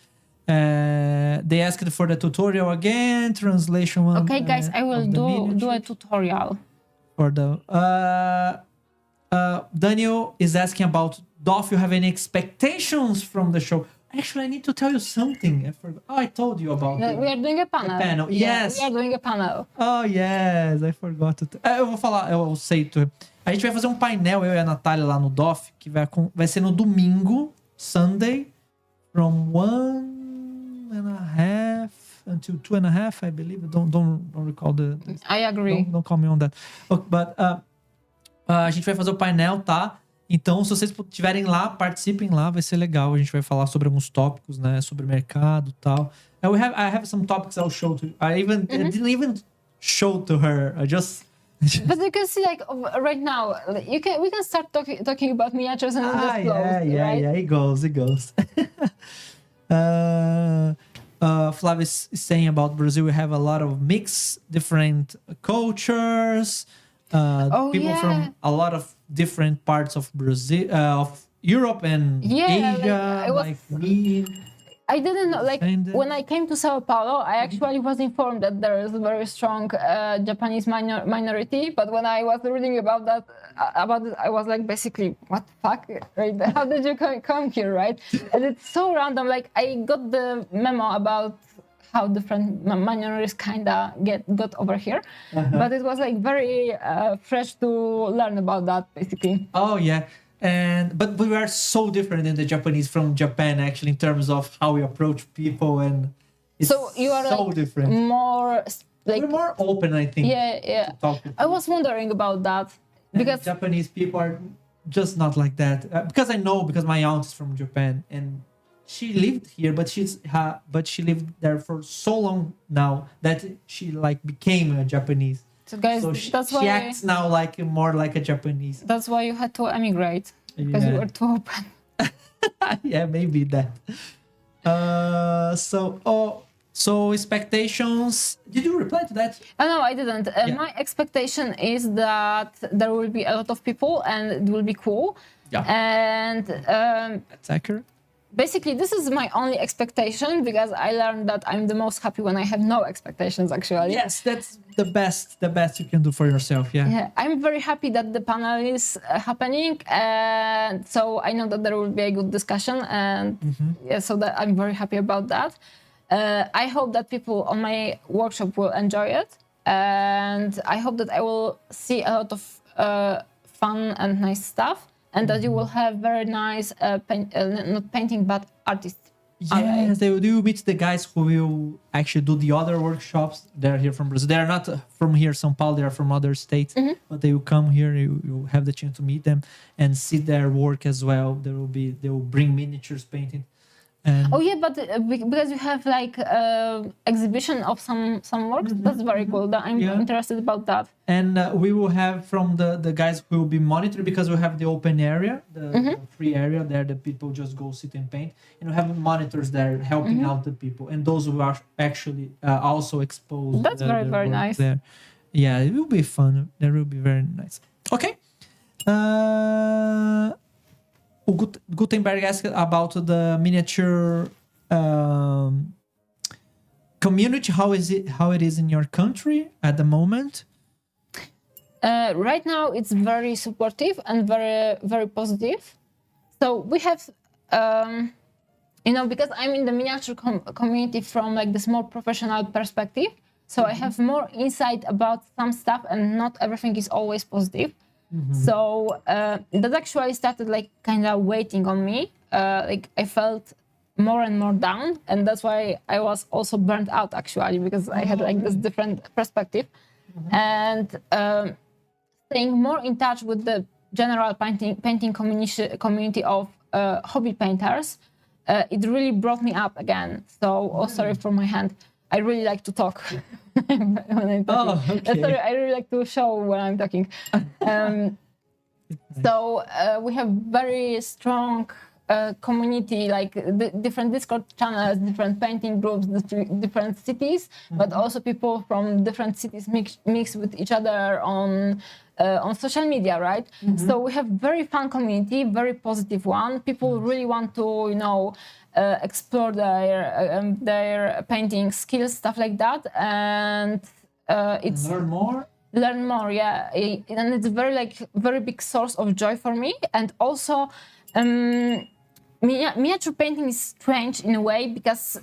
They asked for the tutorial again, translation. Okay, guys, I will do a tutorial. For the Daniel is asking about Doff. You have any expectations from the show? Actually, I need to tell you something. I forgot. Oh, I told you about it. We are doing a panel. The panel. Yeah, Yes. we are doing a panel. Oh, yes. I forgot to... Eu vou falar, eu sei. A gente vai fazer um painel, eu e a Natalia, lá no Doff, que vai ser no domingo, Sunday, from 1:30 until 2:30, I believe. Don't recall the... I agree. Don't call me on that. Okay, but a gente vai fazer o painel, tá? Então, se vocês estiverem lá, participem lá, vai ser legal. A gente vai falar sobre alguns tópicos, né? Sobre mercado e tal. I have some topics I'll show to you. I didn't even show to her. I just... But you can see, like, right now, we can start talking about miniatures and just close, right? Yeah, it goes. Flavio is saying about Brazil, we have a lot of mixed, different cultures. People from a lot of different parts of Brazil, of Europe and Asia, like me. I didn't know, like, when I came to Sao Paulo, I actually was informed that there is a very strong Japanese minority, but when I was reading about it, I was like, basically, what the fuck, right? How did you come here, right? And it's so random, like, I got the memo about how different minorities kinda got over here, but it was like very fresh to learn about that, basically. Oh yeah, but we are so different in the Japanese from Japan, actually, in terms of how we approach people, and it's so you are so like different. More like we're more open, I think. Yeah. To talk with I was wondering about that because Japanese people are just not like that. Because my aunt is from Japan and she lived here, but she lived there for so long now that she like became a Japanese. So guys, she acts now more like a Japanese. That's why you had to emigrate, because you were too open. Yeah, maybe that. So expectations. Did you reply to that? No, I didn't. My expectation is that there will be a lot of people and it will be cool. Yeah. And that's accurate. Basically, this is my only expectation because I learned that I'm the most happy when I have no expectations, actually. Yes, that's the best you can do for yourself, Yeah, I'm very happy that the panel is happening, and so I know that there will be a good discussion, and so that I'm very happy about that. I hope that people on my workshop will enjoy it, and I hope that I will see a lot of fun and nice stuff. And that you will have very nice, not painting, but artists. Yes, they will meet the guys who will actually do the other workshops. They're here from Brazil. They're not from here, São Paulo. They are from other states. But they will come here. You have the chance to meet them and see their work as well. They will bring miniatures painted. And but because you have like exhibition of some works, that's very cool. I'm interested about that. And we will have from the guys who will be monitoring, because we have the open area, the free area there that people just go sit and paint, and we have monitors there helping out the people, and those who are actually also exposed. That's very nice. There. Yeah, it will be fun. That will be very nice. Okay. Gutenberg asked about the miniature community. How it is in your country at the moment? Right now, it's very supportive and very, very positive. So we have, because I'm in the miniature community from like this more professional perspective. So I have more insight about some stuff, and not everything is always positive. So that actually started like kind of waiting on me. Like I felt more and more down, and that's why I was also burnt out actually, because I had like this different perspective. And staying more in touch with the general painting community of hobby painters, it really brought me up again. So sorry for my hand. I really like to talk when I'm talking. Okay. Sorry, I really like to show when I'm talking. So we have very strong community, like different Discord channels, different painting groups, different cities, but also people from different cities mix with each other on social media, right? So we have very fun community, very positive one. People really want to, explore their painting skills, stuff like that, and it's learn more, yeah. And it's very big source of joy for me. And also miniature painting is strange in a way because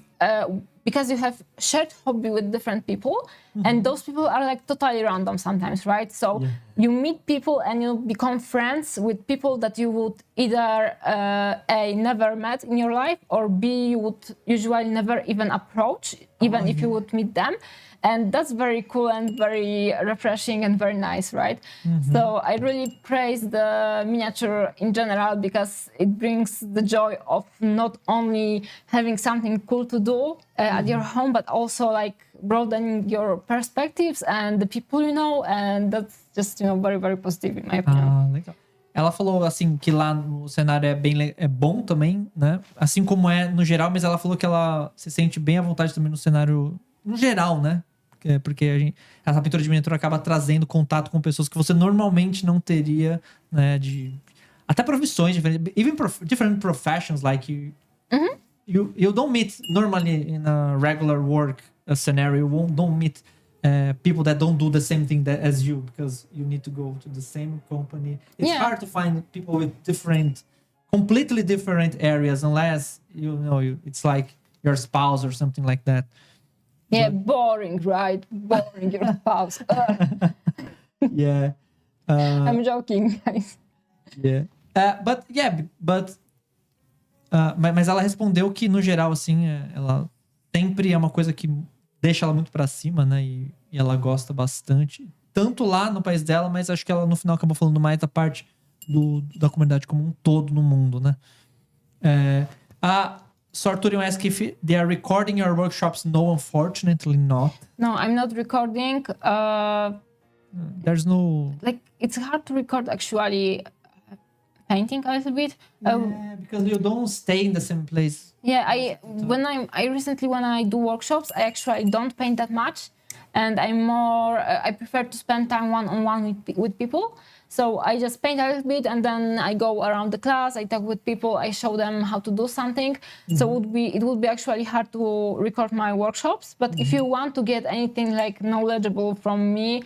you have shared hobby with different people, and those people are like totally random sometimes, right? So you meet people and you become friends with people that you would either A, never met in your life, or B, you would usually never even approach, even if you would meet them. And that's very cool and very refreshing and very nice, right? So I really praise the miniature in general because it brings the joy of not only having something cool to do at your home, but also like broadening your perspectives and the people you know, and that's just, very, very positive in my opinion. Legal. Ela falou assim que lá no cenário é bom também, né? Assim como é no geral, mas ela falou que ela se sente bem à vontade também no cenário no geral, né? Porque essa pintura de miniatura acaba trazendo contato com pessoas que você normalmente não teria, né? Até profissões diferentes, even different professions, like you don't meet normally in a regular work scenario. You don't meet people that don't do the same thing as you, because you need to go to the same company. It's hard to find people with completely different areas, unless it's like your spouse or something like that. Yeah, boring, right? Boring, your spouse. Yeah. I'm joking, guys. Yeah. Mas ela respondeu que, no geral, assim, ela sempre é uma coisa que deixa ela muito pra cima, né? E ela gosta bastante. Tanto lá no país dela, mas acho que ela, no final, acabou falando mais da parte da comunidade como um todo no mundo, né? So Arturian asked if they are recording your workshops. No, unfortunately not. No, I'm not recording. There's no... it's hard to record actually painting a little bit. Because you don't stay in the same place. Yeah, when I do workshops, I actually don't paint that much. And I prefer to spend time one-on-one with people. So I just paint a little bit and then I go around the class, I talk with people, I show them how to do something. So it would be actually hard to record my workshops. But if you want to get anything like knowledgeable from me,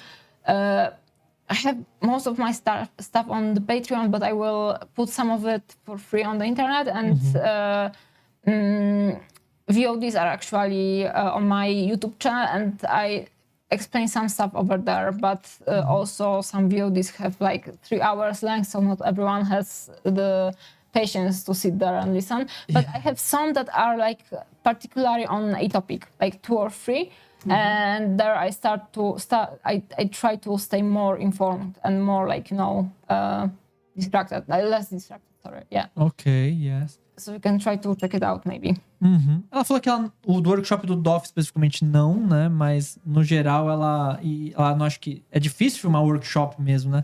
I have most of my stuff on the Patreon, but I will put some of it for free on the internet. And VODs are actually on my YouTube channel, and I explain some stuff over there, but also some VODs have like 3 hours length, so not everyone has the patience to sit there and listen. But I have some that are like particularly on a topic, like 2 or 3, and there I try to stay more informed and more like distracted, less distracted. Sorry, yeah. Okay, yes. So you can try to check it out, maybe. Ela falou que o do workshop do DOF especificamente não, né? Mas no geral ela não acho que é difícil filmar workshop mesmo, né?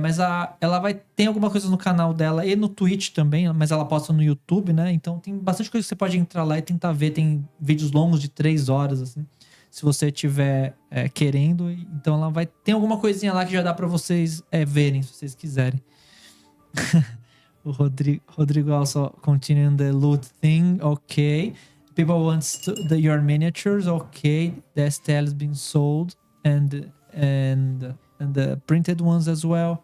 Mas ela tem alguma coisa no canal dela e no Twitch também, mas ela posta no YouTube, né? Então tem bastante coisa que você pode entrar lá e tentar ver. Tem vídeos longos de 3 horas, assim. Se você tiver querendo. Então ela tem alguma coisinha lá que já dá pra vocês verem, se vocês quiserem. O Rodrigo also continuing the loot thing. Okay. People want your miniatures. Okay. The STL is being sold. And the printed ones as well.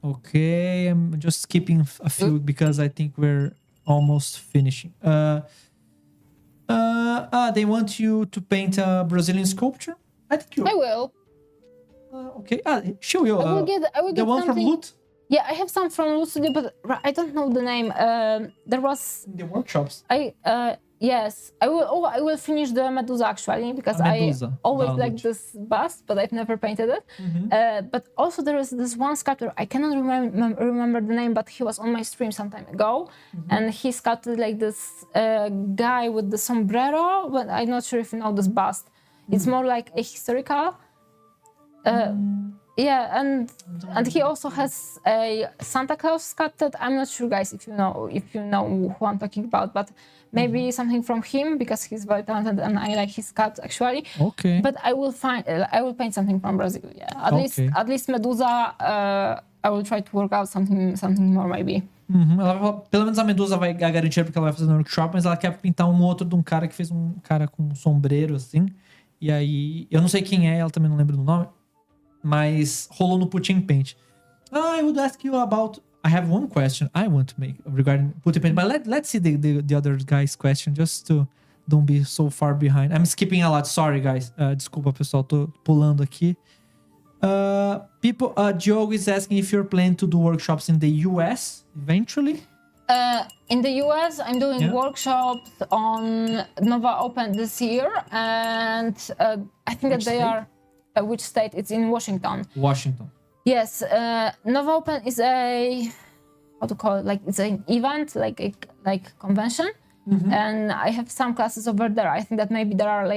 Okay. I'm just skipping a few because I think we're almost finishing. They want you to paint a Brazilian sculpture? I think I will. Okay. Show you. I will get the one something. from Loot? Yeah, I have some from Loot Studio, but I don't know the name. There was the workshops. Yes, I will finish the Medusa actually, because I always like this bust, but I've never painted it. But also there is this one sculptor, I cannot remember the name, but he was on my stream some time ago, and he sculpted like this guy with the sombrero, but I'm not sure if you know this bust. It's more like a historical. Yeah, and he also has a Santa Claus sculpted. I'm not sure, guys, if you know who I'm talking about, but maybe something from him because he's very talented and I like his sculpt actually. Okay. But I will paint something from Brazil. Yeah, at least Medusa. I will try to work out something more maybe. Uhum. Ela vai falar, pelo menos a Medusa vai garantir porque ela vai fazer no workshop, mas ela quer pintar um outro de um cara que fez um cara com um sombreiro assim. E aí, eu não sei quem é, ela também não lembra do nome, mas rolou no Putting Paint. I would ask you about. I have one question I want to make regarding Putting Paint, but let's see the other guy's question just to don't be so far behind. I'm skipping a lot, sorry guys. Desculpa pessoal, tô pulando aqui. Diogo is asking if you're planning to do workshops in the US eventually. In the US, I'm doing workshops on Nova Open this year, and I think that they are. Which state? It's in Washington. Washington. Yes, Nova Open is a it's an event, like convention, and I have some classes over there. I think that maybe there are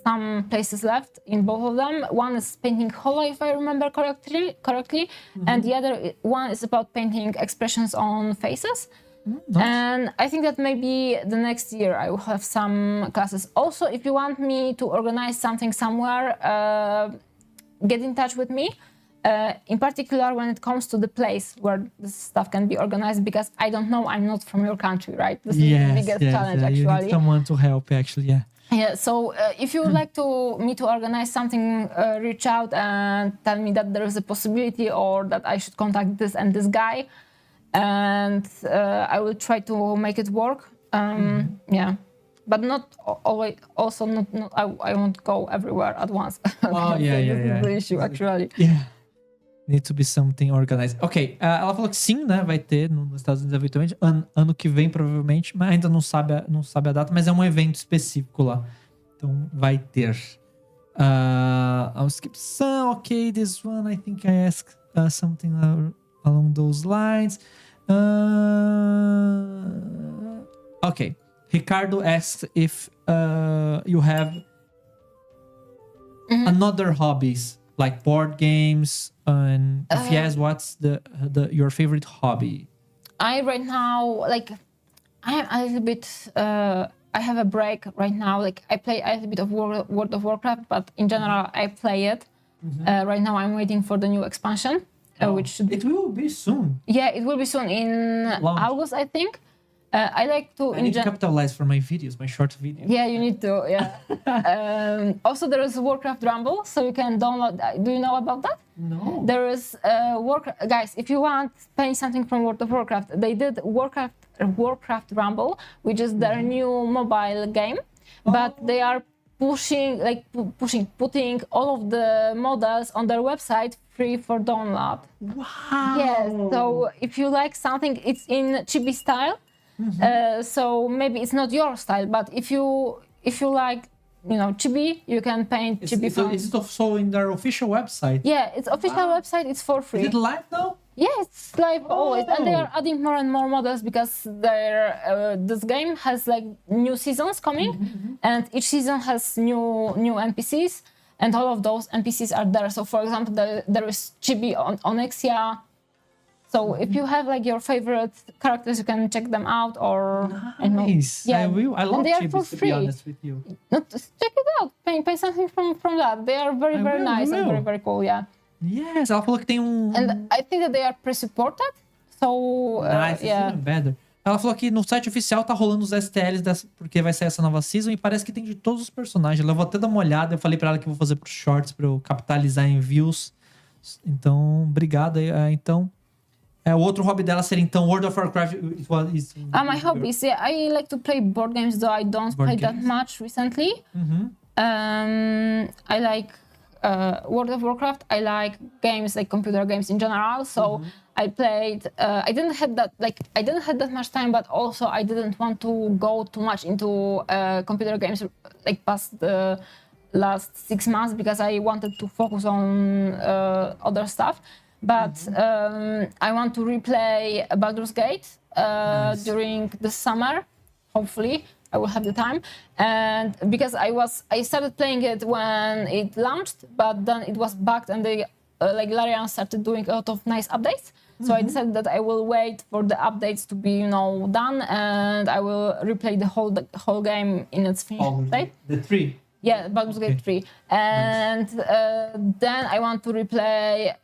some places left in both of them. One is painting holo, if I remember correctly, and the other one is about painting expressions on faces. Nice. And I think that maybe the next year I will have some classes. Also, if you want me to organize something somewhere, get in touch with me. In particular, when it comes to the place where this stuff can be organized, because I don't know, I'm not from your country, right? This is the biggest challenge, actually. You need someone to help, actually, yeah. Yeah, so if you would like me to organize something, reach out and tell me that there is a possibility or that I should contact this and this guy, and I will try to make it work. Yeah, but not always. Also, not I won't go everywhere at once. Oh, yeah. This is the issue, actually. Yeah. Need to be something organized. Ok, ela falou que sim, né? Vai ter nos Estados Unidos eventualmente. Ano que vem, provavelmente. Mas ainda não sabe a data, mas é um evento específico lá. Então, vai ter. I'll skip some. Ok, this one, I think I asked something along those lines. Ok. Ricardo asks if you have another hobbies, like board games, and if yes, what's your favorite hobby? I right now I'm a little bit. I have a break right now. I play a little bit of World of Warcraft, but in general, I play it. Right now, I'm waiting for the new expansion, which should be. It will be soon. Yeah, it will be soon in August, I think. I like to. I need to capitalize for my videos, my short videos. Yeah, you need to. Yeah. Also, there is Warcraft Rumble, so you can download. Do you know about that? No. There is guys. If you want paint something from World of Warcraft, they did Warcraft Rumble, which is their new mobile game, but they are putting all of the models on their website free for download. Wow. Yes. So if you like something, it's in chibi style. So maybe it's not your style, but if you like, chibi, you can paint chibi. Is it also in their official website? Yeah, it's official website. It's for free. Is it live now? Yeah, it's live always, and they are adding more and more models because this game has new seasons coming, and each season has new NPCs, and all of those NPCs are there. So, for example, there is chibi on Onyxia. So if you have your favorite characters, you can check them out or nice. I will. I love chibis, to be honest with you. Check it out. Paint something from that. They are very nice and very, very cool. Yeah. Yes, ela falou que tem And I think that they are pre-supported. So nice, yeah. Even better. Ela falou que no site oficial tá rolando os STLs porque vai sair essa nova season e parece que tem de todos os personagens. Eu vou até dar uma olhada. Eu falei pra ela que eu vou fazer pros shorts pra eu capitalizar em views. Então, obrigado. Então, o outro hobby dela seria então World of Warcraft. My hobbies, yeah, I like to play board games, though I don't play that much recently. I like World of Warcraft. I like games, computer games in general. So I played. I didn't have that much time, but also I didn't want to go too much into computer games past the last 6 months because I wanted to focus on other stuff. But I want to replay Baldur's Gate during the summer. Hopefully, I will have the time. And because I started playing it when it launched, but then it was bugged and they like Larian started doing a lot of nice updates. So I decided that I will wait for the updates to be, done, and I will replay the whole game in its finished state. The 3. Yeah, Baldur's Gate 3. And then I want to replay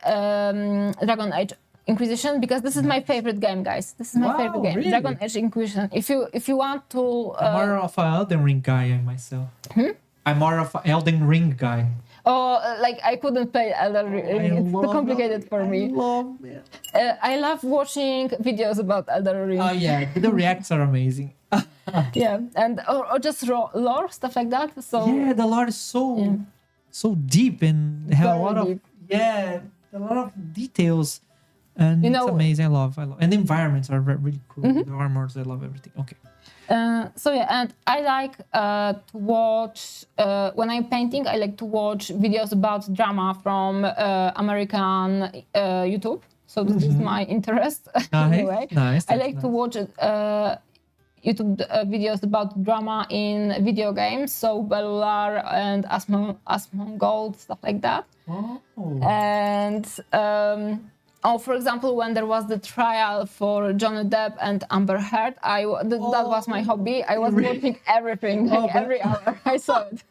Dragon Age Inquisition, because this is my favorite game, guys. This is my favorite game. Really? Dragon Age Inquisition. If you want to... I'm more of an Elden Ring guy myself. I'm more of an Elden Ring guy. Oh, like I couldn't play Elden Ring. It's too complicated for me. I love watching videos about Elden Ring. Oh yeah, the reacts are amazing. Yeah, and or just lore, stuff like that. So yeah, the lore is so deep and they have a lot of details, and it's amazing. I love, and the environments are really cool. The armors, I love everything. Okay. So yeah, and I like to watch when I'm painting. I like to watch videos about drama from American YouTube. So this is my interest. Anyway, nice. I like to watch YouTube videos about drama in video games. So Melhor and Asmongold, stuff like that. Oh. And for example, when there was the trial for Johnny Depp and Amber Heard, that was my hobby. I was watching everything, every hour. I saw it.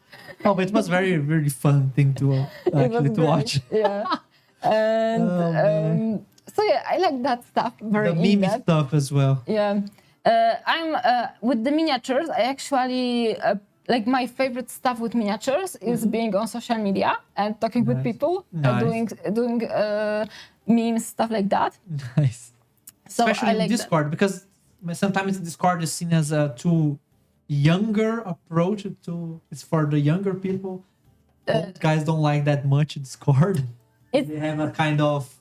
Oh, but it was very, very fun thing to watch. Yeah. And so yeah, I like that stuff very the meme stuff as well. Yeah. I'm with the miniatures. I actually like my favorite stuff with miniatures is being on social media and talking with people, doing memes, stuff like that. Nice. So especially in Discord, because sometimes Discord is seen as a too younger approach it's for the younger people. Old guys don't like that much Discord. They have a kind of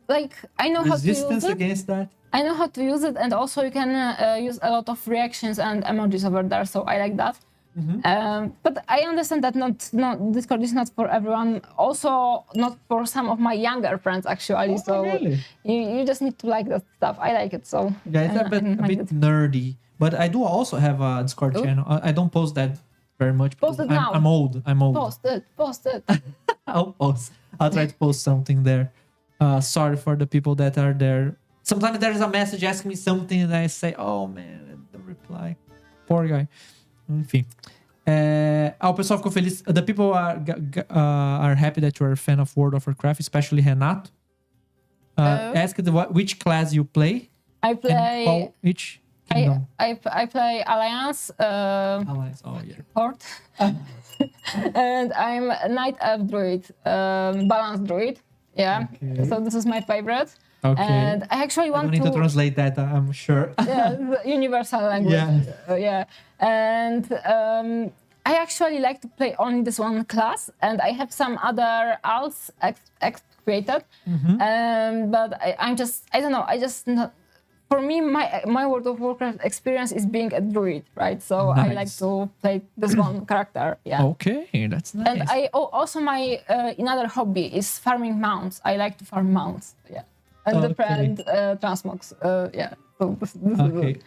like I know how to use resistance it. against that. I know how to use it, and also you can use a lot of reactions and emojis over there, so I like that. But I understand that Discord is not for everyone. Also, not for some of my younger friends, actually. So really? you just need to like that stuff. I like it, so yeah, it's a bit nerdy. But I do also have a Discord channel. I don't post that very much. Post it now. I'm old. Post it. I'll try to post something there. Sorry for the people that are there. Sometimes there's a message asking me something and I say, oh man, I don't reply. Poor guy. Enfim. O pessoal ficou feliz. The people are happy that you're a fan of World of Warcraft, especially Renato. Asked which class you play. I play... Which kingdom? I play Alliance. Alliance, oh yeah. Horde. And I'm a Knight Elf Druid. Balanced Druid. Yeah. Okay. So this is my favorite. Okay. And I actually want to... I don't need to translate that, I'm sure. Yeah, the universal language. Yeah. And I actually like to play only this one class, and I have some other alts created. But I don't know. For me, my World of Warcraft experience is being a druid, right? So nice. I like to play this one character. Yeah. Okay, that's nice. And also my another hobby is farming mounts. I like to farm mounts. Yeah. And different transmogs. Yeah. So this is it.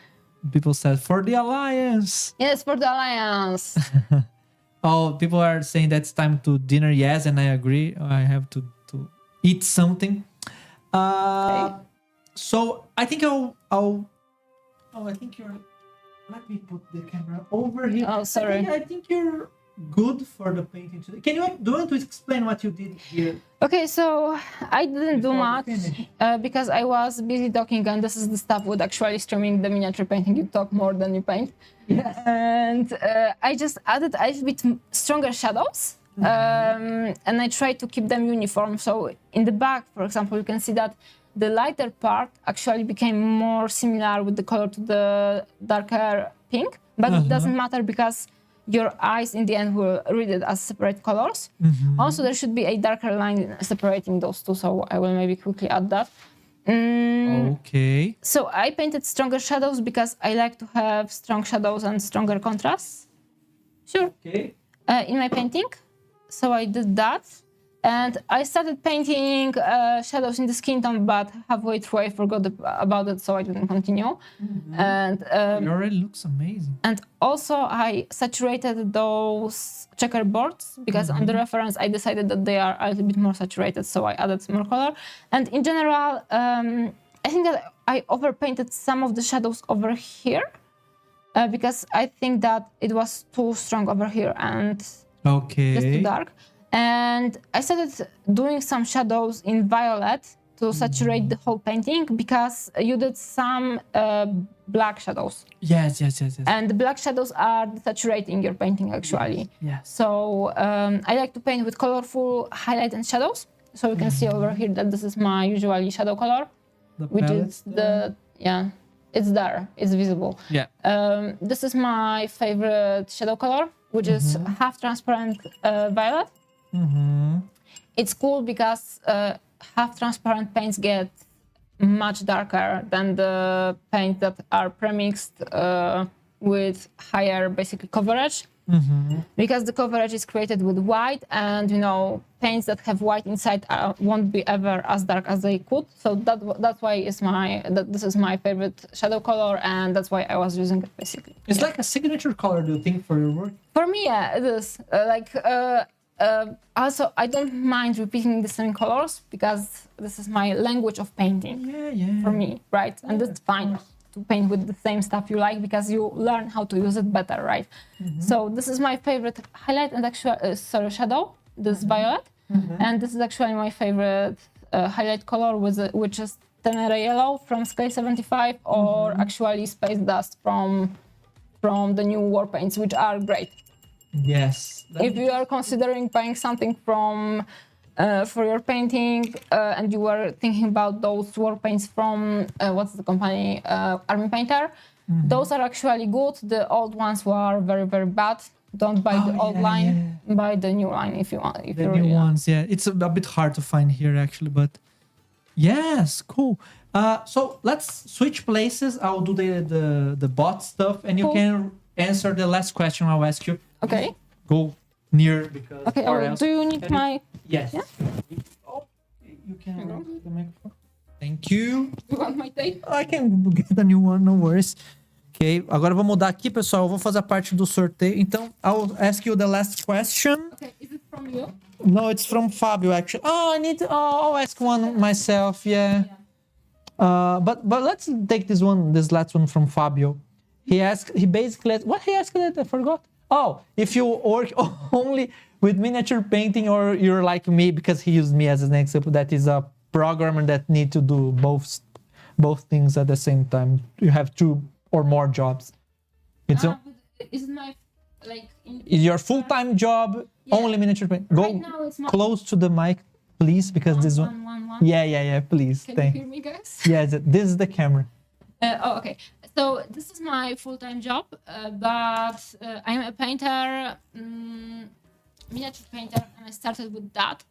People said for the Alliance. Yes, for the Alliance. People are saying that's time to dinner. Yes, and I agree. I have to eat something. Okay. So I think I think you're. Let me put the camera over here. Oh, sorry. I think you're good for the painting today. Do you want to explain what you did here? Okay, so I didn't do much because I was busy talking, and this is the stuff with actually streaming the miniature painting. You talk more than you paint. Yes. And I just added a little bit stronger shadows, and I tried to keep them uniform. So in the back, for example, you can see that the lighter part actually became more similar with the color to the darker pink, but it doesn't matter because your eyes in the end will read it as separate colors. Also, there should be a darker line separating those two, so I will maybe quickly add that. Okay. So I painted stronger shadows because I like to have strong shadows and stronger contrasts. Sure. Okay. In my painting. So I did that. And I started painting shadows in the skin tone, but halfway through I forgot about it, so I didn't continue. And It already looks amazing. and also I saturated those checkerboards because on the reference I decided that they are a little bit more saturated, so I added some more color. And in general, I think that I overpainted some of the shadows over here because I think that it was too strong over here and just too dark. And I started doing some shadows in violet to saturate the whole painting because you did some black shadows. Yes. And the black shadows are saturating your painting actually. Yes. So I like to paint with colorful highlight and shadows. So you can see over here that this is my usually shadow color, which is it's there, it's visible. Yeah. This is my favorite shadow color, which is half transparent violet. It's cool because half transparent paints get much darker than the paints that are premixed with higher basically coverage. Because the coverage is created with white, and paints that have white inside won't be ever as dark as they could. So that's why this is my favorite shadow color, and that's why I was using it basically. It's like a signature color, do you think, for your work? For me, yeah, it is. Also, I don't mind repeating the same colors because this is my language of painting. Yeah. For me, right? And that's fine to paint with the same stuff you like because you learn how to use it better, right? So this is my favorite highlight and shadow. This violet, and this is actually my favorite highlight color, which is Tenere Yellow from Scale 75, or actually Space Dust from the new war paints, which are great. Yes. If you are considering buying something from for your painting and you were thinking about those war paints from what's the company, Army Painter, those are actually good. The old ones were very, very bad. Don't buy the old line. Buy the new line if you want. If the new ones, yeah. It's a bit hard to find here actually, but yes, cool. So let's switch places. I'll do the bot stuff, and you can answer the last question I'll ask you. Okay. Go near because. Okay. Do you need my? Yes. Yeah? Oh, you can use the microphone. Thank you. You want my tape? I can get a new one, no worries. Ok, agora eu vou mudar aqui, pessoal. Eu vou fazer a parte do sorteio. Então, I'll ask you the last question. Okay, is it from you? No, it's from Fabio, actually. I'll ask one myself, yeah. But let's take this last one from Fabio. He basically, what he asked, I forgot. Oh, if you work only with miniature painting, or you're like me, because he used me as an example, that is a programmer that need to do both things at the same time. You have two or more jobs. Is my is your full-time job only miniature paint? Go right now it's close to the mic, please, because this one. Yeah, please. Can you hear me, guys? Yeah, this is the camera. Okay. So this is my full-time job, but I'm a painter, miniature painter, and I started with that.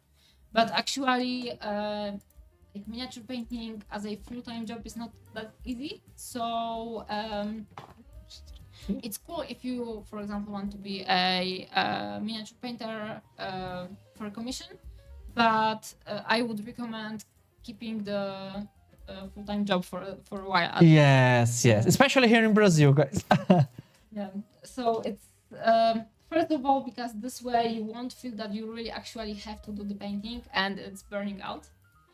But actually, miniature painting as a full-time job is not that easy. So it's cool if you, for example, want to be a miniature painter for a commission. But I would recommend keeping the full-time job for a while. Yes, especially here in Brazil, guys. Yeah. So it's first of all because this way you won't feel that you really actually have to do the painting and it's burning out.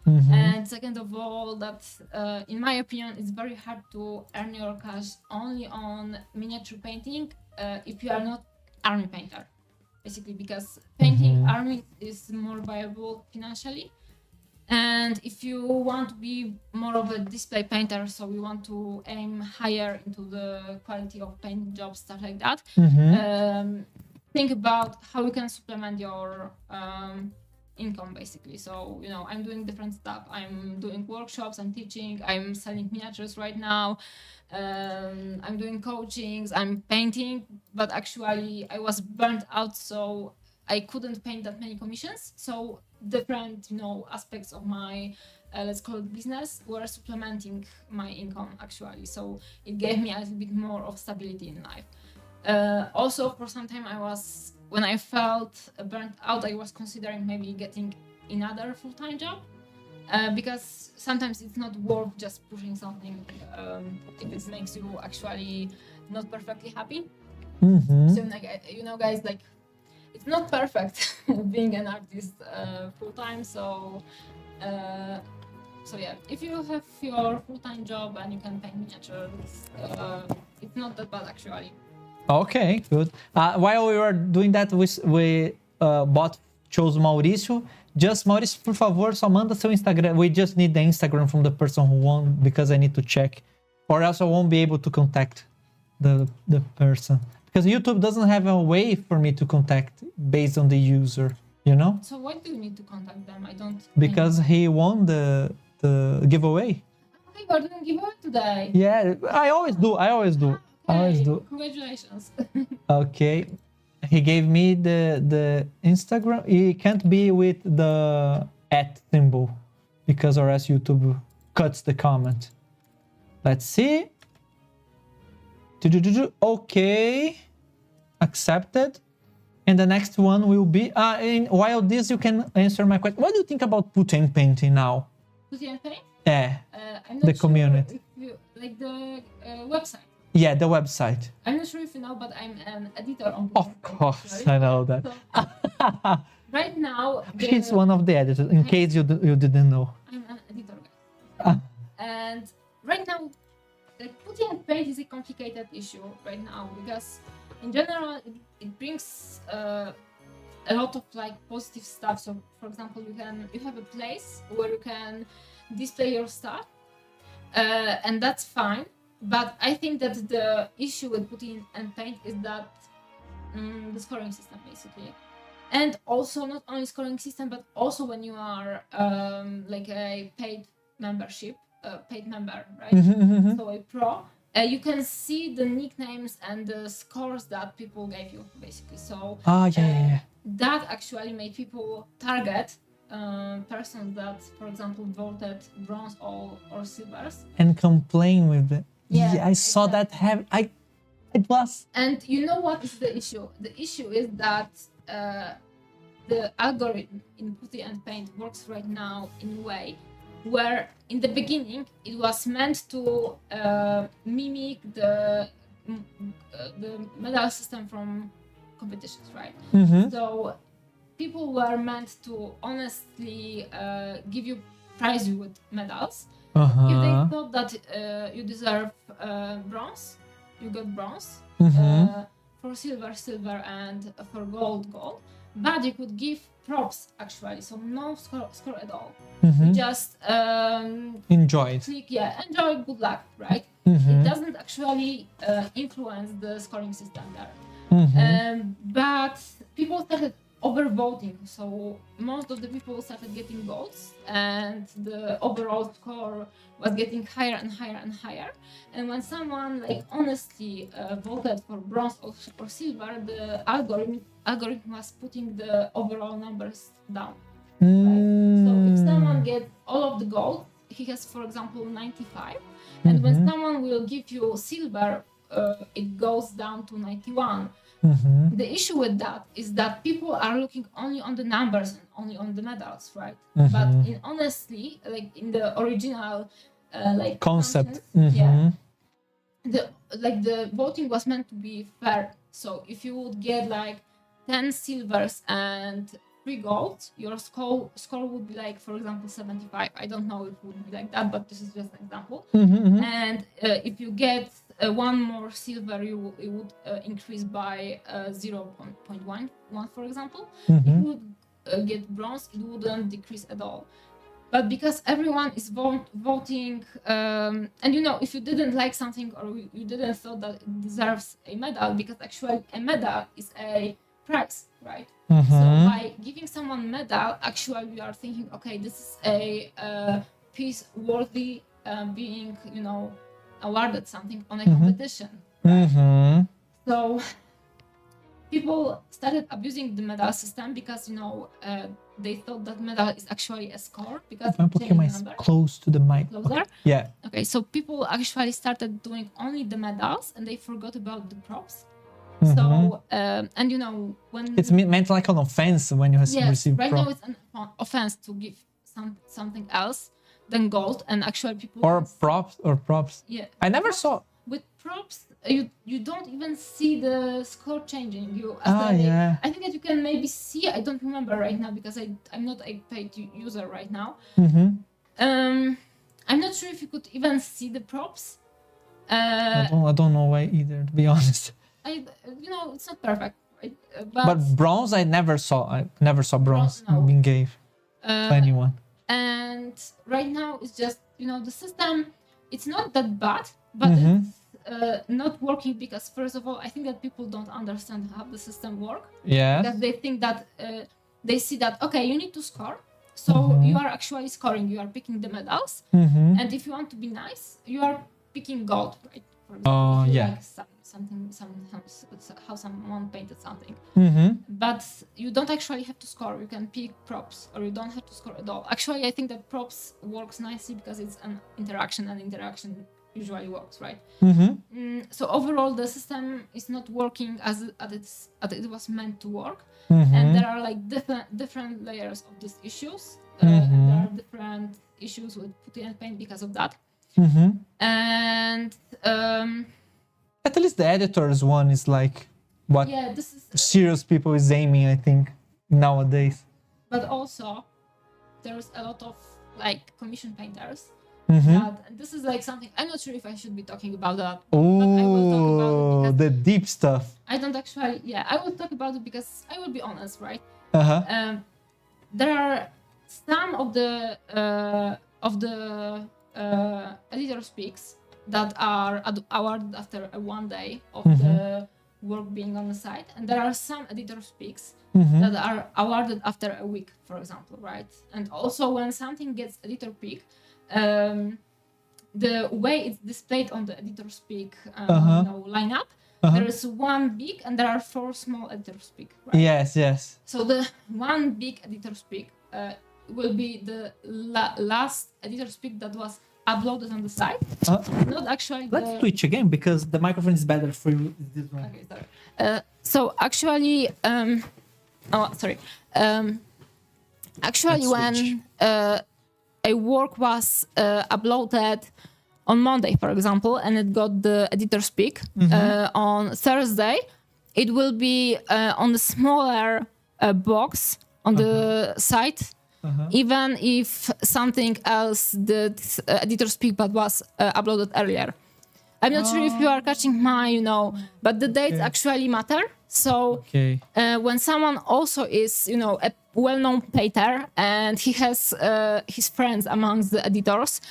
And second of all, that in my opinion, it's very hard to earn your cash only on miniature painting if you are not army painter, basically, because painting army is more viable financially. And if you want to be more of a display painter, so you want to aim higher into the quality of paint jobs, stuff like that, think about how you can supplement your income, basically. So, I'm doing different stuff. I'm doing workshops, I'm teaching, I'm selling miniatures right now, I'm doing coachings, I'm painting, but actually I was burnt out, so I couldn't paint that many commissions. So different, aspects of my, let's call it business, were supplementing my income actually. So it gave me a little bit more of stability in life. Also, for some time when I felt burnt out, I was considering maybe getting another full-time job, because sometimes it's not worth just pushing something if it makes you actually not perfectly happy. So like, you know, guys, like it's not perfect being an artist full-time. So yeah, if you have your full-time job and you can paint miniatures, it's not that bad actually. Okay, good. While we were doing that, we bot chose Maurício. Just, Maurício, por favor, só manda seu Instagram. We just need the Instagram from the person who won, because I need to check, or else I won't be able to contact the person. Because YouTube doesn't have a way for me to contact based on the user, you know? So why do you need to contact them? I don't. Because he won the giveaway. Okay, we're doing giveaway today. Yeah, I always do. Congratulations. Okay. He gave me the Instagram. It can't be with the @ symbol, because or else YouTube cuts the comment. Let's see. Okay. Accepted. And the next one will be... while this, you can answer my question. What do you think about putty and painting now? Putty and paint? Yeah. I'm not the sure community. If you, like the website. Yeah, the website. I'm not sure if you know, but I'm an editor on Of course, I know that. So, right now... She's one of the editors, in case you didn't know. I'm an editor, guys. And right now, like, putty and paint is a complicated issue right now, because in general, it brings a lot of like positive stuff. So, for example, you have a place where you can display your stuff, and that's fine. But I think that the issue with putty and paint is that the scoring system, basically. And also not only scoring system, but also when you are like a paid membership, paid member, right? So a pro, you can see the nicknames and the scores that people gave you, basically. So that actually made people target persons that, for example, voted bronze or silvers. And complain with it. Yeah, I saw exactly. that. It was. And you know what is the issue? The issue is that the algorithm in putty and paint works right now in a way where in the beginning it was meant to mimic the medal system from competitions, right? So people were meant to honestly give you prize you with medals. If they thought that you deserve bronze, you got bronze. For silver, and for gold. But you could give props actually, so no score at all. You just enjoy it. Click, enjoy, good luck, right? It doesn't actually influence the scoring system there. But people started overvoting, so most of the people started getting golds, and the overall score was getting higher and higher and higher. And when someone like honestly voted for bronze or silver, the algorithm was putting the overall numbers down. Right? So if someone gets all of the gold, he has, for example, 95, and when someone will give you silver, it goes down to 91. The issue with that is that people are looking only on the numbers and only on the medals, right? But honestly, like in the original like concept, the voting was meant to be fair. So if you would get like 10 silvers and 3 golds, your score would be like, for example, 75. I don't know if it would be like that, but this is just an example. And if you get 1 more silver, it would increase by 0.1, for example. If you would get bronze, it wouldn't decrease at all. But because everyone is voting, and you know, if you didn't like something or you didn't thought that it deserves a medal, because actually a medal is a prize, right? So by giving someone medal, actually we are thinking, okay, this is a piece worthy being, you know, awarded something on a competition. Right? So people started abusing the medal system because, you know, they thought that medal is actually a score because close to the mic. Closer? Okay. Yeah. Okay, so people actually started doing only the medals and they forgot about the props. So, and when... It's meant like an offense when you receive right props. now it's an offense to give something else than gold, and actually people... Or props. Yeah. I never saw... With props, you don't even see the score changing. Yeah. I think that you can maybe see. I don't remember right now because I'm not a paid user right now. I'm not sure if you could even see the props. I don't know why either, to be honest. It's not perfect. Right? But bronze, I never saw bronze being gave to anyone. And right now it's just the system. It's not that bad, but it's not working because first of all, I think that people don't understand how the system works. Yeah. Because they think that they see that okay, you need to score, so you are actually scoring. You are picking the medals, and if you want to be nice, you are picking gold, right? For example, like how someone painted something. But you don't actually have to score. You can pick props, or you don't have to score at all. Actually, I think that props works nicely because it's an interaction, and interaction usually works, right? So overall, the system is not working as it was meant to work, and there are like different layers of these issues. There are different issues with putty and paint because of that. And at least the editor's one is like what this is serious people is aiming, I think, nowadays. But also there's a lot of like commission painters. This is like something I'm not sure if I should be talking about that. But I will talk about it the deep stuff. I don't actually I will talk about it because I will be honest, right? There are some of the editor's picks that are awarded after one day of the work being on the site, and there are some editor's picks that are awarded after a week, for example, right? And also when something gets editor pick, the way it's displayed on the editor's pick lineup, there is one big and there are 4 small editor's pick, right? Yes. So the one big editor's pick will be the last editor's pick that was uploaded on the site. Not actually. Let's switch again because the microphone is better for you. This one. Okay, sorry. So actually, when a work was uploaded on Monday, for example, and it got the editor's pick on Thursday, it will be on the smaller box on the site. Even if something else did editor's pick but was uploaded earlier. I'm not sure if you are catching my, but the dates actually matter. So when someone also is, a well-known painter and he has his friends amongst the editors,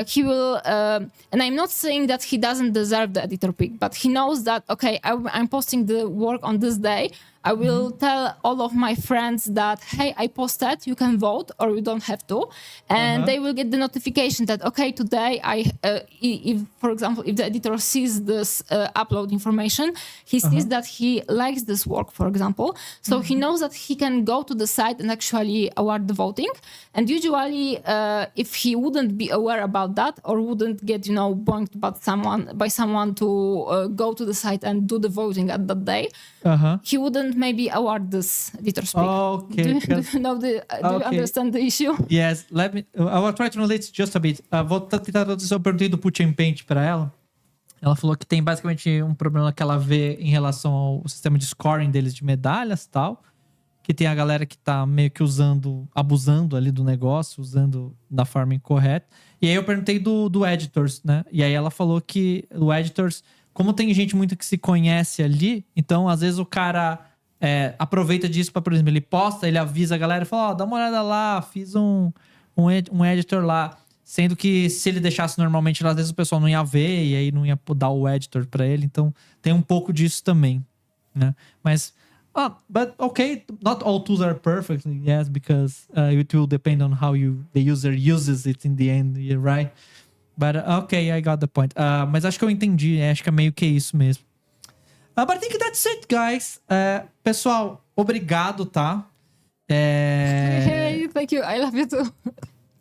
he will, and I'm not saying that he doesn't deserve the editor pick, but he knows that, okay, I'm posting the work on this day. I will tell all of my friends that, hey, I posted, you can vote or you don't have to. And they will get the notification that, okay, today if, for example, if the editor sees this upload information, he sees that he likes this work, for example. So he knows that he can go to the site and actually award the voting. And usually, if he wouldn't be aware about that or wouldn't get, bonked by someone to go to the site and do the voting at that day, he wouldn't maybe award this editor's pick. Okay. Do you understand the issue? Yes, I will try to relate just a bit. Vou tentar traduzir o perguntei do Put and Paint para ela. Ela falou que tem basicamente um problema que ela vê em relação ao sistema de scoring deles de medalhas e tal. Que tem a galera que tá meio que abusando ali do negócio, usando da forma incorreta. E aí eu perguntei do Editors, né? E aí ela falou que o Editors, como tem gente muito que se conhece ali, então às vezes o cara aproveita disso para, por exemplo, ele posta, ele avisa a galera e fala, dá uma olhada lá, fiz um editor lá. Sendo que se ele deixasse normalmente lá, às vezes o pessoal não ia ver e aí não ia dar o editor para ele. Então tem um pouco disso também, né? Mas, but okay, not all tools are perfect, yes, because it will depend on how the user uses it in the end, right? But okay, I got the point. Mas acho que eu entendi, acho que é meio que isso mesmo. But I think that's it, guys. Pessoal, obrigado, tá? Hey, thank you. I love you too.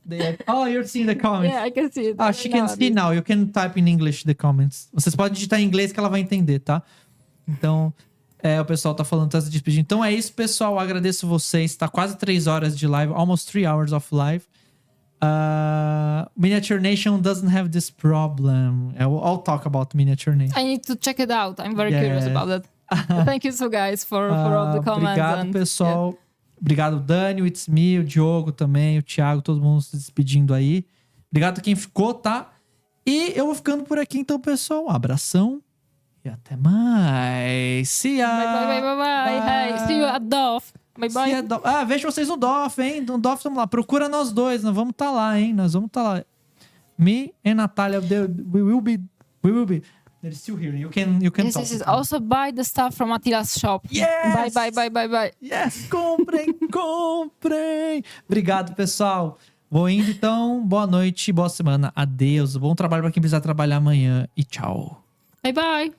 You're seeing the comments. Yeah, I can see it. She can see now. You can type in English the comments. Vocês podem digitar em inglês que ela vai entender, tá? Então, o pessoal tá falando, tá se despedindo. Então é isso, pessoal. Agradeço vocês. Tá quase 3 horas de live. Almost 3 hours of live. Miniature Nation doesn't have this problem. I'll talk about Miniature Nation. I need to check it out. I'm very curious about that. Thank you so guys for all the comments. Obrigado, pessoal. Obrigado, Dani, o It's Me, o Diogo também, o Thiago, todo mundo se despedindo aí. Obrigado a quem ficou, tá? E eu vou ficando por aqui, então, pessoal. Um abração e até mais. See ya! Bye. Hey, see you at DOF. Bye. Vejo vocês no DOF, hein? No DOF, vamos lá. Procura nós dois, nós vamos estar lá, hein? Nós vamos estar lá. Me and Natalia, we will be. They're still here. You can talk. Yes. Also buy the stuff from Atila's shop. Yes! Bye. Yes! Comprem! Obrigado, pessoal. Vou indo, então. Boa noite, boa semana. Adeus. Bom trabalho para quem precisar trabalhar amanhã. E tchau. Bye. Bye!